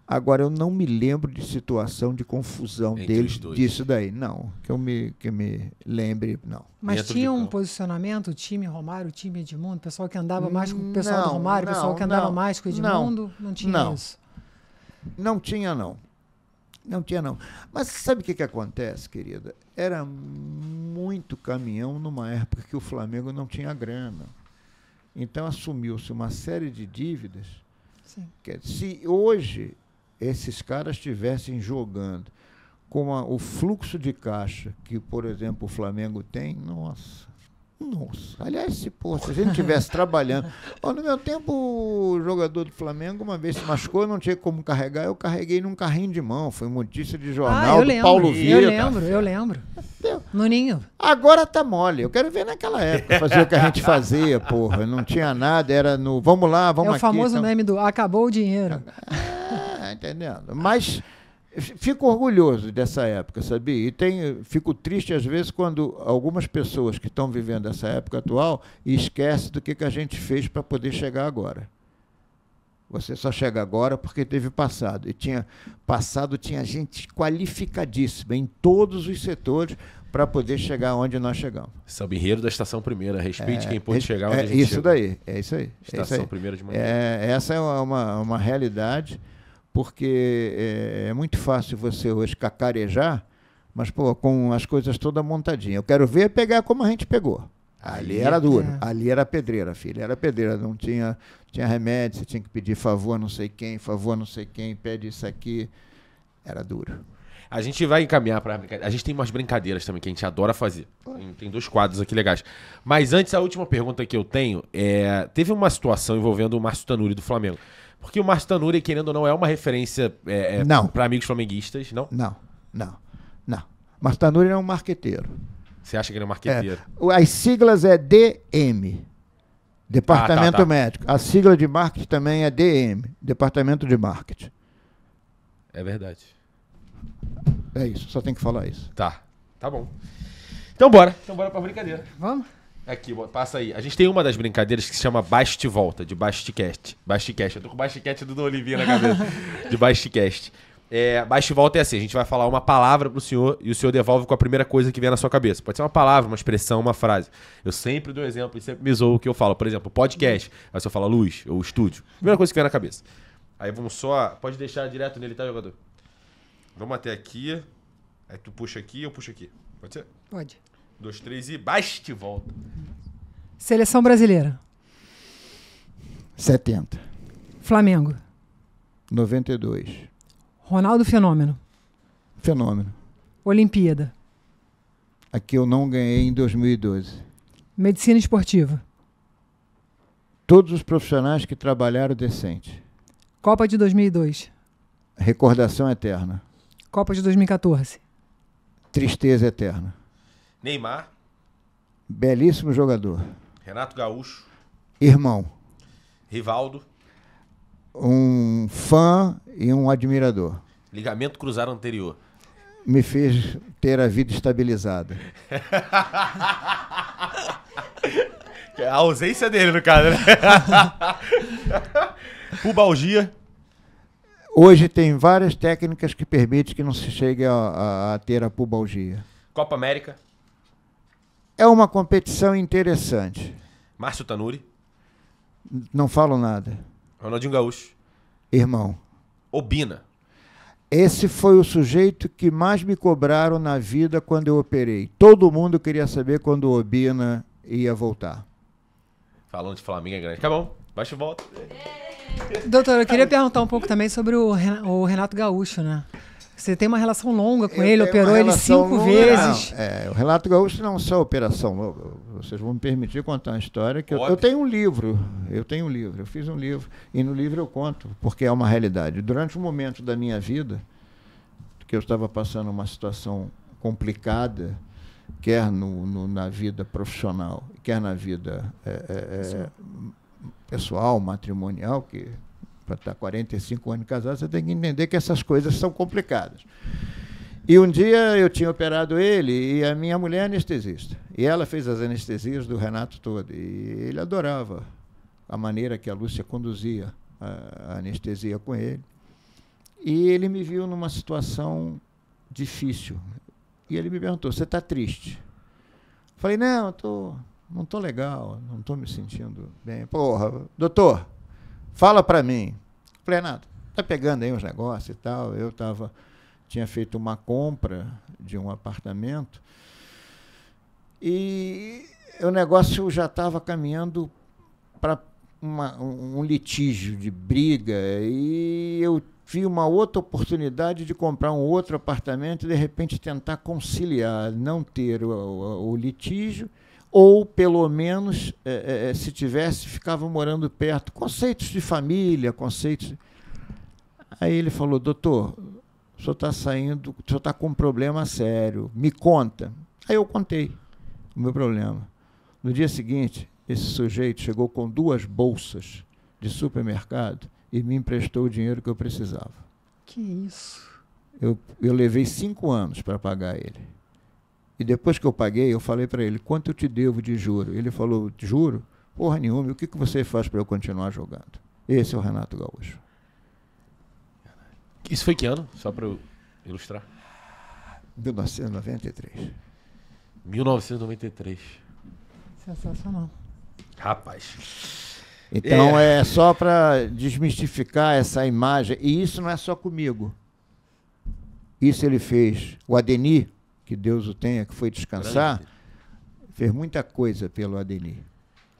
Agora, eu não me lembro de situação de confusão deles disso daí. Não, que eu me lembre, não. Mas tinha um posicionamento, o time Romário, o time Edmundo, o pessoal que andava mais com o pessoal do Romário, o pessoal que andava mais com o Edmundo, não tinha isso? Não tinha, não. Não tinha, não. Mas sabe o que acontece, querida? Era muito caminhão numa época que o Flamengo não tinha grana. Então, assumiu-se uma série de dívidas. Sim. Se hoje esses caras estivessem jogando com o fluxo de caixa que, por exemplo, o Flamengo tem, nossa. Aliás, se a gente estivesse trabalhando. No meu tempo, o jogador do Flamengo uma vez se machucou, não tinha como carregar, eu carreguei num carrinho de mão. Foi notícia de jornal do Paulo Vitor. Eu lembro. No Ninho. Agora tá mole. Eu quero ver naquela época fazer o que a gente fazia, porra. Não tinha nada, era no vamos lá, vamos aqui. É o famoso meme do acabou o dinheiro. Entendendo? Mas fico orgulhoso dessa época, sabia? E fico triste às vezes quando algumas pessoas que estão vivendo essa época atual esquecem do que a gente fez para poder chegar agora. Você só chega agora porque teve passado. E tinha gente qualificadíssima em todos os setores para poder chegar onde nós chegamos. Samba Enredo da Estação Primeira. Respeite quem pôde chegar onde a gente chegou. É isso aí. Estação Primeira de manhã. Essa é uma realidade, porque é muito fácil você hoje cacarejar, mas com as coisas todas montadinhas. Eu quero ver pegar como a gente pegou. Ali era duro, ali era pedreira, filho. Era pedreira, não tinha remédio, você tinha que pedir favor a não sei quem, pede isso aqui. Era duro. A gente vai encaminhar para brincadeira. A gente tem umas brincadeiras também que a gente adora fazer. Tem 2 quadros aqui legais. Mas antes, a última pergunta que eu tenho teve uma situação envolvendo o Márcio Tanuri do Flamengo. Porque o Márcio Tanuri, querendo ou não, é uma referência para amigos flamenguistas, não? Não. Márcio Tanuri é um marqueteiro. Você acha que ele é um marqueteiro? As siglas é DM, Departamento Médico. A sigla de marketing também é DM, Departamento de Marketing. É verdade. É isso, só tem que falar isso. Tá bom. Então bora pra brincadeira. Vamos? Aqui, passa aí. A gente tem uma das brincadeiras que se chama Basti Volta, de Basticast. Eu tô com o Basticast do Olivinha na cabeça. De Basticast. Basti Volta é assim, a gente vai falar uma palavra pro senhor e o senhor devolve com a primeira coisa que vier na sua cabeça. Pode ser uma palavra, uma expressão, uma frase. Eu sempre dou exemplo e sempre me zoo o que eu falo. Por exemplo, podcast. Aí você fala luz ou estúdio. Primeira coisa que vier na cabeça. Aí vamos só... Pode deixar direto nele, tá, jogador? Vamos até aqui. Aí tu puxa aqui e eu puxo aqui. Pode ser? Pode. 2, 3 e Basti Volta. Seleção brasileira. 70. Flamengo. 92. Ronaldo Fenômeno. Fenômeno. Olimpíada. Aqui eu não ganhei em 2012. Medicina esportiva. Todos os profissionais que trabalharam decente. Copa de 2002. Recordação eterna. Copa de 2014. Tristeza eterna. Neymar. Belíssimo jogador. Renato Gaúcho. Irmão. Rivaldo. Um fã e um admirador. Ligamento cruzado anterior. Me fez ter a vida estabilizada. A ausência dele, no caso, né? Pubalgia. Hoje tem várias técnicas que permitem que não se chegue a ter a pubalgia. Copa América. É uma competição interessante. Márcio Tanuri. Não falo nada. Ronaldinho Gaúcho. Irmão, Obina. esse foi o sujeito que mais me cobraram na vida quando eu operei. Todo mundo queria saber quando o Obina ia voltar. Falando de Flamengo é grande. Tá bom, baixa e volta. Doutor, eu queria perguntar um pouco também sobre o Renato Gaúcho, né? Você tem uma relação longa com ele, operou ele 5 vezes. Não, o Renato Gaúcho não é só operação longa. Vocês vão me permitir contar uma história que eu tenho um livro. Eu fiz um livro. E no livro eu conto, porque é uma realidade. Durante um momento da minha vida, que eu estava passando uma situação complicada, quer na vida profissional, quer na vida pessoal, matrimonial, que para estar 45 anos casado, você tem que entender que essas coisas são complicadas. E um dia eu tinha operado ele e a minha mulher é anestesista. E ela fez as anestesias do Renato todo. E ele adorava a maneira que a Lúcia conduzia a anestesia com ele. E ele me viu numa situação difícil. E ele me perguntou, você está triste? Falei, não, não estou legal, não estou me sentindo bem. Porra, doutor, fala para mim. Falei, Renato, tá pegando aí uns negócios e tal. Eu tinha feito uma compra de um apartamento e o negócio já estava caminhando para um litígio de briga e eu vi uma outra oportunidade de comprar um outro apartamento e, de repente, tentar conciliar, não ter o litígio ou, pelo menos, se tivesse, ficava morando perto. Conceitos de família, conceitos... Aí ele falou, doutor, o senhor está saindo, o senhor está com um problema sério, me conta. Aí eu contei o meu problema. No dia seguinte, esse sujeito chegou com 2 bolsas de supermercado e me emprestou o dinheiro que eu precisava. Que isso? Eu levei 5 anos para pagar ele. E depois que eu paguei, eu falei para ele, quanto eu te devo de juro? Ele falou, juro? Porra nenhuma, o que você faz para eu continuar jogando? Esse é o Renato Gaúcho. Isso foi que ano? Só para eu ilustrar. 1993. 1993. Sensacional. Rapaz. Então é só para desmistificar essa imagem. E isso não é só comigo. Isso ele fez. O Ademir, que Deus o tenha, que foi descansar, fez muita coisa pelo Ademir.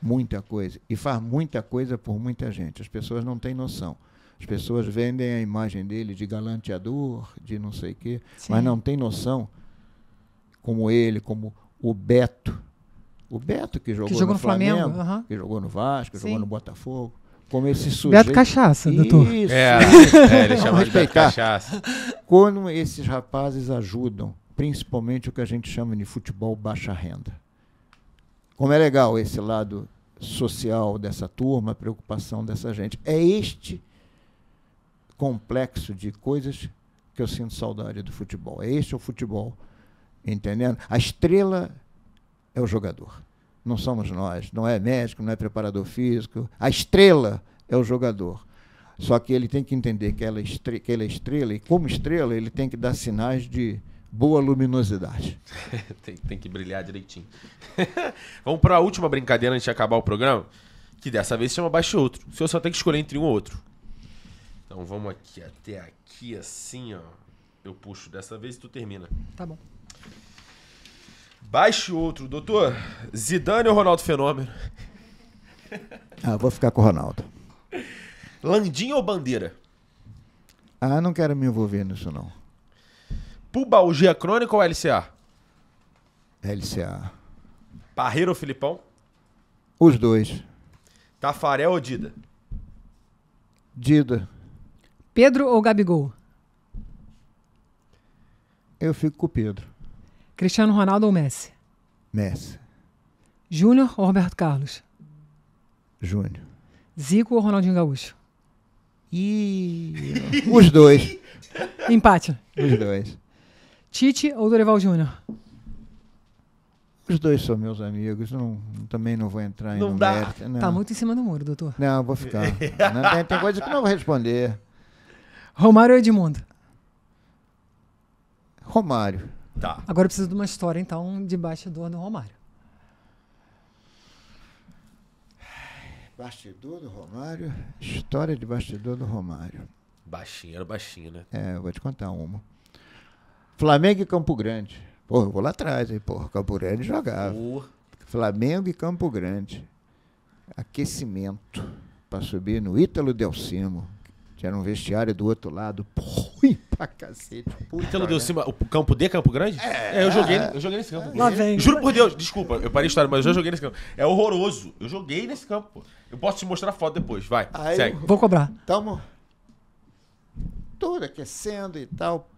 Muita coisa. E faz muita coisa por muita gente. As pessoas não têm noção. As pessoas vendem a imagem dele de galanteador, de não sei o quê, mas não tem noção, como ele, como o Beto. O Beto que jogou no Flamengo, que jogou no Vasco, jogou no Botafogo. Como esse sujeito... Beto Cachaça, doutor. Isso. Ele chama de Beto Cachaça. Como esses rapazes ajudam, principalmente o que a gente chama de futebol baixa renda. Como é legal esse lado social dessa turma, a preocupação dessa gente. É este complexo de coisas que eu sinto saudade do futebol. É este o futebol, entendendo? A estrela é o jogador. Não somos nós. Não é médico, não é preparador físico. A estrela é o jogador. Só que ele tem que entender que ele é estrela e, como estrela, ele tem que dar sinais de boa luminosidade. tem que brilhar direitinho. Vamos para a última brincadeira antes de acabar o programa, que dessa vez se chama Baixe Outro. O senhor só tem que escolher entre um ou outro. Então vamos aqui até aqui, assim, ó. Eu puxo dessa vez e tu termina. Tá bom. Baixe outro, doutor. Zidane ou Ronaldo Fenômeno? Vou ficar com o Ronaldo. Landim ou Bandeira? Não quero me envolver nisso, não. Pubalgia crônica ou LCA? LCA. Parreira ou Filipão? Os dois. Tafarel ou Dida? Dida. Pedro ou Gabigol? Eu fico com o Pedro. Cristiano Ronaldo ou Messi? Messi. Júnior ou Roberto Carlos? Júnior. Zico ou Ronaldinho Gaúcho? Os dois. Empate. Os dois. Tite ou Dorival Júnior? Os dois são meus amigos. Também não vou entrar não em dá. mérito. Não. Tá muito em cima do muro, doutor. Não, vou ficar. Tem coisa que eu não vou responder. Romário ou Edmundo? Romário. Tá. Agora eu preciso de uma história, então, de bastidor do Romário. Bastidor do Romário, história de bastidor do Romário. Baixinho, era baixinho, né? Eu vou te contar uma. Flamengo e Campo Grande. Pô, eu vou lá atrás, hein, pô. Campo Grande jogava. Flamengo e Campo Grande. Aquecimento para subir no Ítalo Del Cimo. Que era um vestiário do outro lado. Pô, ruim pra cacete. O Ítalo Del Cimo, o campo de Campo Grande? Eu joguei nesse campo. Lá vem. Juro por Deus, desculpa, eu parei a história, mas eu já joguei nesse campo. É horroroso. Eu joguei nesse campo, pô. Eu posso te mostrar foto depois, vai. Aí segue. Vou cobrar. Tamo todo aquecendo e tal.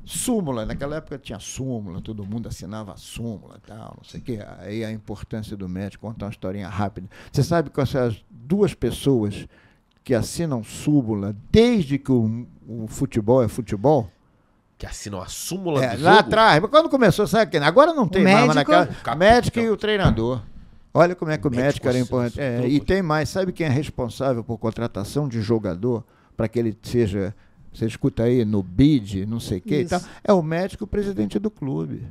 Súmula, naquela época tinha súmula, todo mundo assinava a súmula e tal, não sei o quê. Aí a importância do médico, contar uma historinha rápida. Você sabe que essas duas pessoas que assinam súmula desde que o futebol é futebol? Que assinam a súmula do jogo? Lá atrás, mas quando começou, sabe quem? Agora não tem mais, mas naquela. O Médico e o treinador. Olha como é que o médico era importante. assina E tem mais, sabe quem é responsável por contratação de jogador para que ele seja. Você escuta aí no BID, não sei o quê e tal. É o médico e o presidente do clube.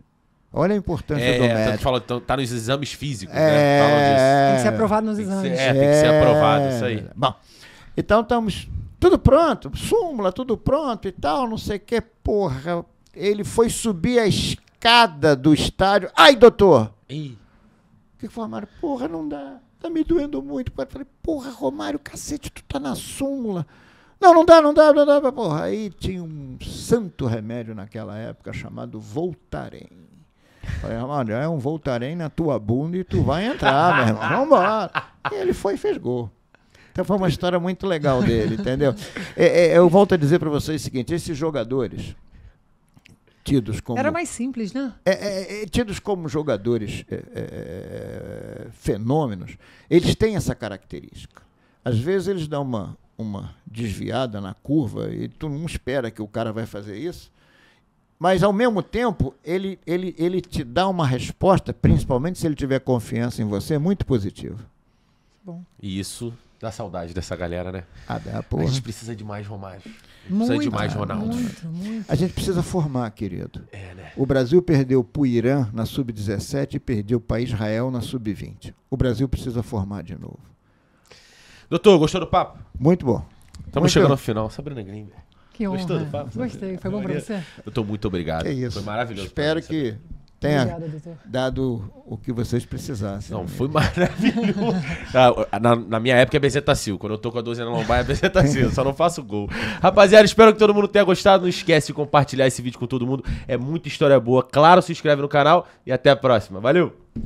Olha a importância do médico. Fala, tá nos exames físicos, né? Falam disso. Tem que ser aprovado nos exames. Tem que ser aprovado, isso aí. Bom, então estamos tudo pronto, súmula, tudo pronto e tal, não sei o quê. Porra, ele foi subir a escada do estádio. Ai, doutor! Ih. O que foi, Romário? Porra, não dá. Tá me doendo muito. Eu falei, porra, Romário, cacete, tu tá na súmula. Não dá, porra. Aí tinha um santo remédio naquela época chamado Voltaren. Falei, Romário, é um Voltaren na tua bunda e tu vai entrar, meu irmão. Vambora. E ele foi e fez gol. Então foi uma história muito legal dele, entendeu? Eu volto a dizer para vocês o seguinte, esses jogadores tidos como... Era mais simples, né? Tidos como jogadores fenômenos, eles têm essa característica. Às vezes eles dão uma desviada na curva e tu não espera que o cara vai fazer isso, mas ao mesmo tempo ele te dá uma resposta, principalmente se ele tiver confiança em você, muito positiva. Bom. E isso dá saudade dessa galera, né? Dá, porra. A gente precisa de mais Romário. Muito, Precisa de mais Ronaldo. Muito. A gente precisa formar, querido. Né? O Brasil perdeu para o Irã na Sub-17 e perdeu para Israel na Sub-20. O Brasil precisa formar de novo. Doutor, gostou do papo? Muito bom. Estamos chegando ao final. Sabrina Grimber. Que honra. Gostou do papo? Gostei. Foi bom pra você? Doutor, muito obrigado. Que isso. Foi maravilhoso. Espero que tenha Obrigado, doutor. dado o que vocês precisassem. Não, foi maravilhoso. Na minha época é Bezetacil. Quando eu tô com a 12 na lombar é Bezetacil. Só não faço gol. Rapaziada, espero que todo mundo tenha gostado. Não esquece de compartilhar esse vídeo com todo mundo. É muita história boa. Claro, se inscreve no canal e até a próxima. Valeu!